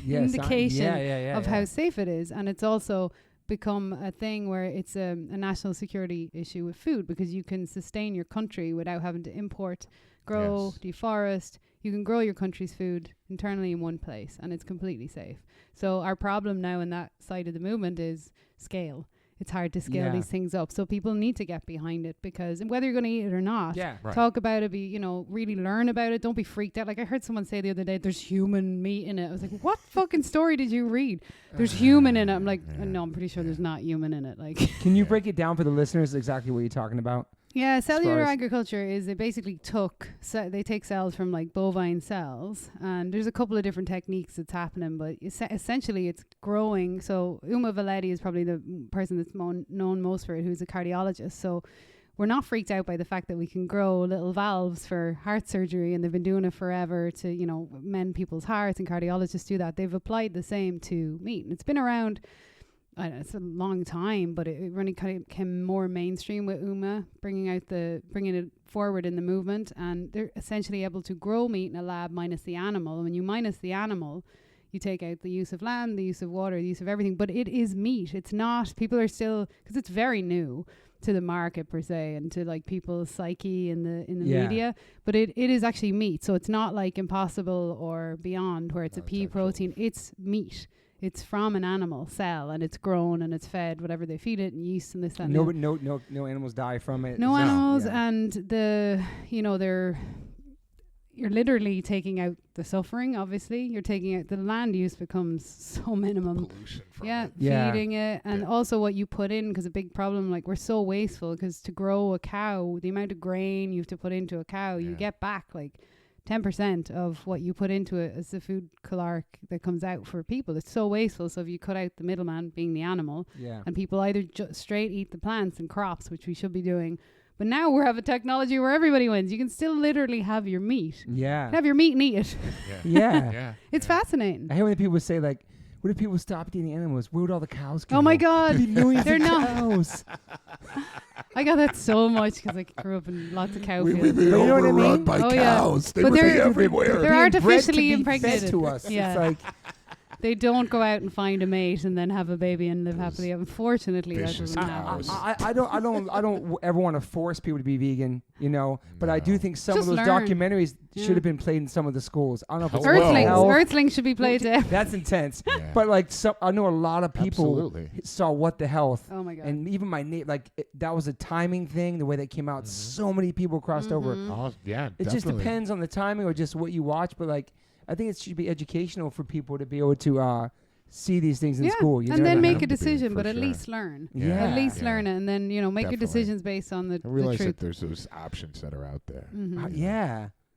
[SPEAKER 3] indication of how safe it is. And it's also become a thing where it's a national security issue with food, because you can sustain your country without having to import, grow, deforest. You can grow your country's food internally in one place, and it's completely safe. So our problem now in that side of the movement is scale. It's hard to scale these things up. So people need to get behind it, because whether you're going to eat it or not, talk about it, really learn about it. Don't be freaked out. Like I heard someone say the other day, there's human meat in it. I was like, what fucking story did you read? There's human in it. I'm like, no, I'm pretty sure there's not human in it. Like,
[SPEAKER 1] can you break it down for the listeners exactly what you're talking about?
[SPEAKER 3] Yeah, cellular agriculture is they basically they take cells from like bovine cells, and there's a couple of different techniques that's happening, but essentially it's growing. So Uma Valetti is probably the person that's known most for it, who's a cardiologist. So we're not freaked out by the fact that we can grow little valves for heart surgery, and they've been doing it forever to, mend people's hearts, and cardiologists do that. They've applied the same to meat, and it's been around. I don't know, it's a long time, but it really kind of became more mainstream with Uma bringing it forward in the movement, and they're essentially able to grow meat in a lab minus the animal. And when you minus the animal, you take out the use of land, the use of water, the use of everything, but it is meat. It's not, people are still, because it's very new to the market per se, and to like people's psyche in the media, but it is actually meat. So it's not like Impossible or Beyond where it's a pea protein. It's meat. It's from an animal cell, and it's grown and it's fed whatever they feed it, and yeast and this and that.
[SPEAKER 1] No animals die from it.
[SPEAKER 3] No animals, and you're literally taking out the suffering. Obviously, you're taking out the land use becomes so minimum.
[SPEAKER 2] Pollution from
[SPEAKER 3] feeding it, and also what you put in, because a big problem, like we're so wasteful, because to grow a cow, the amount of grain you have to put into a cow, you get back like 10% of what you put into it as the food caloric that comes out for people. It's so wasteful. So if you cut out the middleman being the animal, and people either straight eat the plants and crops, which we should be doing, but now we have a technology where everybody wins. You can still literally have your meat. Have your meat and eat it. It's fascinating.
[SPEAKER 1] I hate when people say like, what if people stopped eating animals? Where would all the cows go?
[SPEAKER 3] Oh my God.
[SPEAKER 1] They're not cows.
[SPEAKER 3] I got that so much because I grew up in lots of cow
[SPEAKER 2] We've
[SPEAKER 3] fields.
[SPEAKER 2] been overrun by cows. They would be everywhere.
[SPEAKER 3] They're artificially impregnated.
[SPEAKER 1] To us.
[SPEAKER 3] Yeah.
[SPEAKER 1] It's like
[SPEAKER 3] they don't go out and find a mate and then have a baby and live happily. Unfortunately, that
[SPEAKER 2] vicious
[SPEAKER 3] doesn't happen.
[SPEAKER 2] cows.
[SPEAKER 1] I don't ever want to force people to be vegan, but I do think some
[SPEAKER 3] Just
[SPEAKER 1] of those
[SPEAKER 3] learn.
[SPEAKER 1] documentaries should have been played in some of the schools. I don't know if it's
[SPEAKER 3] Earthlings should be played there.
[SPEAKER 1] That's intense. But like, I know a lot of people saw What the Health.
[SPEAKER 3] Oh my God.
[SPEAKER 1] And even my that was a timing thing. The way that came out, so many people crossed over.
[SPEAKER 4] Oh, yeah,
[SPEAKER 1] It just depends on the timing or just what you watch. But like, I think it should be educational for people to be able to see these things in school.
[SPEAKER 3] And then make a decision, but at least learn.
[SPEAKER 1] Yeah.
[SPEAKER 3] At least learn it, and then make your decisions based on the
[SPEAKER 2] I realize
[SPEAKER 3] truth.
[SPEAKER 2] that there's those options that are out there.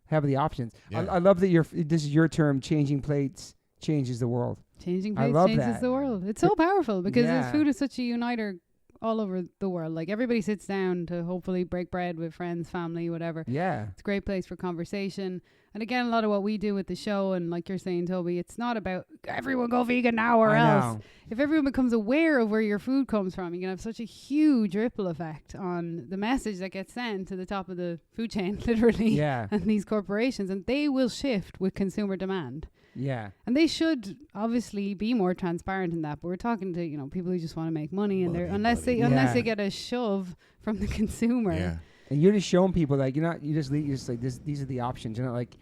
[SPEAKER 1] Have the options.
[SPEAKER 2] Yeah.
[SPEAKER 1] I love that this is your term. Changing plates changes the world.
[SPEAKER 3] Changing
[SPEAKER 1] I
[SPEAKER 3] plates
[SPEAKER 1] love
[SPEAKER 3] changes
[SPEAKER 1] that.
[SPEAKER 3] the world. It's so powerful because food is such a uniter all over the world. Like everybody sits down to hopefully break bread with friends, family, whatever.
[SPEAKER 1] Yeah.
[SPEAKER 3] It's a great place for conversation. And again, a lot of what we do with the show, and like you're saying, Toby, it's not about everyone go vegan now or else. If everyone becomes aware of where your food comes from, you can have such a huge ripple effect on the message that gets sent to the top of the food chain, literally.
[SPEAKER 1] Yeah.
[SPEAKER 3] And these corporations, and they will shift with consumer demand.
[SPEAKER 1] Yeah.
[SPEAKER 3] And they should obviously be more transparent in that. But we're talking to, people who just want to make money, and unless they get a shove from the consumer.
[SPEAKER 2] Yeah.
[SPEAKER 1] And you're just showing people like you're just like these are the options. You're not like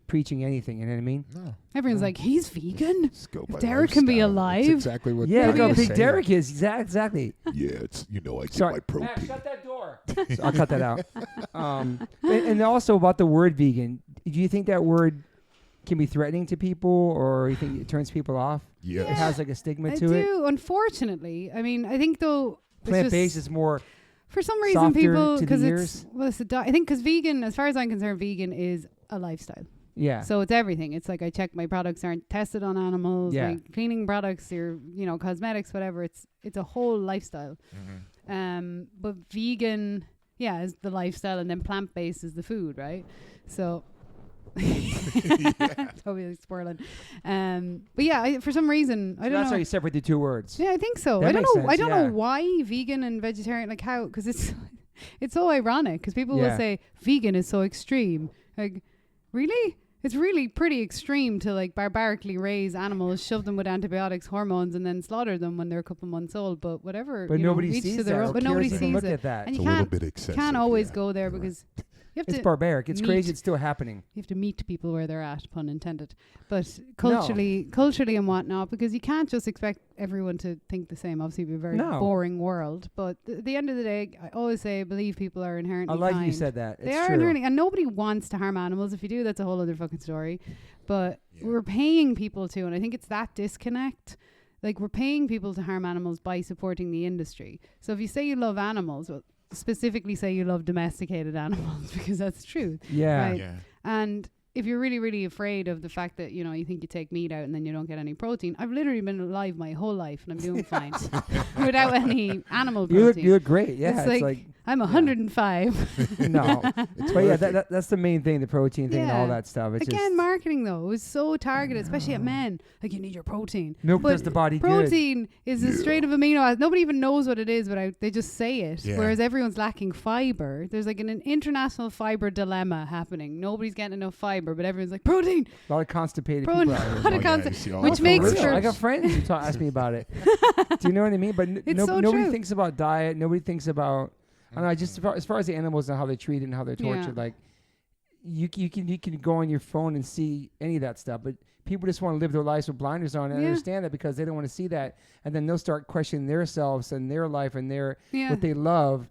[SPEAKER 1] preaching anything, you know what I mean?
[SPEAKER 2] No.
[SPEAKER 3] Everyone's like, he's vegan?
[SPEAKER 2] If
[SPEAKER 3] Derek can be alive?
[SPEAKER 2] That's exactly what
[SPEAKER 1] look how big
[SPEAKER 2] saying.
[SPEAKER 1] Derek is. Exactly.
[SPEAKER 2] Yeah, it's I get
[SPEAKER 1] Sorry.
[SPEAKER 2] my protein.
[SPEAKER 1] Max, shut that door. So I'll cut that out. And also about the word vegan. Do you think that word can be threatening to people, or you think it turns people off?
[SPEAKER 2] Yes.
[SPEAKER 1] It has like a stigma
[SPEAKER 3] I
[SPEAKER 1] to it.
[SPEAKER 3] do, unfortunately. I mean, I think though
[SPEAKER 1] Plant-based is more.
[SPEAKER 3] For some reason,
[SPEAKER 1] softer
[SPEAKER 3] people,
[SPEAKER 1] to the
[SPEAKER 3] because
[SPEAKER 1] ears?
[SPEAKER 3] I think because vegan, as far as I'm concerned, vegan is a lifestyle.
[SPEAKER 1] Yeah.
[SPEAKER 3] So it's everything. It's like I check my products aren't tested on animals.
[SPEAKER 1] Yeah.
[SPEAKER 3] My cleaning products, your cosmetics, whatever. It's a whole lifestyle.
[SPEAKER 2] Mm-hmm.
[SPEAKER 3] But vegan, is the lifestyle, and then plant-based is the food, right? So. Totally swirling. But yeah, for some reason I don't know.
[SPEAKER 1] That's how you separate the two words.
[SPEAKER 3] Yeah, I think so.
[SPEAKER 1] That
[SPEAKER 3] I don't
[SPEAKER 1] makes
[SPEAKER 3] know.
[SPEAKER 1] sense,
[SPEAKER 3] I don't know why vegan and vegetarian, like how, because it's so ironic. Because people will say vegan is so extreme. Like, really? It's really pretty extreme to like barbarically raise animals, shove them with antibiotics, hormones, and then slaughter them when they're a couple months old. But whatever.
[SPEAKER 1] But nobody
[SPEAKER 3] each
[SPEAKER 1] sees
[SPEAKER 3] to their
[SPEAKER 1] that.
[SPEAKER 3] own, but nobody
[SPEAKER 1] Even
[SPEAKER 3] sees
[SPEAKER 1] look
[SPEAKER 3] it.
[SPEAKER 1] at that.
[SPEAKER 3] And
[SPEAKER 2] It's
[SPEAKER 3] you
[SPEAKER 2] a little bit excessive.
[SPEAKER 3] can't always go there because
[SPEAKER 1] It's barbaric. It's crazy. It's still happening.
[SPEAKER 3] You have to meet people where they're at, pun intended. But culturally and whatnot, because you can't just expect everyone to think the same. Obviously, it'd be a very boring world. But at the end of the day, I always say, I believe people are inherently kind.
[SPEAKER 1] I like you said that.
[SPEAKER 3] They are inherently, and nobody wants to harm animals. If you do, that's a whole other fucking story. But we're paying people to, and I think it's that disconnect. Like, we're paying people to harm animals by supporting the industry. So if you say you love animals, well, specifically say you love domesticated animals, because that's true.
[SPEAKER 1] Yeah.
[SPEAKER 3] Right? Yeah. And if you're really, really afraid of the fact that, you know, you think you take meat out and then you don't get any protein, I've literally been alive my whole life and I'm doing fine without any animal protein.
[SPEAKER 1] You look great. Yeah.
[SPEAKER 3] It's like I'm 105.
[SPEAKER 1] No. But that's the main thing, the protein thing and all that stuff. It's
[SPEAKER 3] again, marketing though, it was so targeted, especially at men. Like, you need your protein.
[SPEAKER 1] Milk does the body
[SPEAKER 3] protein is a straight of amino acid. Nobody even knows what it is, but they just say it. Yeah. Whereas everyone's lacking fiber. There's like an international fiber dilemma happening. Nobody's getting enough fiber, but everyone's like, protein.
[SPEAKER 1] A lot of constipated people out here.
[SPEAKER 3] Which makes
[SPEAKER 1] I got friends who ask me about it. Do you know what I mean? But nobody thinks about diet. Nobody thinks about, I don't know, just as far as the animals and how they're treated and how they're tortured, like you can go on your phone and see any of that stuff, but people just want to live their lives with blinders on, and I understand that, because they don't want to see that, and then they'll start questioning themselves and their life and their what they love.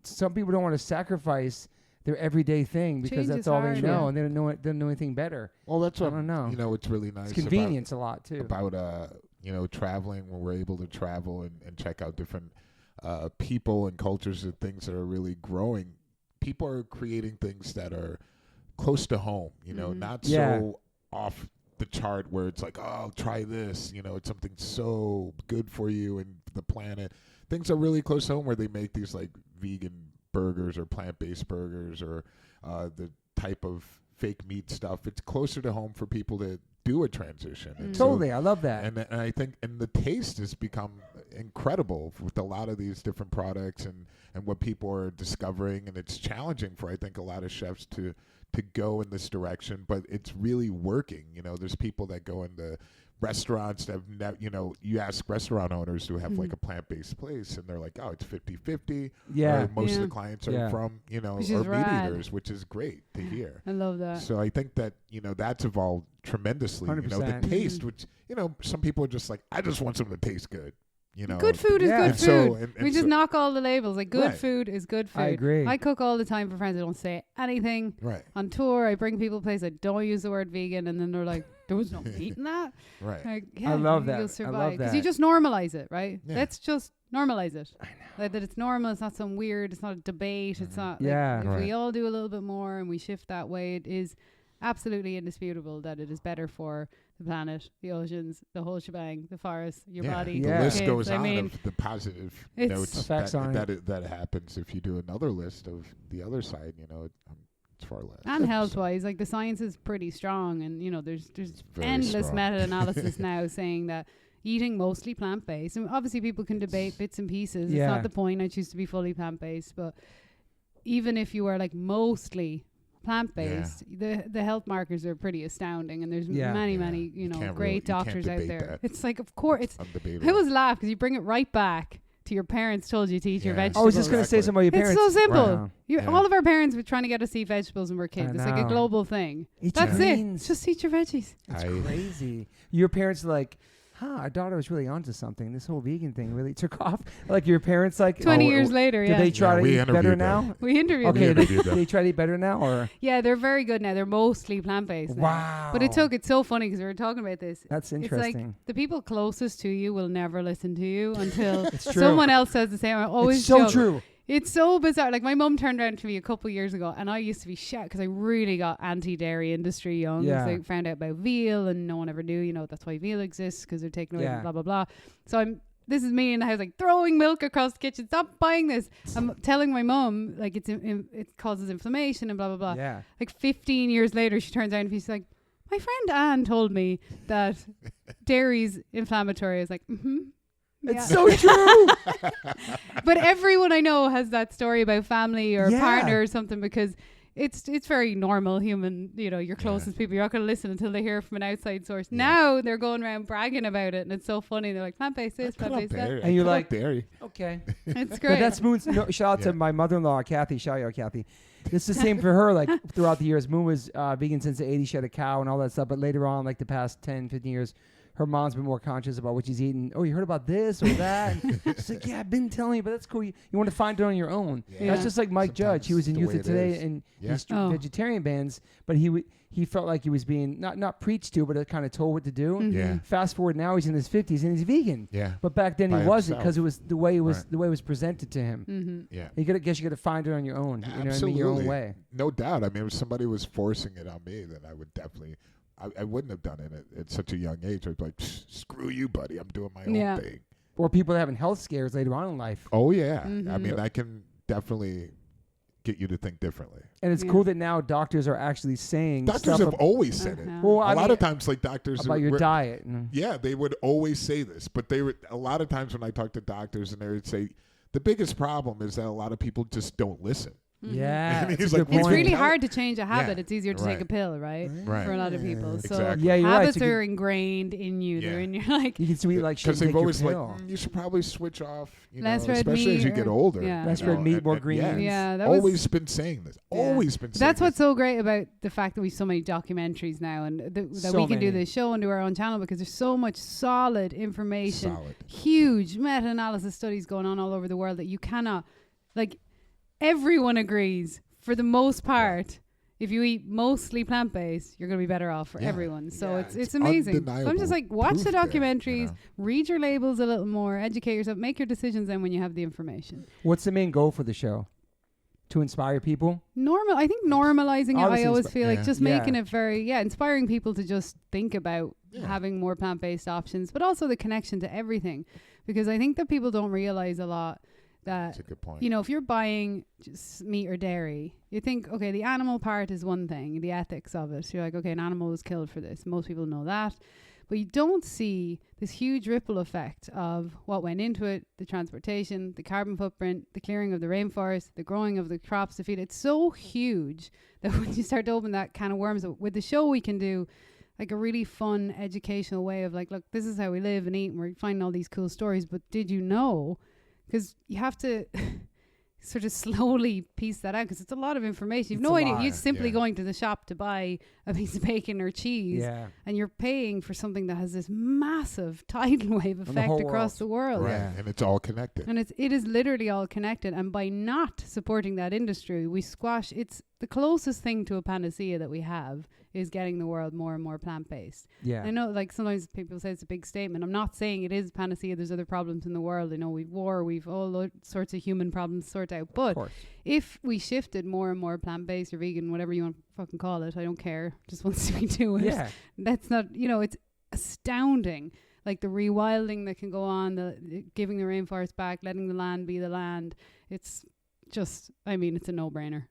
[SPEAKER 1] Some people don't want to sacrifice their everyday thing because that's all they know, and they don't know anything better.
[SPEAKER 2] Well, that's what
[SPEAKER 1] I don't know.
[SPEAKER 2] You know, it's really nice.
[SPEAKER 1] It's convenience a lot too.
[SPEAKER 2] About you know, traveling, when we're able to travel and check out different people and cultures and things that are really growing. People are creating things that are close to home, you know, not so off the chart where it's like, oh, try this, you know, it's something so good for you and the planet. Things are really close to home where they make these like vegan burgers or plant-based burgers or the type of fake meat stuff. It's closer to home for people to do a transition. And
[SPEAKER 1] totally. I love that.
[SPEAKER 2] And I think, and the taste has become incredible with a lot of these different products and what people are discovering. And it's challenging for, I think, a lot of chefs to go in this direction, but it's really working. You know, there's people that go into restaurants that have, you know, you ask restaurant owners who have like a plant-based place and they're like, oh, it's 50-50. Yeah. Most of the clients are from, you know, or meat eaters, which is great to hear.
[SPEAKER 3] I love that.
[SPEAKER 2] So I think that, you know, that's evolved tremendously. 100%. You know, the taste, which, you know, some people are just like, I just want something to taste good. You know,
[SPEAKER 3] good food is good food. We just knock all the labels. Like, good food is good food.
[SPEAKER 1] I agree.
[SPEAKER 3] I cook all the time for friends. I don't say anything.
[SPEAKER 2] Right.
[SPEAKER 3] On tour, I bring people places. I don't use the word vegan, and then they're like, "There was no meat in that."
[SPEAKER 2] Right.
[SPEAKER 3] Like,
[SPEAKER 1] I love that.
[SPEAKER 3] You'll survive.
[SPEAKER 1] I love that.
[SPEAKER 3] Because you just normalize it, right?
[SPEAKER 2] Yeah.
[SPEAKER 3] Let's just normalize it.
[SPEAKER 1] I know.
[SPEAKER 3] Like, that it's normal. It's not some weird. It's not a debate. It's not.
[SPEAKER 1] Yeah.
[SPEAKER 3] Like, if we all do a little bit more and we shift that way, it is absolutely indisputable that it is better for the planet, the oceans, the whole shebang, the forest, your body.
[SPEAKER 2] The list goes on of the positive notes
[SPEAKER 1] effects
[SPEAKER 2] that happens if you do another list of the other side. You know, it's far less.
[SPEAKER 3] And health-wise, like, the science is pretty strong, and you know, there's endless meta-analysis now saying that eating mostly plant-based, and obviously people can debate bits and pieces. It's not the point. I choose to be fully plant-based, but even if you are like mostly plant-based, the health markers are pretty astounding, and there's many you know, great doctors out there. That. It's like, of course, it's I always laugh because you bring it right back to your parents told you to eat your vegetables.
[SPEAKER 1] I was just going to say something about your parents.
[SPEAKER 3] It's so simple. Right. All of our parents were trying to get us to eat vegetables when we were kids. It's like a global thing. That's it. Just eat your veggies.
[SPEAKER 1] It's crazy. Your parents are like, our daughter was really onto something. This whole vegan thing really took off. Like, your parents, like
[SPEAKER 3] 20 years later,
[SPEAKER 1] did they try to eat better now?
[SPEAKER 3] We interviewed them.
[SPEAKER 1] Okay, did they try to eat better now, or?
[SPEAKER 3] Yeah, they're very good now. They're mostly plant-based now.
[SPEAKER 1] Wow.
[SPEAKER 3] But it's so funny because we were talking about this.
[SPEAKER 1] That's interesting.
[SPEAKER 3] It's like the people closest to you will never listen to you until someone else says the same. I always
[SPEAKER 1] it's so true.
[SPEAKER 3] It's so bizarre. Like, my mum turned around to me a couple of years ago, and I used to be shocked because I really got anti-dairy industry young. Yeah. So I found out about veal, and no one ever knew. You know, that's why veal exists, because they're taking away blah blah blah. So this is me in the house, like, throwing milk across the kitchen. Stop buying this. I'm telling my mum, like, it causes inflammation and blah blah blah.
[SPEAKER 1] Yeah.
[SPEAKER 3] Like 15 years later, she turns around and she's like, my friend Anne told me that dairy's inflammatory. I was like,
[SPEAKER 1] It's so true.
[SPEAKER 3] But everyone I know has that story about family or a partner or something, because it's very normal human, you know, your closest people. You're not going to listen until they hear from an outside source. Now they're going around bragging about it, and it's so funny. They're like, plant-based this, plant-based that.
[SPEAKER 1] And you're like,
[SPEAKER 2] dairy.
[SPEAKER 1] Okay.
[SPEAKER 3] It's great.
[SPEAKER 1] But that's moons. No, shout out to my mother-in-law, Kathy. Shout out, Kathy. It's the same for her. Like throughout the years, Moon was vegan since the 80s. She had a cow and all that stuff. But later on, like the past 10, 15 years, her mom's been more conscious about what she's eating. Oh, you heard about this or that? And she's like, yeah, I've been telling you, but that's cool. You want to find it on your own.
[SPEAKER 2] Yeah.
[SPEAKER 1] That's just like Mike Judge. He was in Youth of Today and he's vegetarian bands, but he felt like he was being not preached to, but kind of told what to do.
[SPEAKER 3] Mm-hmm.
[SPEAKER 2] Yeah.
[SPEAKER 1] Fast forward now, he's in his 50s and he's vegan.
[SPEAKER 2] Yeah.
[SPEAKER 1] But back then
[SPEAKER 2] By
[SPEAKER 1] he wasn't because
[SPEAKER 2] himself.
[SPEAKER 1] it was the way it was presented to him.
[SPEAKER 3] Mm-hmm.
[SPEAKER 2] Yeah.
[SPEAKER 1] You got to find it on your own. You know what I mean?
[SPEAKER 2] Absolutely.
[SPEAKER 1] Your own way.
[SPEAKER 2] No doubt. I mean, if somebody was forcing it on me, then I would definitely. I wouldn't have done it at such a young age. I'd be like, screw you, buddy. I'm doing my own thing.
[SPEAKER 1] Or people having health scares later on in life.
[SPEAKER 2] Oh, yeah.
[SPEAKER 3] Mm-hmm.
[SPEAKER 2] I mean, I can definitely get you to think differently.
[SPEAKER 1] And it's cool that now doctors are actually saying
[SPEAKER 2] Doctors have always said it.
[SPEAKER 1] Well,
[SPEAKER 2] A lot of times, like doctors
[SPEAKER 1] about your diet.
[SPEAKER 2] Yeah, they would always say this, but they would. A lot of times when I talk to doctors, and they would say the biggest problem is that a lot of people just don't listen.
[SPEAKER 1] Yeah,
[SPEAKER 2] And
[SPEAKER 1] that's
[SPEAKER 2] he's
[SPEAKER 1] a good
[SPEAKER 2] like,
[SPEAKER 1] point.
[SPEAKER 3] It's really hard to change a habit.
[SPEAKER 2] Yeah,
[SPEAKER 3] It's easier to take a pill, right?
[SPEAKER 2] Right.
[SPEAKER 3] For a lot of people. So
[SPEAKER 2] Exactly.
[SPEAKER 1] Yeah, you're right.
[SPEAKER 3] habits
[SPEAKER 1] So
[SPEAKER 3] are ingrained in you.
[SPEAKER 2] Yeah.
[SPEAKER 3] They're in your like.
[SPEAKER 1] You can sweet like shit.
[SPEAKER 2] Because they've
[SPEAKER 1] take your
[SPEAKER 2] always like,
[SPEAKER 1] pill.
[SPEAKER 2] you should probably switch off,
[SPEAKER 3] Less red
[SPEAKER 2] especially as
[SPEAKER 3] meat
[SPEAKER 2] you get
[SPEAKER 3] or-
[SPEAKER 2] older.
[SPEAKER 3] yeah.
[SPEAKER 1] Less
[SPEAKER 2] you
[SPEAKER 1] red
[SPEAKER 2] know,
[SPEAKER 1] meat,
[SPEAKER 2] and-
[SPEAKER 1] more
[SPEAKER 2] and-
[SPEAKER 1] greens.
[SPEAKER 3] Yeah, that was
[SPEAKER 2] always been saying this.
[SPEAKER 3] Yeah.
[SPEAKER 2] Always been saying
[SPEAKER 3] That's
[SPEAKER 2] this.
[SPEAKER 3] what's so great about the fact that we have so many documentaries now, and that
[SPEAKER 1] So
[SPEAKER 3] we can do
[SPEAKER 1] many.
[SPEAKER 3] this show and do our own channel because there's so much solid information,
[SPEAKER 2] Solid.
[SPEAKER 3] huge meta-analysis studies going on all over the world that you cannot, like, everyone agrees for the most part. If you eat mostly plant-based, you're going to be better off for
[SPEAKER 2] Yeah.
[SPEAKER 3] everyone. So
[SPEAKER 1] Yeah,
[SPEAKER 3] it's amazing. So I'm
[SPEAKER 2] undeniable
[SPEAKER 3] just like, watch
[SPEAKER 2] proof
[SPEAKER 3] the
[SPEAKER 2] there,
[SPEAKER 3] documentaries, read your labels a little more, educate yourself, make your decisions then when you have the information.
[SPEAKER 1] What's the main goal for the show? To inspire people?
[SPEAKER 3] I think normalizing it, I
[SPEAKER 1] Obviously
[SPEAKER 3] always
[SPEAKER 1] inspi-
[SPEAKER 3] feel like
[SPEAKER 2] yeah.
[SPEAKER 3] just
[SPEAKER 1] Yeah.
[SPEAKER 3] making it very, inspiring people to just think about
[SPEAKER 2] Yeah.
[SPEAKER 3] having more plant-based options, but also the connection to everything. Because I think that people don't realize a lot
[SPEAKER 2] That's
[SPEAKER 3] that,
[SPEAKER 2] a good point.
[SPEAKER 3] you know, if you're buying just meat or dairy, you think, okay, the animal part is one thing, the ethics of it. You're like, okay, an animal was killed for this. Most people know that. But you don't see this huge ripple effect of what went into it, the transportation, the carbon footprint, the clearing of the rainforest, the growing of the crops to feed. It's so huge that when you start to open that can of worms, with the show we can do like a really fun educational way of like, look, this is how we live and eat, and we're finding all these cool stories. But did you know? Because you have to sort of slowly piece that out because it's a lot of information. You've
[SPEAKER 1] It's
[SPEAKER 3] no
[SPEAKER 1] a
[SPEAKER 3] idea.
[SPEAKER 1] lot,
[SPEAKER 3] You're simply
[SPEAKER 2] yeah.
[SPEAKER 3] going to the shop to buy a piece of bacon or cheese,
[SPEAKER 1] Yeah.
[SPEAKER 3] and you're paying for something that has this massive tidal wave
[SPEAKER 1] the
[SPEAKER 3] effect
[SPEAKER 1] whole
[SPEAKER 3] across the world.
[SPEAKER 2] right.
[SPEAKER 1] Yeah.
[SPEAKER 2] And it's all connected.
[SPEAKER 3] And it is literally all connected. And by not supporting that industry, we squash. It's the closest thing to a panacea that we have is getting the world more and more plant-based.
[SPEAKER 1] Yeah.
[SPEAKER 3] I know, like, sometimes people say it's a big statement. I'm not saying it is panacea. There's other problems in the world. I know we've war, we've all sorts of human problems to sort out.
[SPEAKER 1] Of
[SPEAKER 3] But
[SPEAKER 1] course.
[SPEAKER 3] if we shifted more and more plant-based or vegan, whatever you want to fucking call it, I don't care. Just want to see me do it.
[SPEAKER 1] Yeah.
[SPEAKER 3] That's not, it's astounding. Like the rewilding that can go on, the giving the rainforest back, letting the land be the land. It's just, it's a no-brainer.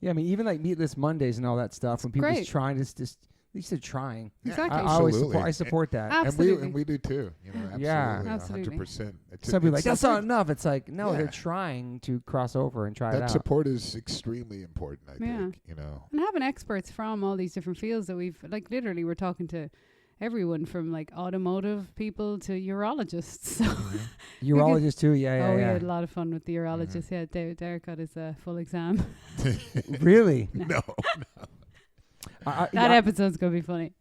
[SPEAKER 1] Yeah, I mean, even like Meatless Mondays and all that stuff, when people's
[SPEAKER 3] great.
[SPEAKER 1] trying, it's just, at least they're trying.
[SPEAKER 3] Exactly.
[SPEAKER 1] I always
[SPEAKER 2] Absolutely.
[SPEAKER 1] support that.
[SPEAKER 3] Absolutely.
[SPEAKER 2] And we do too. You know, absolutely.
[SPEAKER 1] Yeah.
[SPEAKER 3] Absolutely.
[SPEAKER 2] 100%.
[SPEAKER 1] Some people are like,
[SPEAKER 2] It's
[SPEAKER 1] that's
[SPEAKER 2] support-
[SPEAKER 1] not enough. It's like, no,
[SPEAKER 2] Yeah.
[SPEAKER 1] they're trying to cross over and try it
[SPEAKER 2] that
[SPEAKER 1] out.
[SPEAKER 2] support is extremely important, I
[SPEAKER 3] Yeah.
[SPEAKER 2] think. You know.
[SPEAKER 3] And having experts from all these different fields that we've, like, literally we're talking to everyone from like automotive people to urologists. So
[SPEAKER 1] Urologist too, yeah,
[SPEAKER 3] we
[SPEAKER 1] yeah,
[SPEAKER 3] had a lot of fun with the urologist. Yeah, Derek got his full exam.
[SPEAKER 1] Really?
[SPEAKER 2] No.
[SPEAKER 3] That
[SPEAKER 1] yeah,
[SPEAKER 3] episode's gonna be funny.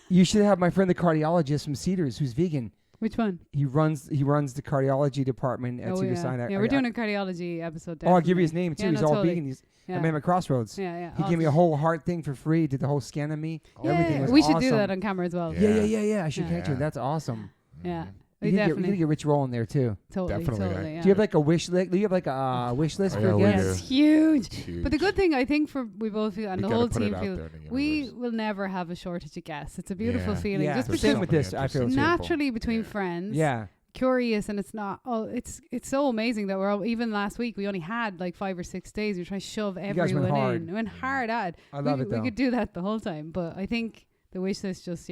[SPEAKER 1] you should have my friend the cardiologist from Cedars who's vegan.
[SPEAKER 3] Which one?
[SPEAKER 1] He runs the cardiology department at Cedars
[SPEAKER 3] yeah.
[SPEAKER 1] Sinai.
[SPEAKER 3] Yeah, we're doing a cardiology episode.
[SPEAKER 1] Oh, I'll give you
[SPEAKER 3] definitely.
[SPEAKER 1] his name too.
[SPEAKER 3] Yeah,
[SPEAKER 1] He's
[SPEAKER 3] no,
[SPEAKER 1] all
[SPEAKER 3] totally.
[SPEAKER 1] vegan.
[SPEAKER 3] Yeah.
[SPEAKER 1] I met him at Crossroads.
[SPEAKER 3] Yeah.
[SPEAKER 1] He gave me a whole heart thing for free. Did the whole scan of me.
[SPEAKER 3] Yeah,
[SPEAKER 1] Everything was
[SPEAKER 3] we
[SPEAKER 1] awesome.
[SPEAKER 3] should do that on camera as well.
[SPEAKER 1] Yeah. I should
[SPEAKER 3] Yeah.
[SPEAKER 1] connect you. That's awesome.
[SPEAKER 3] Yeah.
[SPEAKER 2] Mhm.
[SPEAKER 3] We
[SPEAKER 1] You
[SPEAKER 3] definitely
[SPEAKER 1] gotta get Rich Roll in there too.
[SPEAKER 3] totally.
[SPEAKER 2] Definitely,
[SPEAKER 3] Yeah.
[SPEAKER 1] Do you have like a wish list? Do you have like a wish list
[SPEAKER 2] Oh,
[SPEAKER 1] for
[SPEAKER 2] yeah, we
[SPEAKER 1] guests?
[SPEAKER 2] do.
[SPEAKER 3] It's huge.
[SPEAKER 2] It's huge.
[SPEAKER 3] But the good thing, I think, for we both feel, and
[SPEAKER 2] We
[SPEAKER 3] the
[SPEAKER 2] gotta
[SPEAKER 3] whole
[SPEAKER 2] put it
[SPEAKER 3] team
[SPEAKER 2] out
[SPEAKER 3] feels,
[SPEAKER 2] there in the
[SPEAKER 3] we
[SPEAKER 2] universe.
[SPEAKER 3] will never have a shortage of guests. It's a beautiful
[SPEAKER 2] Yeah.
[SPEAKER 3] feeling.
[SPEAKER 1] Yeah,
[SPEAKER 3] Just
[SPEAKER 2] There's
[SPEAKER 1] same
[SPEAKER 3] because
[SPEAKER 1] with
[SPEAKER 2] so many
[SPEAKER 1] this. I feel
[SPEAKER 2] interesting
[SPEAKER 1] too.
[SPEAKER 2] people.
[SPEAKER 3] naturally between
[SPEAKER 2] Yeah.
[SPEAKER 3] friends,
[SPEAKER 1] Yeah.
[SPEAKER 3] curious, and it's not. Oh, it's so amazing that we're all, even last week we only had like 5 or 6 days. We were trying to shove
[SPEAKER 1] guys went
[SPEAKER 3] everyone
[SPEAKER 1] hard.
[SPEAKER 3] in. We went hard at it.
[SPEAKER 1] I love
[SPEAKER 3] we,
[SPEAKER 1] it though.
[SPEAKER 3] We could do that the whole time, but I think the wish list just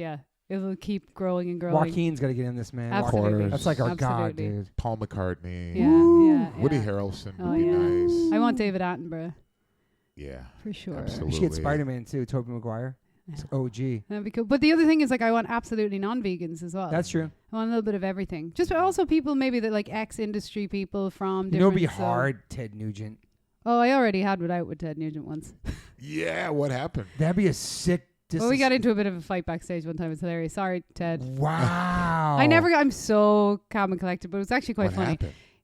[SPEAKER 3] it'll keep growing and growing.
[SPEAKER 1] Joaquin's got to get in this, man.
[SPEAKER 3] Absolutely.
[SPEAKER 2] course.
[SPEAKER 1] That's like our god,
[SPEAKER 3] Absolutely.
[SPEAKER 1] dude.
[SPEAKER 2] Paul McCartney.
[SPEAKER 3] Yeah.
[SPEAKER 2] Woody
[SPEAKER 3] yeah.
[SPEAKER 2] Harrelson
[SPEAKER 3] Oh,
[SPEAKER 2] would be
[SPEAKER 3] yeah.
[SPEAKER 2] nice.
[SPEAKER 3] I want David Attenborough
[SPEAKER 2] Yeah.
[SPEAKER 3] for sure.
[SPEAKER 2] Absolutely.
[SPEAKER 1] We should get Spider-Man too. Tobey Maguire. It's OG.
[SPEAKER 3] That'd be cool. But the other thing is, like, I want absolutely non-vegans as well.
[SPEAKER 1] That's true.
[SPEAKER 3] I want a little bit of everything. Just also people maybe that like ex-industry people from
[SPEAKER 1] You know, it'd
[SPEAKER 3] different.
[SPEAKER 1] be hard, Ted Nugent.
[SPEAKER 3] Oh, I already had without with Ted Nugent once.
[SPEAKER 2] Yeah, what happened?
[SPEAKER 1] That'd be a sick.
[SPEAKER 3] Well, we got into a bit of a fight backstage one time. It was hilarious. Sorry, Ted.
[SPEAKER 1] Wow.
[SPEAKER 3] I'm so calm and collected, but it was actually quite
[SPEAKER 2] What
[SPEAKER 3] funny.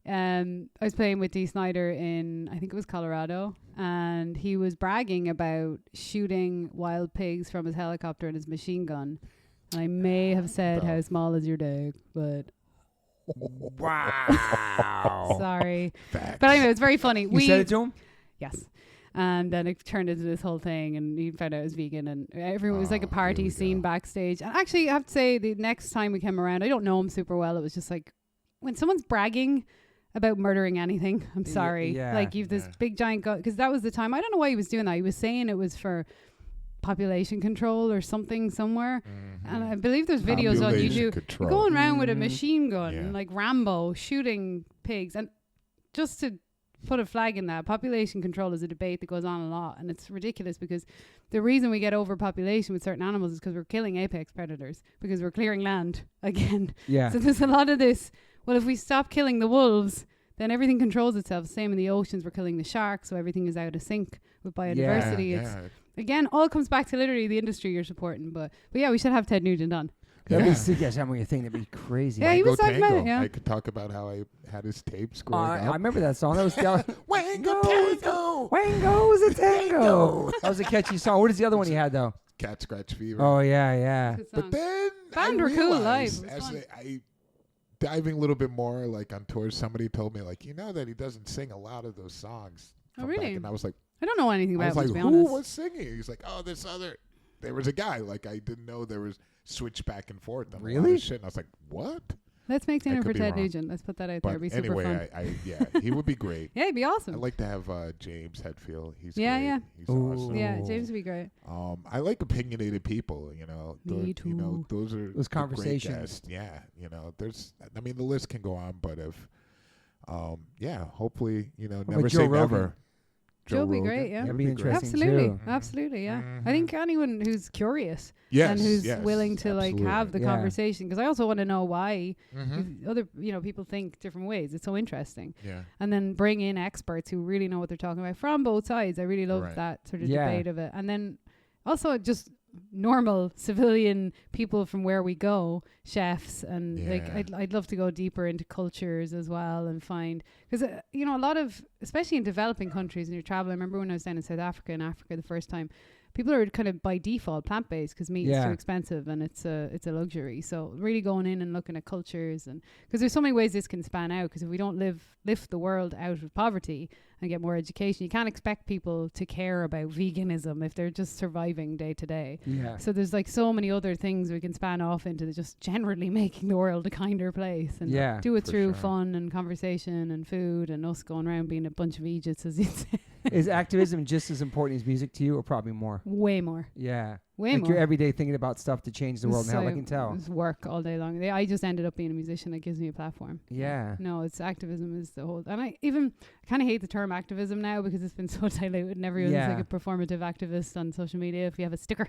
[SPEAKER 2] happened?
[SPEAKER 3] I was playing with Dee Snider in, I think it was Colorado, and he was bragging about shooting wild pigs from his helicopter and his machine gun. And I may have said, how small is your dick, but
[SPEAKER 1] Wow.
[SPEAKER 3] sorry.
[SPEAKER 2] Facts.
[SPEAKER 3] But anyway, it was very funny.
[SPEAKER 1] You said it to him?
[SPEAKER 3] Yes. And then it turned into this whole thing, and he found out I was vegan, and everyone was like a party
[SPEAKER 2] here we
[SPEAKER 3] scene
[SPEAKER 2] go.
[SPEAKER 3] backstage. And actually, I have to say, the next time we came around, I don't know him super well. It was just like, when someone's bragging about murdering anything, I'm sorry.
[SPEAKER 1] yeah.
[SPEAKER 3] Like, you've this
[SPEAKER 2] Yeah.
[SPEAKER 3] big giant gun, because that was the time. I don't know why he was doing that. He was saying it was for population control or something somewhere. And I believe there's videos on
[SPEAKER 2] Population
[SPEAKER 3] YouTube.
[SPEAKER 2] control.
[SPEAKER 3] You're going around with a
[SPEAKER 1] Mhm.
[SPEAKER 3] machine gun,
[SPEAKER 2] Yeah.
[SPEAKER 3] like Rambo, shooting pigs. And just to put a flag in that, population control is a debate that goes on a lot, and it's ridiculous because the reason we get overpopulation with certain animals is because we're killing apex predators, because we're clearing land again.
[SPEAKER 1] Yeah.
[SPEAKER 3] So there's a lot of this, well, if we stop killing the wolves, then everything controls itself. Same in the oceans, we're killing the sharks, so everything is out of sync with biodiversity. It's again, all comes back to literally the industry you're supporting. But yeah, we should have Ted Nugent on.
[SPEAKER 1] That'd
[SPEAKER 2] Yeah.
[SPEAKER 1] be sick. Yeah, tell me your thing. That'd be crazy.
[SPEAKER 3] Yeah, he was talking about it, yeah.
[SPEAKER 2] I could talk about how I had his tapes growing
[SPEAKER 1] I
[SPEAKER 2] up.
[SPEAKER 1] remember that song. That was
[SPEAKER 2] Wango Tango.
[SPEAKER 1] Wango's a tango. That was a catchy song. What is the other one he had though?
[SPEAKER 2] Cat Scratch Fever.
[SPEAKER 1] Oh yeah.
[SPEAKER 3] Good song.
[SPEAKER 2] But then
[SPEAKER 3] Band
[SPEAKER 2] I
[SPEAKER 3] were cool live.
[SPEAKER 2] realized
[SPEAKER 3] It was
[SPEAKER 2] as
[SPEAKER 3] fun.
[SPEAKER 2] I diving a little bit more like on tours, somebody told me like, you know that he doesn't sing a lot of those songs.
[SPEAKER 3] Oh,
[SPEAKER 2] from back.
[SPEAKER 3] really?
[SPEAKER 2] And I was like,
[SPEAKER 3] I don't know anything
[SPEAKER 2] I
[SPEAKER 3] about
[SPEAKER 2] was
[SPEAKER 3] him,
[SPEAKER 2] like,
[SPEAKER 3] to be
[SPEAKER 2] who
[SPEAKER 3] honest.
[SPEAKER 2] was singing? He's like, oh, there was a guy. Like I didn't know there was switch back and forth on a lot
[SPEAKER 1] Really?
[SPEAKER 2] of shit. And I was like, what?
[SPEAKER 3] Let's make dinner
[SPEAKER 2] could
[SPEAKER 3] for
[SPEAKER 2] be
[SPEAKER 3] Ted
[SPEAKER 2] wrong.
[SPEAKER 3] Nugent. Let's put that out there. It'd
[SPEAKER 2] But
[SPEAKER 3] be super
[SPEAKER 2] anyway,
[SPEAKER 3] fun.
[SPEAKER 2] yeah, he would be great.
[SPEAKER 3] Yeah, it'd be awesome.
[SPEAKER 2] I'd like to have James Hetfield. He's
[SPEAKER 3] Yeah,
[SPEAKER 2] great.
[SPEAKER 3] yeah.
[SPEAKER 2] He's
[SPEAKER 1] Ooh.
[SPEAKER 2] awesome.
[SPEAKER 3] Yeah, James would be great.
[SPEAKER 2] I like opinionated people. You know,
[SPEAKER 3] Me
[SPEAKER 2] You know,
[SPEAKER 3] too.
[SPEAKER 2] those are
[SPEAKER 1] Those
[SPEAKER 2] the great
[SPEAKER 1] conversations.
[SPEAKER 2] guests. Yeah, you know, the list can go on, but if, hopefully, you know,
[SPEAKER 1] about
[SPEAKER 2] never
[SPEAKER 1] Joe
[SPEAKER 2] say
[SPEAKER 1] Rogan?
[SPEAKER 2] never.
[SPEAKER 3] Joe would be
[SPEAKER 2] Rogan,
[SPEAKER 3] great, yeah.
[SPEAKER 1] That'd be
[SPEAKER 2] great.
[SPEAKER 1] interesting.
[SPEAKER 3] Absolutely,
[SPEAKER 1] too.
[SPEAKER 3] absolutely, yeah.
[SPEAKER 2] Mhm.
[SPEAKER 3] I think anyone who's curious
[SPEAKER 2] Yes,
[SPEAKER 3] and who's
[SPEAKER 2] yes,
[SPEAKER 3] willing to like have the
[SPEAKER 1] Yeah.
[SPEAKER 3] conversation, because I also want to know why
[SPEAKER 2] Mhm.
[SPEAKER 3] other people think different ways. It's so interesting,
[SPEAKER 2] Yeah.
[SPEAKER 3] and then bring in experts who really know what they're talking about from both sides. I really love
[SPEAKER 2] Right.
[SPEAKER 3] that sort of
[SPEAKER 1] Yeah.
[SPEAKER 3] debate of it, and then also just normal civilian people from where we go, chefs, and like
[SPEAKER 2] Yeah.
[SPEAKER 3] I'd love to go deeper into cultures as well and find, because a lot of, especially in developing countries and you travel, I remember when I was down in South Africa the first time, people are kind of by default plant-based because meat is
[SPEAKER 1] Yeah.
[SPEAKER 3] too expensive and it's a luxury. So really going in and looking at cultures, and because there's so many ways this can span out, because if we don't lift the world out of poverty and get more education, you can't expect people to care about veganism if they're just surviving day to day.
[SPEAKER 1] Yeah.
[SPEAKER 3] So there's like so many other things we can span off into just generally making the world a kinder place, and
[SPEAKER 1] Yeah,
[SPEAKER 3] do it
[SPEAKER 2] for
[SPEAKER 3] through
[SPEAKER 2] sure.
[SPEAKER 3] fun and conversation and food and us going around being a bunch of Egypts, as you'd say.
[SPEAKER 1] Is activism just as important as music to you, or probably more?
[SPEAKER 3] Way more.
[SPEAKER 1] Yeah.
[SPEAKER 3] Way
[SPEAKER 1] like
[SPEAKER 3] more.
[SPEAKER 1] you're every day thinking about stuff to change the world and
[SPEAKER 3] So
[SPEAKER 1] how I can tell.
[SPEAKER 3] It's work all day long. I just ended up being a musician. That gives me a platform.
[SPEAKER 1] Yeah.
[SPEAKER 3] No, it's activism is the whole. And I kind of hate the term activism now because it's been so diluted and everyone's
[SPEAKER 1] Yeah.
[SPEAKER 3] like a performative activist on social media if you have a sticker.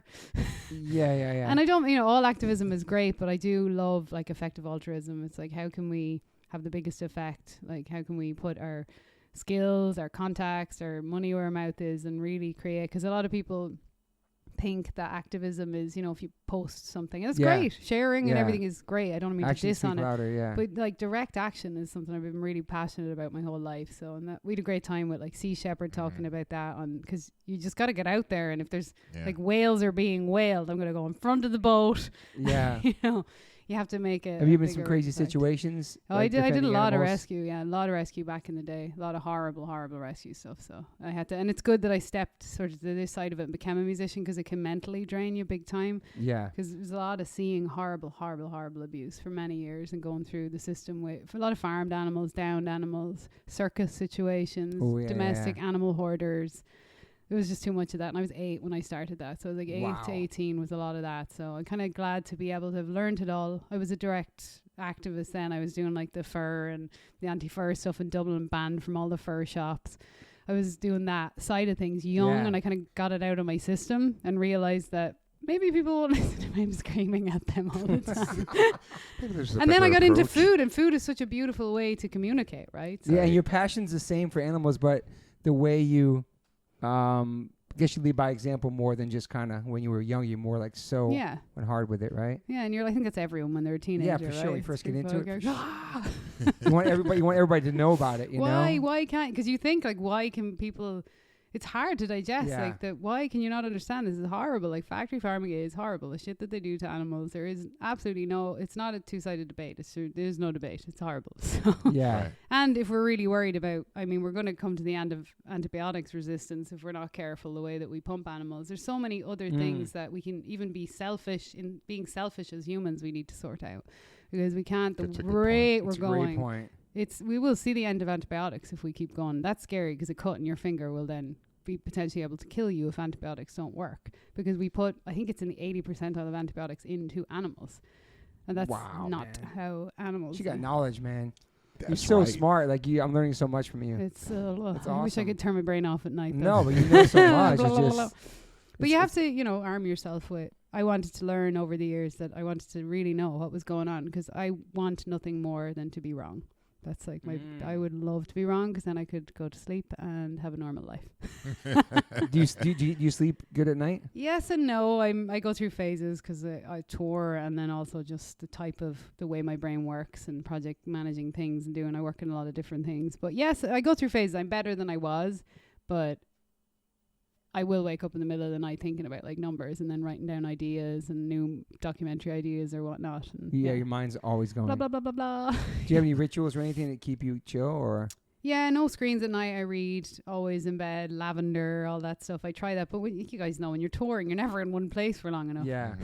[SPEAKER 1] Yeah.
[SPEAKER 3] And I don't, all activism is great, but I do love like effective altruism. It's like, how can we have the biggest effect? Like, how can we put our skills, our contacts, our money where our mouth is, and really create? Because a lot of people think that activism is, if you post something, and it's
[SPEAKER 1] Yeah.
[SPEAKER 3] great. Sharing and
[SPEAKER 1] Yeah.
[SPEAKER 3] everything is great. I don't mean to
[SPEAKER 1] Actions
[SPEAKER 3] diss
[SPEAKER 1] speak
[SPEAKER 3] on it.
[SPEAKER 1] louder, yeah.
[SPEAKER 3] But like direct action is something I've been really passionate about my whole life. So, and that we had a great time with like Sea Shepherd talking about that because you just got to get out there. And if there's
[SPEAKER 2] Yeah.
[SPEAKER 3] like whales are being whaled, I'm going to go in front of the boat.
[SPEAKER 1] Yeah.
[SPEAKER 3] You have to make it.
[SPEAKER 1] Have you been in some crazy situations?
[SPEAKER 3] Oh,
[SPEAKER 1] like
[SPEAKER 3] I did a
[SPEAKER 1] defending
[SPEAKER 3] lot of
[SPEAKER 1] animals?
[SPEAKER 3] rescue. Yeah, a lot of rescue back in the day. A lot of horrible rescue stuff. So I had to, and it's good that I stepped sort of to this side of it and became a musician because it can mentally drain you big time.
[SPEAKER 1] Yeah.
[SPEAKER 3] Because there's a lot of seeing horrible abuse for many years and going through the system with for a lot of farmed animals, downed animals, circus situations,
[SPEAKER 1] Oh, yeah,
[SPEAKER 3] domestic animal hoarders. It was just too much of that. And I was 8 when I started that. So like 8
[SPEAKER 1] Wow.
[SPEAKER 3] to 18 was a lot of that. So I'm kind of glad to be able to have learned it all. I was a direct activist then. I was doing like the fur and the anti-fur stuff in Dublin, banned from all the fur shops. I was doing that side of things young,
[SPEAKER 1] Yeah.
[SPEAKER 3] and I kind of got it out of my system and realized that maybe people won't listen to me. I'm screaming at them all the time.
[SPEAKER 2] Maybe there's a
[SPEAKER 3] And then I
[SPEAKER 2] better
[SPEAKER 3] got into
[SPEAKER 2] approach.
[SPEAKER 3] food, and food is such a beautiful way to communicate, right? So
[SPEAKER 1] Yeah, and your passion's the same for animals, but the way you, I guess you lead by example more than just kind of when you were young. You're more like went hard with it, right?
[SPEAKER 3] Yeah, and I think that's everyone when they're a teenager.
[SPEAKER 1] Yeah, for sure.
[SPEAKER 3] Right?
[SPEAKER 1] When you first get into it,
[SPEAKER 3] "Ah!"
[SPEAKER 1] you want everybody to know about it. You know
[SPEAKER 3] Why can't? Because you think like, why can people? It's hard to digest.
[SPEAKER 1] Yeah.
[SPEAKER 3] Like that. Why can you not understand this is horrible? Like factory farming is horrible. The shit that they do to animals. There is absolutely no. It's not a two-sided debate. There's no debate. It's horrible. So
[SPEAKER 1] Yeah.
[SPEAKER 2] Right.
[SPEAKER 3] And if we're really worried about, I mean, we're going to come to the end of antibiotics resistance if we're not careful the way that we pump animals. There's so many other things that we can even be selfish in being selfish as humans. We need to sort out because we can't.
[SPEAKER 2] That's a
[SPEAKER 3] The
[SPEAKER 2] good
[SPEAKER 3] rate
[SPEAKER 2] point.
[SPEAKER 3] we're
[SPEAKER 1] It's a
[SPEAKER 3] going.
[SPEAKER 1] great point.
[SPEAKER 3] We will see the end of antibiotics if we keep going. That's scary because a cut in your finger will then be potentially able to kill you if antibiotics don't work, because we put, I think it's in the 80% of antibiotics into animals, and that's not
[SPEAKER 1] man.
[SPEAKER 3] how animals.
[SPEAKER 1] She got knowledge, man. You're
[SPEAKER 2] That's
[SPEAKER 1] so
[SPEAKER 2] right.
[SPEAKER 1] smart. Like I'm learning so much from you.
[SPEAKER 3] It's
[SPEAKER 1] That's
[SPEAKER 3] I wish I
[SPEAKER 1] awesome.
[SPEAKER 3] could turn my brain off at night.
[SPEAKER 1] No, but you know so much.
[SPEAKER 3] Blah,
[SPEAKER 1] It's
[SPEAKER 3] blah, blah,
[SPEAKER 1] just.
[SPEAKER 3] blah. But you have to, arm yourself with. I wanted to learn over the years that I wanted to really know what was going on, because I want nothing more than to be wrong. That's like I would love to be wrong, because then I could go to sleep and have a normal life.
[SPEAKER 1] do you sleep good at night?
[SPEAKER 3] Yes and no. I go through phases because I tour, and then also just the way my brain works and project managing things and doing. I work in a lot of different things. But yes, I go through phases. I'm better than I was, but I will wake up in the middle of the night thinking about like numbers and then writing down ideas and new documentary ideas or whatnot. And
[SPEAKER 1] Yeah, your mind's always going.
[SPEAKER 3] blah blah blah blah blah.
[SPEAKER 1] Do you have any rituals or anything that keep you chill or?
[SPEAKER 3] Yeah, no screens at night. I read, always in bed, lavender, all that stuff. I try that, but you guys know when you're touring, you're never in one place for long enough.
[SPEAKER 1] Yeah.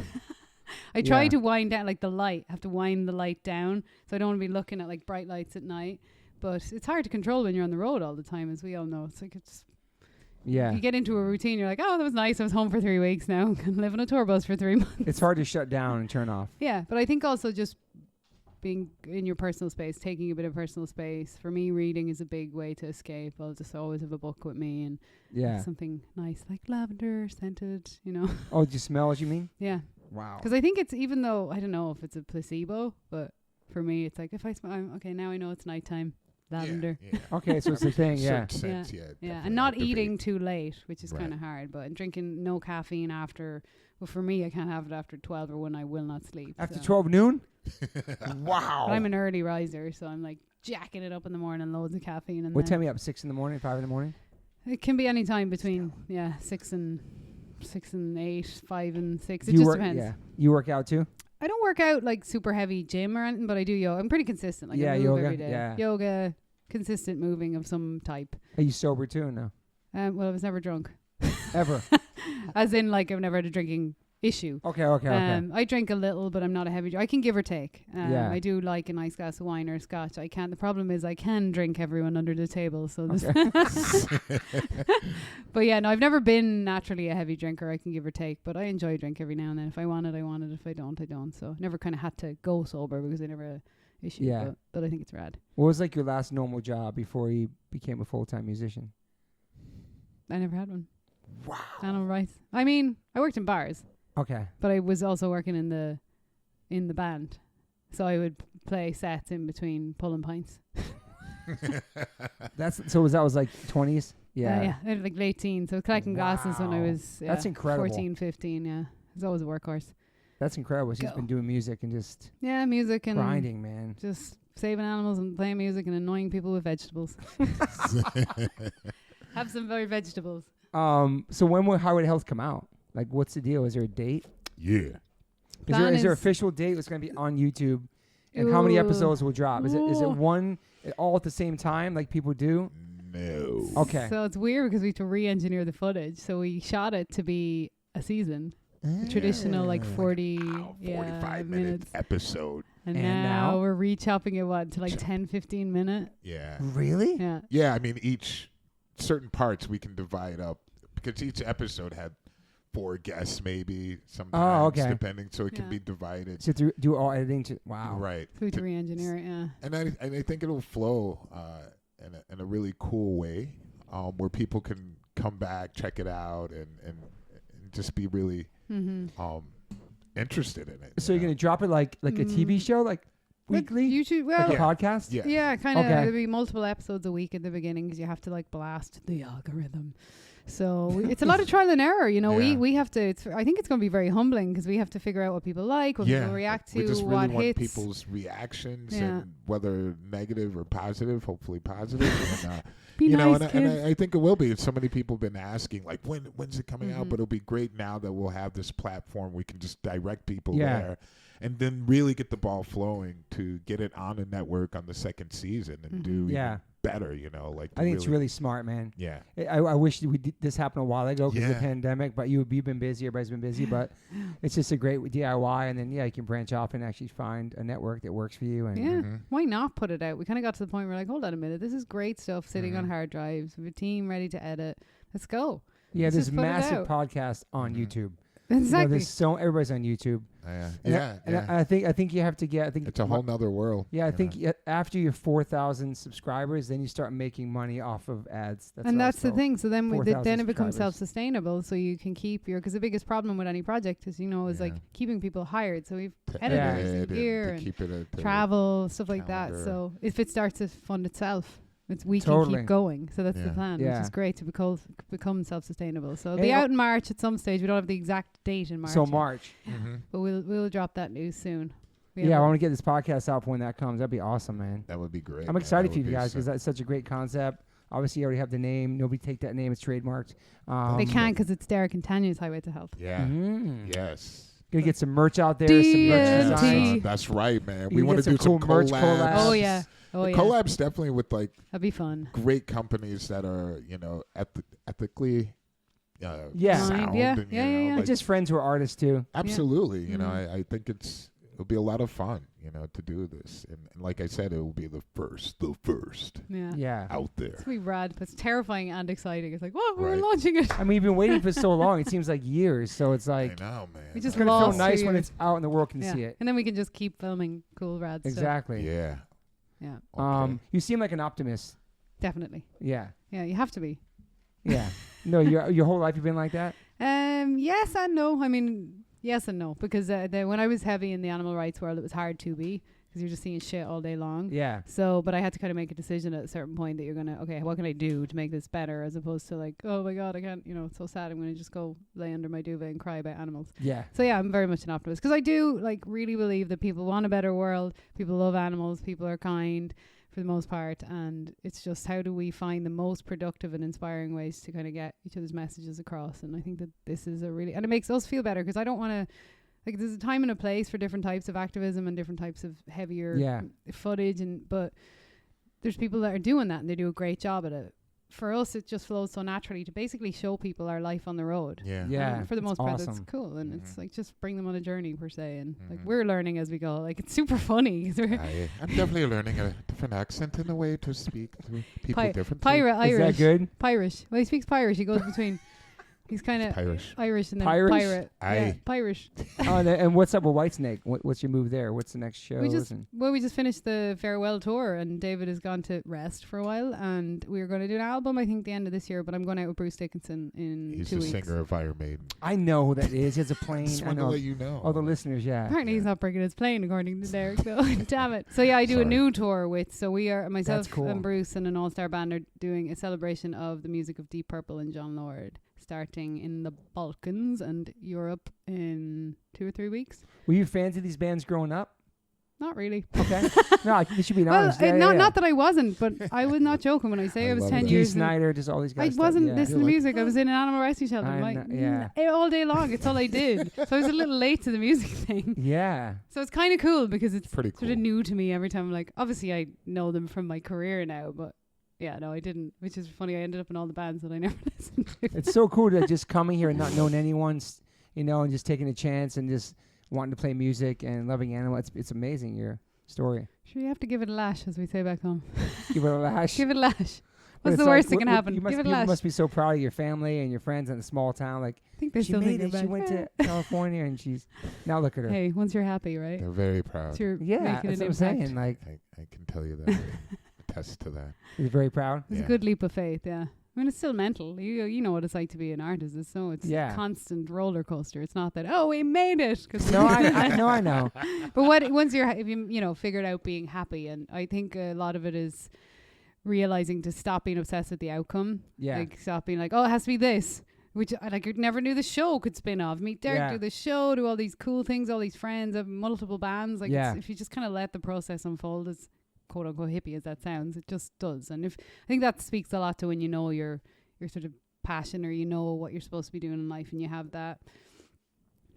[SPEAKER 3] I try
[SPEAKER 1] Yeah.
[SPEAKER 3] to wind down like the light. Have to wind the light down, so I don't want to be looking at like bright lights at night. But it's hard to control when you're on the road all the time, as we all know. It's like
[SPEAKER 1] Yeah.
[SPEAKER 3] you get into a routine. You're like, oh, that was nice. I was home for 3 weeks now. I can live on a tour bus for 3 months.
[SPEAKER 1] It's hard to shut down and turn off.
[SPEAKER 3] Yeah, but I think also just being in your personal space, taking a bit of personal space. For me, reading is a big way to escape. I'll just always have a book with me and
[SPEAKER 1] Yeah.
[SPEAKER 3] something nice like lavender scented,
[SPEAKER 1] Oh, just smells, you mean?
[SPEAKER 3] Yeah.
[SPEAKER 1] Wow.
[SPEAKER 3] Because I think it's, even though I don't know if it's a placebo, but for me, it's like if I smell, okay, now I know it's nighttime. Lavender.
[SPEAKER 2] Yeah.
[SPEAKER 1] Okay, so it's the thing, yeah.
[SPEAKER 2] Certain scents, yeah.
[SPEAKER 3] Yeah,
[SPEAKER 2] definitely
[SPEAKER 3] and not
[SPEAKER 2] activate.
[SPEAKER 3] eating too late, which is
[SPEAKER 2] Right.
[SPEAKER 3] kind of hard. But and drinking no caffeine after. Well, for me, I can't have it after 12 or when I will not sleep.
[SPEAKER 1] After
[SPEAKER 3] so.
[SPEAKER 1] 12 noon? Wow.
[SPEAKER 3] But I'm an early riser, so I'm like jacking it up in the morning, loads of caffeine. And
[SPEAKER 1] What
[SPEAKER 3] then
[SPEAKER 1] time are you up? 6 in the morning, 5 in the morning?
[SPEAKER 3] it can be any time between 6 and 8, 5 and 6. It
[SPEAKER 1] Do you
[SPEAKER 3] just
[SPEAKER 1] work,
[SPEAKER 3] depends.
[SPEAKER 1] Yeah. You work out too?
[SPEAKER 3] I don't work out like super heavy gym or anything, but I do yoga. I'm pretty consistent. Like
[SPEAKER 1] Yeah,
[SPEAKER 3] I move
[SPEAKER 1] yoga,
[SPEAKER 3] every day.
[SPEAKER 1] yeah.
[SPEAKER 3] Yoga, consistent moving of some type.
[SPEAKER 1] Are you sober too or no?
[SPEAKER 3] Well, I was never drunk.
[SPEAKER 1] Ever?
[SPEAKER 3] As in, like, I've never had a drinking issue.
[SPEAKER 1] Okay.
[SPEAKER 3] I drink a little, but I'm not a heavy drinker. I can give or take.
[SPEAKER 1] Yeah.
[SPEAKER 3] I do like a nice glass of wine or scotch. I can't. The problem is I can drink everyone under the table. So this But yeah, no, I've never been naturally a heavy drinker. I can give or take, but I enjoy a drink every now and then. If I want it, I want it. If I don't, I don't. So never kind of had to go sober because I never had a issue.
[SPEAKER 1] Yeah.
[SPEAKER 3] But I think it's rad.
[SPEAKER 1] What was like your last normal job before you became a full-time musician?
[SPEAKER 3] I never had one.
[SPEAKER 1] Wow.
[SPEAKER 3] I know, right? I mean, I worked in bars.
[SPEAKER 1] Okay.
[SPEAKER 3] But I was also working in the band, so I would play sets in between pulling pints.
[SPEAKER 1] So that was like 20s? Yeah.
[SPEAKER 3] Yeah, I had like late teens. So collecting glasses when I
[SPEAKER 1] Wow.
[SPEAKER 3] was
[SPEAKER 1] That's incredible.
[SPEAKER 3] 14, 15. Yeah, it was always a workhorse.
[SPEAKER 1] That's incredible. She's
[SPEAKER 3] Go.
[SPEAKER 1] been doing music and just
[SPEAKER 3] Yeah, music and
[SPEAKER 1] grinding, man.
[SPEAKER 3] just saving animals and playing music and annoying people with vegetables. Have some very vegetables.
[SPEAKER 1] So when will Highway to Health come out? Like, what's the deal? Is there a date?
[SPEAKER 2] Yeah.
[SPEAKER 3] Plan
[SPEAKER 1] Is there
[SPEAKER 3] is-
[SPEAKER 1] official date? It's going to be on YouTube, and how many
[SPEAKER 3] Ooh.
[SPEAKER 1] episodes will drop? Is it
[SPEAKER 3] Ooh.
[SPEAKER 1] one all at the same time like people do?
[SPEAKER 2] No.
[SPEAKER 1] Okay.
[SPEAKER 3] So it's weird because we have to re-engineer the footage. So we shot it to be a season, a traditional like 40,
[SPEAKER 2] 45 minute
[SPEAKER 3] minutes.
[SPEAKER 2] episode.
[SPEAKER 3] And
[SPEAKER 1] And
[SPEAKER 3] now
[SPEAKER 1] now?
[SPEAKER 3] we're rechopping it to like 10, 15 minute.
[SPEAKER 2] Yeah.
[SPEAKER 1] Really?
[SPEAKER 3] Yeah.
[SPEAKER 2] Yeah, I mean, each certain parts we can divide up because each episode had 4 guests, maybe sometimes,
[SPEAKER 1] okay.
[SPEAKER 2] depending. So it can
[SPEAKER 3] Yeah.
[SPEAKER 2] be divided.
[SPEAKER 1] So to do all editing. Wow.
[SPEAKER 2] Right.
[SPEAKER 3] So we have to re-engineer it, yeah.
[SPEAKER 2] And I think it'll flow in a really cool way where people can come back, check it out, and just be really
[SPEAKER 3] Mm-hmm.
[SPEAKER 2] interested in it.
[SPEAKER 1] So you're
[SPEAKER 2] know?
[SPEAKER 1] gonna drop it like a TV show, like weekly?
[SPEAKER 3] YouTube.
[SPEAKER 1] Like
[SPEAKER 3] Well,
[SPEAKER 1] a podcast?
[SPEAKER 2] Yeah.
[SPEAKER 3] yeah, kind of.
[SPEAKER 1] Okay.
[SPEAKER 3] There'll be multiple episodes a week in the beginning because you have to like blast the algorithm. So it's a lot of trial and error. You know,
[SPEAKER 2] Yeah.
[SPEAKER 3] we have to. I think it's going to be very humbling because we have to figure out what people like, what people react to,
[SPEAKER 2] we just
[SPEAKER 3] what
[SPEAKER 2] really want
[SPEAKER 3] hits.
[SPEAKER 2] people's reactions,
[SPEAKER 3] Yeah.
[SPEAKER 2] and whether negative or positive, hopefully positive. And,
[SPEAKER 3] Be
[SPEAKER 2] you
[SPEAKER 3] nice,
[SPEAKER 2] know, and
[SPEAKER 3] kids.
[SPEAKER 2] I think it will be. So many people have been asking, like, when's it coming out?
[SPEAKER 3] Mhm.
[SPEAKER 2] But it'll be great now that we'll have this platform. We can just direct people
[SPEAKER 1] Yeah.
[SPEAKER 2] there, and then really get the ball flowing to get it on the network on the second season and
[SPEAKER 3] Mhm.
[SPEAKER 2] do
[SPEAKER 1] Yeah.
[SPEAKER 2] even better. You know, like
[SPEAKER 1] I think it's really smart, man.
[SPEAKER 2] yeah.
[SPEAKER 1] I wish this happened a while ago because of the
[SPEAKER 2] Yeah.
[SPEAKER 1] pandemic, but you've been busy, everybody's been busy, but it's just a great DIY, and then, you can branch off and actually find a network that works for you. And
[SPEAKER 3] Yeah.
[SPEAKER 2] Mhm.
[SPEAKER 3] Why not put it out? We kind of got to the point where like, hold on a minute, this is great stuff sitting on
[SPEAKER 2] Mhm.
[SPEAKER 3] hard drives. We have a team ready to edit. Let's go.
[SPEAKER 1] Yeah,
[SPEAKER 3] Let's
[SPEAKER 1] there's
[SPEAKER 3] just put it
[SPEAKER 1] massive
[SPEAKER 3] out.
[SPEAKER 1] podcasts on
[SPEAKER 2] Mhm.
[SPEAKER 1] YouTube. You know,
[SPEAKER 3] Exactly.
[SPEAKER 1] there's everybody's on YouTube. And
[SPEAKER 2] Yeah.
[SPEAKER 1] I think you have to get. I think
[SPEAKER 2] It's a whole nother world.
[SPEAKER 1] Yeah, I
[SPEAKER 2] you
[SPEAKER 1] think
[SPEAKER 2] know.
[SPEAKER 1] after your 4,000 subscribers, then you start making money off of ads.
[SPEAKER 3] And that's the thing. So then
[SPEAKER 1] 4,000
[SPEAKER 3] then it becomes
[SPEAKER 1] subscribers.
[SPEAKER 3] self-sustainable. So you can keep because the biggest problem with any project is is like
[SPEAKER 2] Yeah.
[SPEAKER 3] keeping people hired. So we've
[SPEAKER 2] To
[SPEAKER 3] editors
[SPEAKER 2] edit
[SPEAKER 3] and gear
[SPEAKER 2] to
[SPEAKER 3] and
[SPEAKER 2] keep it at the
[SPEAKER 3] travel stuff like that.
[SPEAKER 2] calendar.
[SPEAKER 3] So if it starts to fund itself, we can
[SPEAKER 1] Totally.
[SPEAKER 3] keep going. So that's the
[SPEAKER 2] Yeah.
[SPEAKER 3] plan,
[SPEAKER 1] Yeah.
[SPEAKER 3] which is great to become self-sustainable. So it'll
[SPEAKER 1] Hey,
[SPEAKER 3] be out in March at some stage. We don't have the exact date in March. yet,
[SPEAKER 1] March.
[SPEAKER 2] Mhm.
[SPEAKER 3] but we'll drop that news soon. We
[SPEAKER 1] Yeah, I
[SPEAKER 3] have
[SPEAKER 1] want to get this podcast out for when that comes. That'd be awesome, man.
[SPEAKER 2] That would be great.
[SPEAKER 1] I'm
[SPEAKER 2] man.
[SPEAKER 1] excited
[SPEAKER 2] That
[SPEAKER 1] for
[SPEAKER 2] would
[SPEAKER 1] you
[SPEAKER 2] be
[SPEAKER 1] guys
[SPEAKER 2] so-
[SPEAKER 1] because that's such a great concept. Obviously, you already have the name. Nobody take that name. It's trademarked.
[SPEAKER 3] they can't because it's Derek and Tanya's Highway to Health.
[SPEAKER 2] Yeah.
[SPEAKER 1] Mhm.
[SPEAKER 2] Yes.
[SPEAKER 1] Gonna get some merch out there. Some merch
[SPEAKER 3] DNT.
[SPEAKER 1] design.
[SPEAKER 2] That's right, man.
[SPEAKER 1] You
[SPEAKER 2] We
[SPEAKER 1] can
[SPEAKER 2] want
[SPEAKER 1] get
[SPEAKER 2] to do
[SPEAKER 1] some
[SPEAKER 2] some
[SPEAKER 1] cool merch
[SPEAKER 2] collabs.
[SPEAKER 1] collabs.
[SPEAKER 3] Oh yeah. Oh
[SPEAKER 2] The
[SPEAKER 3] yeah.
[SPEAKER 2] collabs definitely with like
[SPEAKER 3] That'd be fun.
[SPEAKER 2] great companies that are ethically
[SPEAKER 1] Yeah.
[SPEAKER 2] sound.
[SPEAKER 3] Yeah,
[SPEAKER 2] And,
[SPEAKER 3] yeah, yeah, yeah.
[SPEAKER 2] like,
[SPEAKER 1] Just friends who are artists too.
[SPEAKER 2] absolutely. You know,
[SPEAKER 3] Mhm.
[SPEAKER 2] I think it'll be a lot of fun. To do this, and like I said, it will be the first
[SPEAKER 3] Yeah.
[SPEAKER 1] Yeah.
[SPEAKER 2] out there.
[SPEAKER 3] It's gonna be rad, but it's terrifying and exciting. It's like, what? We're
[SPEAKER 2] Right.
[SPEAKER 3] launching it.
[SPEAKER 1] I mean, we've been waiting for so long. It seems like years. So it's like
[SPEAKER 2] I know, man.
[SPEAKER 3] We
[SPEAKER 1] it's
[SPEAKER 3] just
[SPEAKER 1] gonna
[SPEAKER 3] lost
[SPEAKER 1] feel nice
[SPEAKER 3] 2
[SPEAKER 1] when
[SPEAKER 3] years.
[SPEAKER 1] it's out and the world can
[SPEAKER 3] Yeah.
[SPEAKER 1] see it.
[SPEAKER 3] And then we can just keep filming cool rad stuff.
[SPEAKER 1] Exactly.
[SPEAKER 2] Yeah.
[SPEAKER 3] Yeah,
[SPEAKER 2] Okay.
[SPEAKER 1] You seem like an optimist.
[SPEAKER 3] definitely.
[SPEAKER 1] Yeah.
[SPEAKER 3] Yeah, you have to be.
[SPEAKER 1] Yeah. No, your whole life you've been like that.
[SPEAKER 3] Yes and no. I mean, yes and no, because when I was heavy in the animal rights world, it was hard to be because you're just seeing shit all day long.
[SPEAKER 1] Yeah.
[SPEAKER 3] So, but I had to kind of make a decision at a certain point that you're gonna, okay, what can I do to make this better, as opposed to like, oh my god, I can't, it's so sad. I'm gonna just go lay under my duvet and cry about animals.
[SPEAKER 1] Yeah.
[SPEAKER 3] So yeah, I'm very much an optimist because I do really believe that people want a better world. People love animals. People are kind for the most part, and it's just how do we find the most productive and inspiring ways to kind of get each other's messages across. And I think that this is and it makes us feel better because I don't want to. Like there's a time and a place for different types of activism and different types of heavier footage, but there's people that are doing that and they do a great job at it. For us, it just flows so naturally to basically show people our life on the road.
[SPEAKER 2] Yeah.
[SPEAKER 1] Yeah.
[SPEAKER 3] And for the
[SPEAKER 1] it's
[SPEAKER 3] most part, that's
[SPEAKER 1] awesome.
[SPEAKER 3] cool, and it's
[SPEAKER 2] Mhm.
[SPEAKER 3] like just bring them on a journey per se, and like
[SPEAKER 2] Mhm.
[SPEAKER 3] we're learning as we go. Like it's super funny. 'Cause we're
[SPEAKER 2] I'm definitely learning a different accent and a way to speak to people differently.
[SPEAKER 3] pirate
[SPEAKER 1] Is
[SPEAKER 3] Irish.
[SPEAKER 1] that good?
[SPEAKER 3] Pirish. Well, he speaks Pirish. He goes between. He's kind of
[SPEAKER 2] Irish.
[SPEAKER 3] Irish and then
[SPEAKER 1] Pirish?
[SPEAKER 3] pirate. Yeah,
[SPEAKER 2] Aye.
[SPEAKER 3] Pirish.
[SPEAKER 1] And what's up with Whitesnake? What's your move there? What's the next show?
[SPEAKER 3] We just finished the farewell tour, and David has gone to rest for a while, and we were going to do an album, I think, the end of this year. But I'm going out with Bruce Dickinson in
[SPEAKER 2] He's
[SPEAKER 3] 2
[SPEAKER 2] the
[SPEAKER 3] weeks.
[SPEAKER 2] singer of Iron Maiden.
[SPEAKER 1] I know who that is. He has a plane.
[SPEAKER 2] Just
[SPEAKER 1] I
[SPEAKER 2] wanted to
[SPEAKER 1] know.
[SPEAKER 2] let you know.
[SPEAKER 1] All the listeners, yeah.
[SPEAKER 3] Apparently he's not bringing his plane, according to Derek. So damn it. So yeah, I do a
[SPEAKER 2] Sorry.
[SPEAKER 3] new tour with. So we are myself
[SPEAKER 1] That's cool.
[SPEAKER 3] and Bruce and an all-star band are doing a celebration of the music of Deep Purple and John Lord, starting in the Balkans and Europe in 2 or 3 weeks.
[SPEAKER 1] Were you fans of these bands growing up?
[SPEAKER 3] Not really.
[SPEAKER 1] Okay. No, you should be
[SPEAKER 3] Well,
[SPEAKER 1] honest. Yeah,
[SPEAKER 3] not that I wasn't, but I was not joking when I say
[SPEAKER 2] I
[SPEAKER 3] I was
[SPEAKER 2] love
[SPEAKER 3] 10
[SPEAKER 2] that.
[SPEAKER 1] Dee
[SPEAKER 3] years.
[SPEAKER 1] Snyder, just all these
[SPEAKER 3] I
[SPEAKER 1] guys.
[SPEAKER 3] wasn't
[SPEAKER 1] yeah.
[SPEAKER 3] listening to
[SPEAKER 2] You're like,
[SPEAKER 3] music. I was in an animal rescue shelter.
[SPEAKER 1] I
[SPEAKER 3] Like,
[SPEAKER 1] know,
[SPEAKER 3] all day long. It's all I did. So I was a little late to the music thing.
[SPEAKER 1] Yeah.
[SPEAKER 3] So it's kind of cool because it's
[SPEAKER 2] Pretty
[SPEAKER 3] sort of
[SPEAKER 2] cool.
[SPEAKER 3] new to me every time. Like, obviously I know them from my career now, but yeah, no, I didn't. Which is funny. I ended up in all the bands that I never listened to.
[SPEAKER 1] It's so cool to just coming here and not knowing anyone, and just taking a chance and just wanting to play music and loving animals. It's amazing, your story.
[SPEAKER 3] Sure, you have to give it a lash, as we say back home.
[SPEAKER 1] Give it a lash.
[SPEAKER 3] Give it a lash.
[SPEAKER 1] But
[SPEAKER 3] What's
[SPEAKER 1] it's
[SPEAKER 3] the
[SPEAKER 1] like,
[SPEAKER 3] worst that can happen? Give it a
[SPEAKER 1] You
[SPEAKER 3] lash.
[SPEAKER 1] must be so proud of your family and your friends in a small town. Like,
[SPEAKER 3] I think they
[SPEAKER 1] she
[SPEAKER 3] still
[SPEAKER 1] made
[SPEAKER 3] think
[SPEAKER 1] it.
[SPEAKER 3] you're
[SPEAKER 1] She
[SPEAKER 3] back.
[SPEAKER 1] went to California and now look at her.
[SPEAKER 3] Hey, once you're happy, right?
[SPEAKER 2] They're very proud.
[SPEAKER 3] So you're
[SPEAKER 1] Yeah,
[SPEAKER 3] making
[SPEAKER 1] that's
[SPEAKER 3] an
[SPEAKER 1] what I'm
[SPEAKER 3] impact.
[SPEAKER 1] saying. Like,
[SPEAKER 2] I can tell you that. Attest to that.
[SPEAKER 1] he's very proud.
[SPEAKER 3] It's
[SPEAKER 2] Yeah.
[SPEAKER 3] a good leap of faith, yeah. I mean, it's still mental. You know what it's like to be an artist. It's a constant roller coaster. It's not that, oh, we made it.
[SPEAKER 1] I know.
[SPEAKER 3] But once if you figured out being happy, and I think a lot of it is realizing to stop being obsessed with the outcome.
[SPEAKER 1] Yeah.
[SPEAKER 3] Like stop being like, oh, it has to be this. Which I never knew the show could spin off. Meet Derek, do the show, do all these cool things, all these friends, have multiple bands. Like if you just kind of let the process unfold, as quote unquote hippie as that sounds, it just does. And I think that speaks a lot to when you know your sort of passion, or you know what you're supposed to be doing in life, and you have that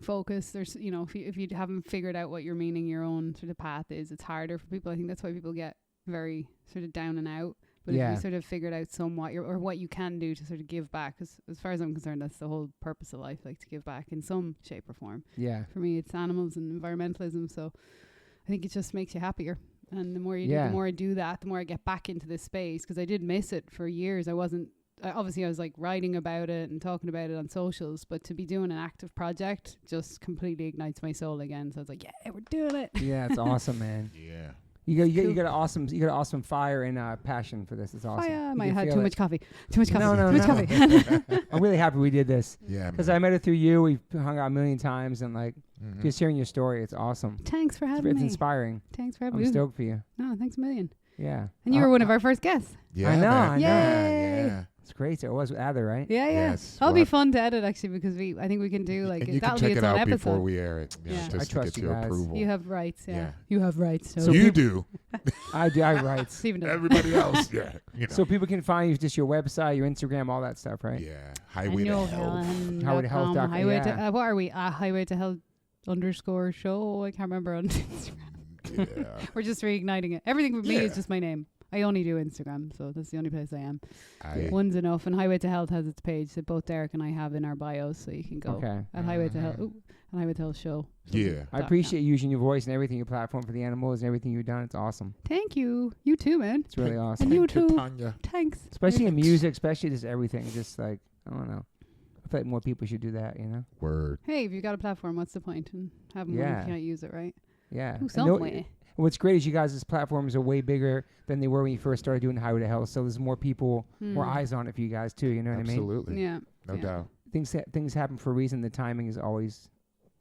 [SPEAKER 3] focus. There's if you haven't figured out what your meaning, your own sort of path is, it's harder for people. I think that's why people get very sort of down and out. But if you sort of figured out somewhat or what you can do to sort of give back, because as far as I'm concerned, that's the whole purpose of life, like to give back in some shape or form. Yeah. For me, it's animals and environmentalism. So I think it just makes you happier. And the more you do, the more I do that, the more I get back into this space, because I did miss it for years. I was like writing about it and talking about it on socials, but to be doing an active project just completely ignites my soul again. So I was like, yeah, we're doing it.
[SPEAKER 1] Yeah, it's awesome, man.
[SPEAKER 2] Yeah.
[SPEAKER 1] You got an awesome fire and passion for this. It's awesome.
[SPEAKER 3] Oh yeah, I might have had too much coffee. Too much
[SPEAKER 1] coffee.
[SPEAKER 3] Coffee.
[SPEAKER 1] I'm really happy we did this.
[SPEAKER 2] Yeah,
[SPEAKER 1] because I met her through you. We've hung out a million times, and just hearing your story, it's awesome.
[SPEAKER 3] Thanks for having me.
[SPEAKER 1] It's inspiring.
[SPEAKER 3] Thanks for having me.
[SPEAKER 1] I'm stoked for you.
[SPEAKER 3] No, thanks a million.
[SPEAKER 1] Yeah.
[SPEAKER 3] And you were one of our first guests.
[SPEAKER 2] Yeah,
[SPEAKER 1] I know.
[SPEAKER 3] Yeah.
[SPEAKER 1] It's great. It was with Adler, right?
[SPEAKER 3] Yeah.
[SPEAKER 2] Yes.
[SPEAKER 3] That'll be fun to edit, actually, because I think we can do
[SPEAKER 2] and you can check it out before we air it.
[SPEAKER 3] Yeah.
[SPEAKER 2] Just
[SPEAKER 1] I trust
[SPEAKER 2] to get
[SPEAKER 1] you
[SPEAKER 2] your
[SPEAKER 1] guys.
[SPEAKER 2] approval.
[SPEAKER 3] You have rights. Yeah.
[SPEAKER 2] You
[SPEAKER 3] have rights.
[SPEAKER 2] So you do.
[SPEAKER 1] I do. I have rights.
[SPEAKER 2] Everybody else, yeah.
[SPEAKER 1] So people can find you just your website, your Instagram, all that stuff, right?
[SPEAKER 2] Yeah. Highway to Health.
[SPEAKER 1] Highway to Health.
[SPEAKER 3] What are we? Highway to Health _show. I can't remember on Instagram.
[SPEAKER 2] Yeah.
[SPEAKER 3] We're just reigniting it. Everything with me is just my name. I only do Instagram, so that's the only place I am. One's enough, and Highway to Health has its page that both Derek and I have in our bios, so you can go at Highway to Health. And Highway to Health show.
[SPEAKER 2] Yeah.
[SPEAKER 1] I appreciate using your voice and everything, your platform for the animals and everything you've done. It's awesome.
[SPEAKER 3] Thank you. You too, man.
[SPEAKER 1] It's really awesome.
[SPEAKER 3] And you too.
[SPEAKER 2] Tanya.
[SPEAKER 3] Thanks.
[SPEAKER 1] Especially in music, especially just everything. Just like, I don't know. I feel like more people should do that,
[SPEAKER 2] Word.
[SPEAKER 3] Hey, if you got a platform, what's the point in having one if you can't use it, right?
[SPEAKER 1] Yeah.
[SPEAKER 3] Do some way.
[SPEAKER 1] What's great is you guys' platforms are way bigger than they were when you first started doing Highway to Health. So there's more people, more eyes on it for you guys too. You know what I mean?
[SPEAKER 2] Absolutely.
[SPEAKER 3] Yeah.
[SPEAKER 2] No doubt.
[SPEAKER 1] Things happen for a reason. The timing is always,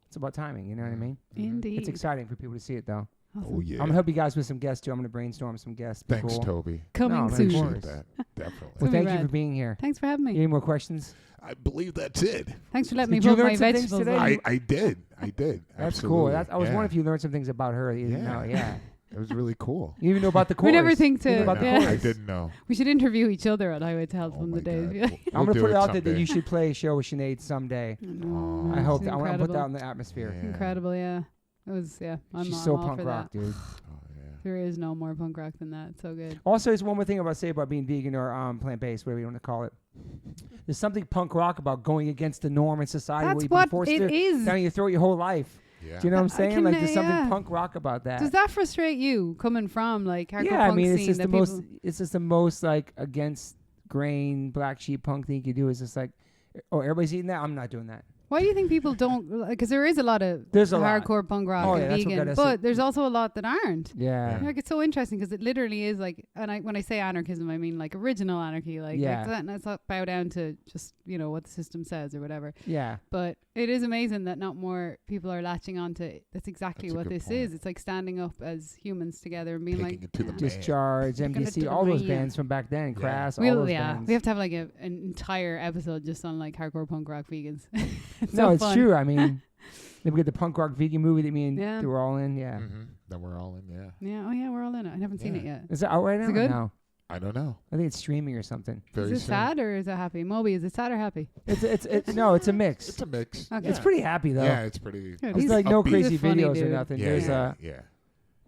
[SPEAKER 1] it's about timing. You know what I mean?
[SPEAKER 3] Indeed.
[SPEAKER 1] It's exciting for people to see it though.
[SPEAKER 3] Awesome.
[SPEAKER 2] Oh yeah.
[SPEAKER 1] I'm gonna help you guys with some guests too. I'm gonna brainstorm some guests.
[SPEAKER 2] Thanks, Toby.
[SPEAKER 3] Coming soon.
[SPEAKER 2] Appreciate that. Definitely.
[SPEAKER 1] Well, thank you for being here.
[SPEAKER 3] Thanks for having me.
[SPEAKER 1] Any more questions?
[SPEAKER 2] I believe that's it.
[SPEAKER 3] Thanks for letting me put my vegetables
[SPEAKER 1] today?
[SPEAKER 2] I did.
[SPEAKER 1] That's
[SPEAKER 2] Absolutely.
[SPEAKER 1] cool. I was wondering if you learned some things about her. You didn't know. Yeah.
[SPEAKER 2] It was really cool.
[SPEAKER 1] You even know about the chorus.
[SPEAKER 3] We never think to.
[SPEAKER 2] I didn't know.
[SPEAKER 3] We should interview each other on Highway to Health one of the days.
[SPEAKER 1] I'm going to put it out there that you should play a show with Sinead someday.
[SPEAKER 3] I
[SPEAKER 1] hope that. I want to put that in the atmosphere.
[SPEAKER 3] Yeah. Incredible, yeah. It was,
[SPEAKER 1] She's so punk rock, dude.
[SPEAKER 3] There is no more punk rock than that. It's so good.
[SPEAKER 1] Also, there's one more thing I want to say about being vegan or plant-based, whatever you want to call it. There's something punk rock about going against the norm in society.
[SPEAKER 3] That's what it is.
[SPEAKER 1] Down your throat your whole life.
[SPEAKER 2] Yeah.
[SPEAKER 1] Do you know what I'm saying? Like, there's something punk rock about that.
[SPEAKER 3] Does that frustrate you coming from like hardcore punk
[SPEAKER 1] I mean,
[SPEAKER 3] scene?
[SPEAKER 1] It's just the most like against grain black sheep punk thing you can do. Is just like, oh, everybody's eating that. I'm not doing that.
[SPEAKER 3] Why do you think people don't? Because there is a lot of hardcore punk rock and vegan, but there's also a lot that aren't.
[SPEAKER 1] Yeah.
[SPEAKER 3] Like, it's so interesting because it literally is like, and when I say anarchism, I mean like original anarchy, like that, and it's not bow down to just what the system says or whatever.
[SPEAKER 1] Yeah.
[SPEAKER 3] But it is amazing that not more people are latching on to. That's exactly what this is. It's like standing up as humans together and being
[SPEAKER 2] taking
[SPEAKER 3] like
[SPEAKER 2] it to the
[SPEAKER 1] Discharge, MDC, all those bands from back then, Crass, all those bands.
[SPEAKER 3] We have to have like an entire episode just on like hardcore punk rock vegans.
[SPEAKER 1] It's true. I mean, then we get the punk rock vegan movie that me and we're all in. Yeah.
[SPEAKER 2] Mm-hmm. Then we're all in. Yeah.
[SPEAKER 3] Yeah. Oh yeah, we're all in it. I haven't seen it yet.
[SPEAKER 1] Is it out right now?
[SPEAKER 3] Is it good?
[SPEAKER 1] No.
[SPEAKER 2] I don't know.
[SPEAKER 1] I think it's streaming or something.
[SPEAKER 2] Very
[SPEAKER 3] is it sad or is it happy? Moby, is it sad or happy?
[SPEAKER 1] It's a mix.
[SPEAKER 2] It's a mix.
[SPEAKER 3] Okay.
[SPEAKER 1] It's pretty happy though.
[SPEAKER 2] Yeah, it's pretty.
[SPEAKER 1] It's like no crazy videos or nothing.
[SPEAKER 2] Yeah,
[SPEAKER 1] There's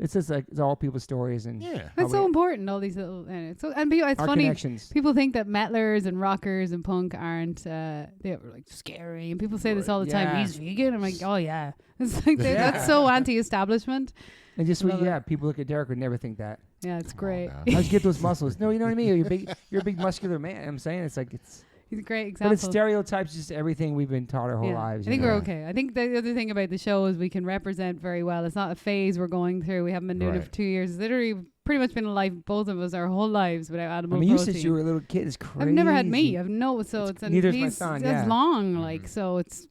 [SPEAKER 1] it's just like it's all people's stories and
[SPEAKER 3] it's so important. All these little it's funny.
[SPEAKER 1] Connections.
[SPEAKER 3] People think that metalers and rockers and punk aren't they're like scary, and people say this all the time. He's vegan. I'm like, oh yeah, it's like that's so anti-establishment.
[SPEAKER 1] And just people look at Derek would never think that.
[SPEAKER 3] Yeah, it's great.
[SPEAKER 1] How'd you get those muscles? No, you know what I mean. You're a big muscular man. I'm saying it's like
[SPEAKER 3] He's a great example.
[SPEAKER 1] But it stereotypes just everything we've been taught our whole lives.
[SPEAKER 3] I think we're okay. I think the other thing about the show is we can represent very well. It's not a phase we're going through. We haven't been doing it for 2 years. It's literally pretty much been alive, both of us, our whole lives without animal protein.
[SPEAKER 1] you since you were a little kid is crazy.
[SPEAKER 3] I've never had meat.
[SPEAKER 1] Neither's my son.
[SPEAKER 3] It's long, like, so it's.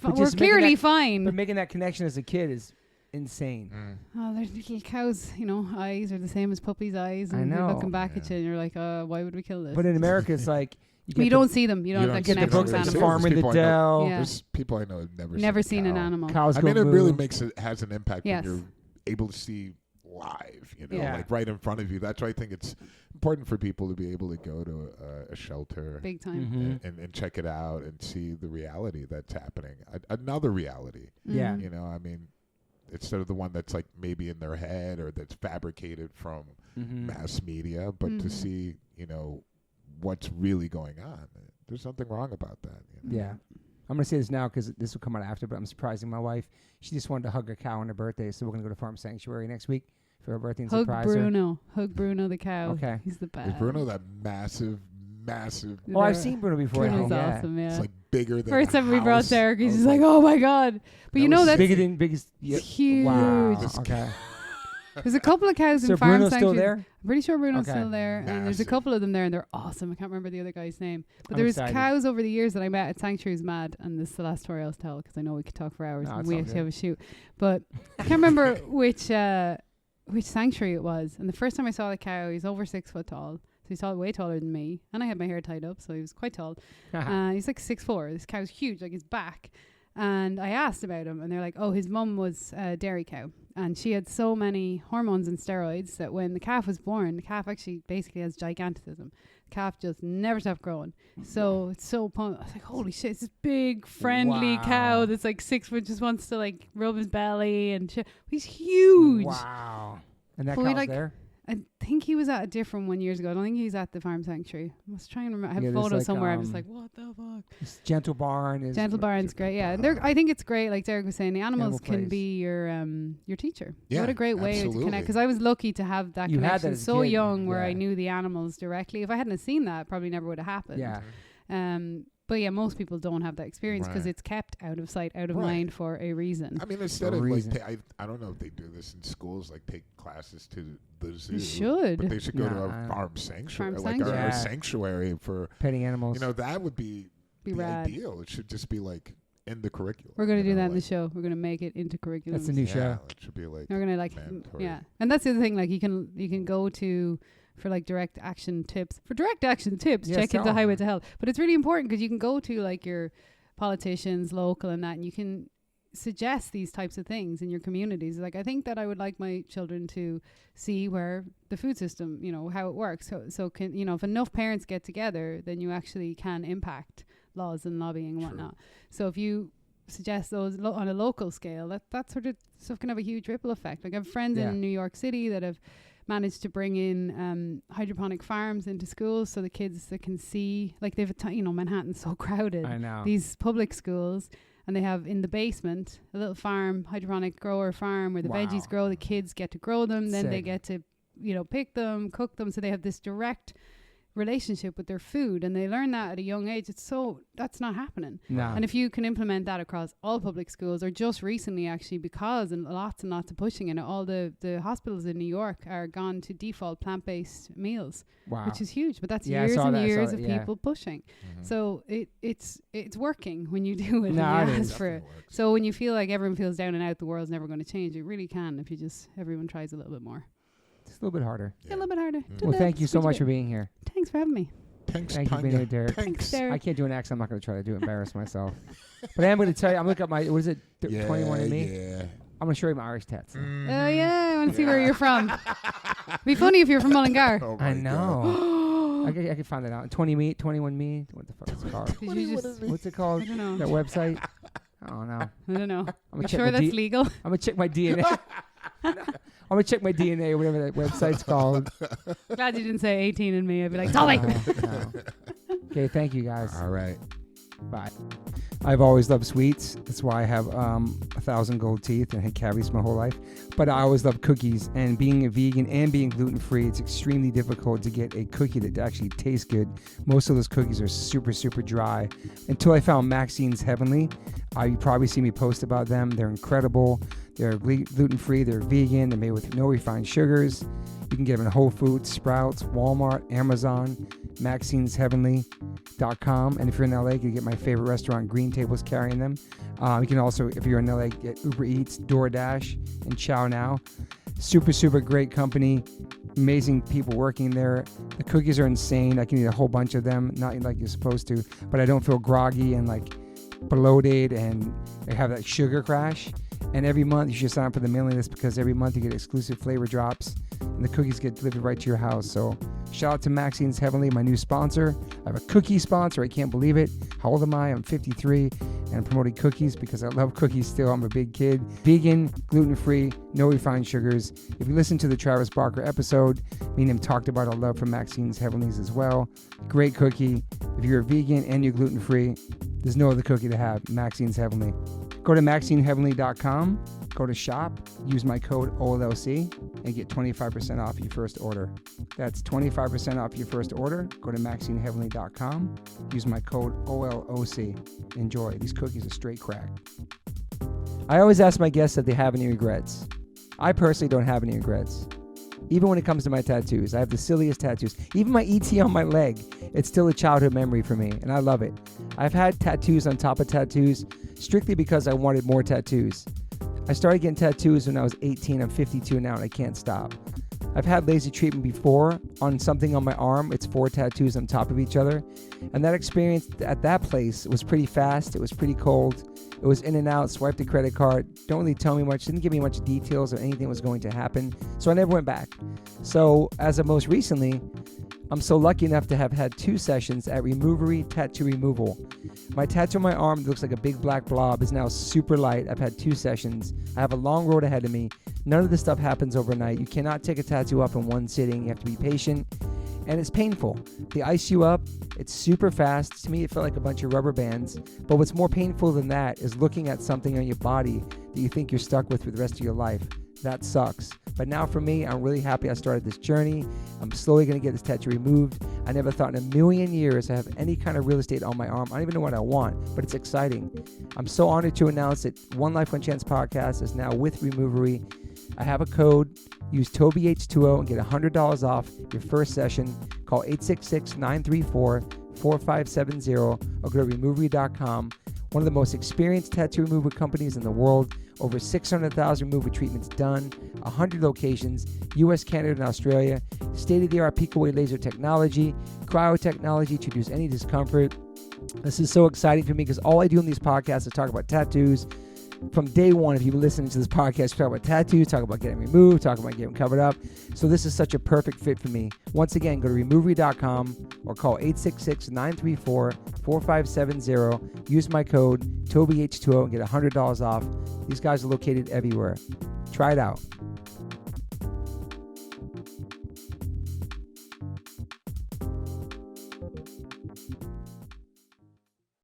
[SPEAKER 1] But
[SPEAKER 3] We're
[SPEAKER 1] just making
[SPEAKER 3] clearly
[SPEAKER 1] that-
[SPEAKER 3] fine.
[SPEAKER 1] But making that connection as a kid is insane.
[SPEAKER 3] Oh, there's little cows, eyes are the same as puppies' eyes. And
[SPEAKER 1] I
[SPEAKER 3] they're
[SPEAKER 1] know.
[SPEAKER 3] looking back at you and you're like, why would we kill this?
[SPEAKER 1] But in America, it's like
[SPEAKER 3] you don't see them. You don't have that
[SPEAKER 2] get the
[SPEAKER 3] connection
[SPEAKER 2] books
[SPEAKER 3] with
[SPEAKER 2] on
[SPEAKER 3] animals.
[SPEAKER 2] the
[SPEAKER 1] farm in the
[SPEAKER 2] People I know-
[SPEAKER 1] dell.
[SPEAKER 3] Yeah.
[SPEAKER 2] There's people I know have
[SPEAKER 3] Never
[SPEAKER 2] seen
[SPEAKER 3] seen
[SPEAKER 2] a
[SPEAKER 3] an
[SPEAKER 2] cow.
[SPEAKER 3] animal.
[SPEAKER 1] Cows
[SPEAKER 2] I
[SPEAKER 1] go
[SPEAKER 2] mean, it
[SPEAKER 1] moo.
[SPEAKER 2] really has an impact
[SPEAKER 3] Yes.
[SPEAKER 2] when you're able to see live,
[SPEAKER 1] Yeah.
[SPEAKER 2] like right in front of you. That's why I think it's important for people to be able to go to a shelter
[SPEAKER 3] Big time.
[SPEAKER 1] Mhm.
[SPEAKER 2] and check it out and see the reality that's happening. Another reality,
[SPEAKER 1] Yeah.
[SPEAKER 3] Mhm.
[SPEAKER 2] I mean, instead of the one that's like maybe in their head or that's fabricated from
[SPEAKER 1] Mhm.
[SPEAKER 2] mass media, but
[SPEAKER 3] Mhm.
[SPEAKER 2] to see, what's really going on. There's something wrong about that.
[SPEAKER 1] Yeah. I'm going to say this now because this will come out after, but I'm surprising my wife. She just wanted to hug her cow on her birthday, so we're going to go to Farm Sanctuary next week for her birthday and
[SPEAKER 3] Hug
[SPEAKER 1] surprise
[SPEAKER 3] Bruno. Hug Bruno the cow.
[SPEAKER 1] Okay.
[SPEAKER 3] He's the
[SPEAKER 2] Is
[SPEAKER 3] best.
[SPEAKER 2] Bruno that massive?
[SPEAKER 1] her. Oh, I've seen Bruno before.
[SPEAKER 3] Bruno's
[SPEAKER 1] yeah.
[SPEAKER 3] awesome, yeah.
[SPEAKER 2] It's like bigger than
[SPEAKER 3] First
[SPEAKER 2] a
[SPEAKER 3] time we brought
[SPEAKER 2] house.
[SPEAKER 3] Derek, he's
[SPEAKER 2] I
[SPEAKER 3] just
[SPEAKER 2] was
[SPEAKER 3] like, oh my God. But
[SPEAKER 2] That was
[SPEAKER 3] that's
[SPEAKER 1] Bigger than biggest. Yeah.
[SPEAKER 3] huge.
[SPEAKER 1] Wow.
[SPEAKER 2] This
[SPEAKER 1] Okay.
[SPEAKER 3] There's a couple of cows
[SPEAKER 1] So
[SPEAKER 3] in Farm
[SPEAKER 1] Bruno's
[SPEAKER 3] Sanctuary.
[SPEAKER 1] still there?
[SPEAKER 3] I'm pretty sure Bruno's
[SPEAKER 1] Okay.
[SPEAKER 3] still there. And there's a
[SPEAKER 2] Massive.
[SPEAKER 3] couple of them there, and they're awesome. I can't remember the other guy's name. But
[SPEAKER 1] I'm
[SPEAKER 3] there's
[SPEAKER 1] excited.
[SPEAKER 3] cows over the years that I met at Sanctuaries Mad, and this is the last story I'll tell because I know we could talk for hours.
[SPEAKER 1] No,
[SPEAKER 3] And
[SPEAKER 1] it's
[SPEAKER 3] we
[SPEAKER 1] all
[SPEAKER 3] actually
[SPEAKER 1] good.
[SPEAKER 3] have a shoot. But I can't remember which sanctuary it was. And the first time I saw the cow, he's over 6 foot tall. So he's way taller than me. And I had my hair tied up, so he was quite tall. He's like 6'4". This cow's huge, like his back. And I asked about him, and they're like, oh, his mum was a dairy cow. And she had so many hormones and steroids that when the calf was born, the calf actually basically has gigantism. The calf just never stopped growing. So it's so I was like, holy shit, it's this big, friendly
[SPEAKER 1] Wow.
[SPEAKER 3] cow that's like 6 foot, just wants to like rub his belly and shit. He's huge.
[SPEAKER 1] Wow. And that
[SPEAKER 3] But we,
[SPEAKER 1] cow's there?
[SPEAKER 3] I think he was at a different one years ago. I don't think he's at the Farm Sanctuary. I was trying to remember. I have
[SPEAKER 1] Yeah, there's
[SPEAKER 3] photos
[SPEAKER 1] like,
[SPEAKER 3] somewhere. I'm just like, what the fuck?
[SPEAKER 1] This Gentle Barn is.
[SPEAKER 3] Gentle Barn's great, yeah. And I think it's great, like Derek was saying, the animals
[SPEAKER 1] Animal
[SPEAKER 3] can
[SPEAKER 1] place.
[SPEAKER 3] be your teacher.
[SPEAKER 2] Yeah,
[SPEAKER 3] What a great way to
[SPEAKER 2] absolutely.
[SPEAKER 3] connect. Because I was lucky to have that
[SPEAKER 1] You had that
[SPEAKER 3] connection
[SPEAKER 1] as a
[SPEAKER 3] so
[SPEAKER 1] kid,
[SPEAKER 3] young where I
[SPEAKER 1] yeah.
[SPEAKER 3] knew the animals directly. If I hadn't have seen that, it probably never would have happened.
[SPEAKER 1] Yeah.
[SPEAKER 3] But yeah, most people don't have that experience because
[SPEAKER 2] Right.
[SPEAKER 3] it's kept out of sight, out of
[SPEAKER 2] Right.
[SPEAKER 3] mind for a reason.
[SPEAKER 2] I mean, instead
[SPEAKER 1] For a
[SPEAKER 2] of like,
[SPEAKER 1] reason.
[SPEAKER 2] I don't know if they do this in schools, like take classes to the zoo.
[SPEAKER 3] You should.
[SPEAKER 2] But they should go to
[SPEAKER 1] Nah.
[SPEAKER 2] a farm sanctuary,
[SPEAKER 3] Farm
[SPEAKER 2] like
[SPEAKER 3] sanctuary.
[SPEAKER 2] our
[SPEAKER 1] Yeah.
[SPEAKER 2] sanctuary for,
[SPEAKER 1] Petting animals.
[SPEAKER 2] that would be
[SPEAKER 3] Be
[SPEAKER 2] the
[SPEAKER 3] rad.
[SPEAKER 2] ideal. It should just be like in the curriculum.
[SPEAKER 3] We're going to
[SPEAKER 2] you
[SPEAKER 3] do
[SPEAKER 2] know,
[SPEAKER 3] that in the
[SPEAKER 2] like-
[SPEAKER 3] show. We're going to make it into curriculum.
[SPEAKER 1] That's a new show.
[SPEAKER 2] It should be like.
[SPEAKER 3] We're gonna
[SPEAKER 2] mandatory.
[SPEAKER 3] yeah, and that's the other thing. Like you can go to for like direct action tips. For direct action tips,
[SPEAKER 1] Yes,
[SPEAKER 3] check
[SPEAKER 1] tell
[SPEAKER 3] into
[SPEAKER 1] 'em.
[SPEAKER 3] Highway to Hell. But it's really important because you can go to like your politicians, local, and that, and you can suggest these types of things in your communities. Like I think that I would like my children to see where the food system, how it works. So can if enough parents get together, then you actually can impact laws and lobbying and
[SPEAKER 2] True.
[SPEAKER 3] whatnot. So if you suggest those on a local scale, that sort of stuff can have a huge ripple effect. Like I have friends
[SPEAKER 1] Yeah.
[SPEAKER 3] in New York City that have managed to bring in hydroponic farms into schools so the kids that can see, like they've Manhattan's so crowded,
[SPEAKER 1] I know.
[SPEAKER 3] these public schools, and they have in the basement a little farm, hydroponic grower farm where the
[SPEAKER 1] Wow.
[SPEAKER 3] veggies grow, the kids get to grow them, then they
[SPEAKER 1] Sick.
[SPEAKER 3] get to pick them, cook them, so they have this direct relationship with their food, and they learn that at a young age. That's not happening.
[SPEAKER 1] No.
[SPEAKER 3] And if you can implement that across all public schools, or just recently actually, because and lots of pushing in it, all the hospitals in New York are gone to default plant-based meals,
[SPEAKER 1] Wow.
[SPEAKER 3] which is huge. But that's
[SPEAKER 1] Yeah, I
[SPEAKER 3] years
[SPEAKER 1] saw
[SPEAKER 3] and
[SPEAKER 1] that, I saw
[SPEAKER 3] years
[SPEAKER 1] that,
[SPEAKER 3] of
[SPEAKER 1] yeah.
[SPEAKER 3] people pushing.
[SPEAKER 2] Mhm.
[SPEAKER 3] So it's working when you do it.
[SPEAKER 1] No,
[SPEAKER 3] and
[SPEAKER 1] it
[SPEAKER 3] you
[SPEAKER 1] is.
[SPEAKER 3] ask for it.
[SPEAKER 2] Definitely works.
[SPEAKER 3] So when you feel like everyone feels down and out, the world's never going to change. It really can if everyone tries a little bit more.
[SPEAKER 1] Just a little bit harder.
[SPEAKER 3] A little bit harder.
[SPEAKER 2] Mm.
[SPEAKER 3] Just
[SPEAKER 1] Well,
[SPEAKER 3] a
[SPEAKER 1] thank you so
[SPEAKER 3] squeeze
[SPEAKER 1] much
[SPEAKER 3] bit.
[SPEAKER 1] for being here.
[SPEAKER 3] Thanks for having me.
[SPEAKER 2] Thanks,
[SPEAKER 1] Thank you for being
[SPEAKER 2] Tanya.
[SPEAKER 1] here, Derek.
[SPEAKER 3] Thanks, Derek.
[SPEAKER 1] I can't do an accent. I'm not going to try to do it. Embarrass myself. But I am going to tell you. I'm looking at my. What is it? 21 and me.
[SPEAKER 2] Yeah.
[SPEAKER 1] I'm going to show you my Irish tats.
[SPEAKER 3] Oh yeah, I want to see where you're from. Be funny if you're from Mullingar.
[SPEAKER 2] Oh
[SPEAKER 1] I
[SPEAKER 2] my
[SPEAKER 1] know.
[SPEAKER 2] God.
[SPEAKER 1] I can find that out. 21 me. What the fuck is it called?
[SPEAKER 3] Did you just?
[SPEAKER 1] What's it called?
[SPEAKER 3] I don't know.
[SPEAKER 1] That website? I don't know.
[SPEAKER 3] I don't know.
[SPEAKER 1] I'm
[SPEAKER 3] I'm
[SPEAKER 1] gonna check
[SPEAKER 3] sure
[SPEAKER 1] my
[SPEAKER 3] that's
[SPEAKER 1] D-
[SPEAKER 3] legal.
[SPEAKER 1] I'm gonna check my DNA. I'm gonna check my DNA, whatever that website's called.
[SPEAKER 3] Glad you didn't say 18 and me. I'd be like, Toby.
[SPEAKER 1] No. Okay, thank you guys.
[SPEAKER 2] All right.
[SPEAKER 1] Bye. I've always loved sweets. That's why I have 1,000 gold teeth and had cavities my whole life. But I always loved cookies. And being a vegan and being gluten-free, it's extremely difficult to get a cookie that actually tastes good. Most of those cookies are super, super dry. Until I found Maxine's Heavenly. You probably see me post about them. They're incredible. They're gluten-free. They're vegan. They're made with no refined sugars. You can get them in Whole Foods, Sprouts, Walmart, Amazon, Maxine'sHeavenly.com. And if you're in LA, you can get my favorite restaurant, Green Table's carrying them. You can also, if you're in LA, get Uber Eats, DoorDash, and Chow Now. Super, super great company. Amazing people working there. The cookies are insane. I can eat a whole bunch of them, not like you're supposed to, but I don't feel groggy and like bloated and I have that sugar crash. And every month you should sign up for the mailing list because every month you get exclusive flavor drops and the cookies get delivered right to your house. So shout out to Maxine's Heavenly, my new sponsor. I have a cookie sponsor. I can't believe it. How old am I? I'm 53 and I'm promoting cookies because I love cookies still. I'm a big kid. Vegan, gluten-free, no refined sugars. If you listen to the Travis Barker episode, me and him talked about our love for Maxine's Heavenlies as well. Great cookie. If you're a vegan and you're gluten-free, there's no other cookie to have. Maxine's Heavenly. Go to MaxineHeavenly.com, go to shop, use my code OLLC, and get 25% off your first order. That's 25% off your first order. Go to MaxineHeavenly.com, use my code OLOC. Enjoy. These cookies are straight crack. I always ask my guests if they have any regrets. I personally don't have any regrets. Even when it comes to my tattoos, I have the silliest tattoos. Even my ET on my leg, it's still a childhood memory for me, and I love it. I've had tattoos on top of tattoos strictly because I wanted more tattoos. I started getting tattoos when I was 18. I'm 52 now, and I can't stop. I've had laser treatment before on something on my arm. It's 4 tattoos on top of each other, and that experience at that place was pretty fast. It was pretty cold. It was in and out, swiped a credit card. Don't really tell me much, didn't give me much details or anything was going to happen. So I never went back. So as of most recently, I'm so lucky enough to have had 2 sessions at Removery Tattoo Removal. My tattoo on my arm that looks like a big black blob is now super light. I've had 2 sessions. I have a long road ahead of me. None of this stuff happens overnight. You cannot take a tattoo up in one sitting. You have to be patient. And it's painful. They ice you up. It's super fast. To me, it felt like a bunch of rubber bands. But what's more painful than that is looking at something on your body that you think you're stuck with for the rest of your life. That sucks. But now for me, I'm really happy I started this journey. I'm slowly going to get this tattoo removed. I never thought in a million years I have any kind of real estate on my arm. I don't even know what I want, but it's exciting. I'm so honored to announce that One Life One Chance podcast is now with Removery. I have a code. Use TobyH20 and get $100 off your first session. Call 866-934-4570 or go to Removery.com. One of the most experienced tattoo removal companies in the world. Over 600,000 removal treatments done, 100 locations, US, Canada, and Australia. State-of-the-art peak-away laser technology, cryotechnology to reduce any discomfort. This is so exciting for me because all I do in these podcasts is talk about tattoos. From day one, if you've been listening to this podcast, we talk about tattoos, talk about getting removed, talk about getting covered up. So this is such a perfect fit for me. Once again, go to Removery.com or call 866-934-4570. Use my code TobyH20 and get $100 off. These guys are located everywhere. Try it out.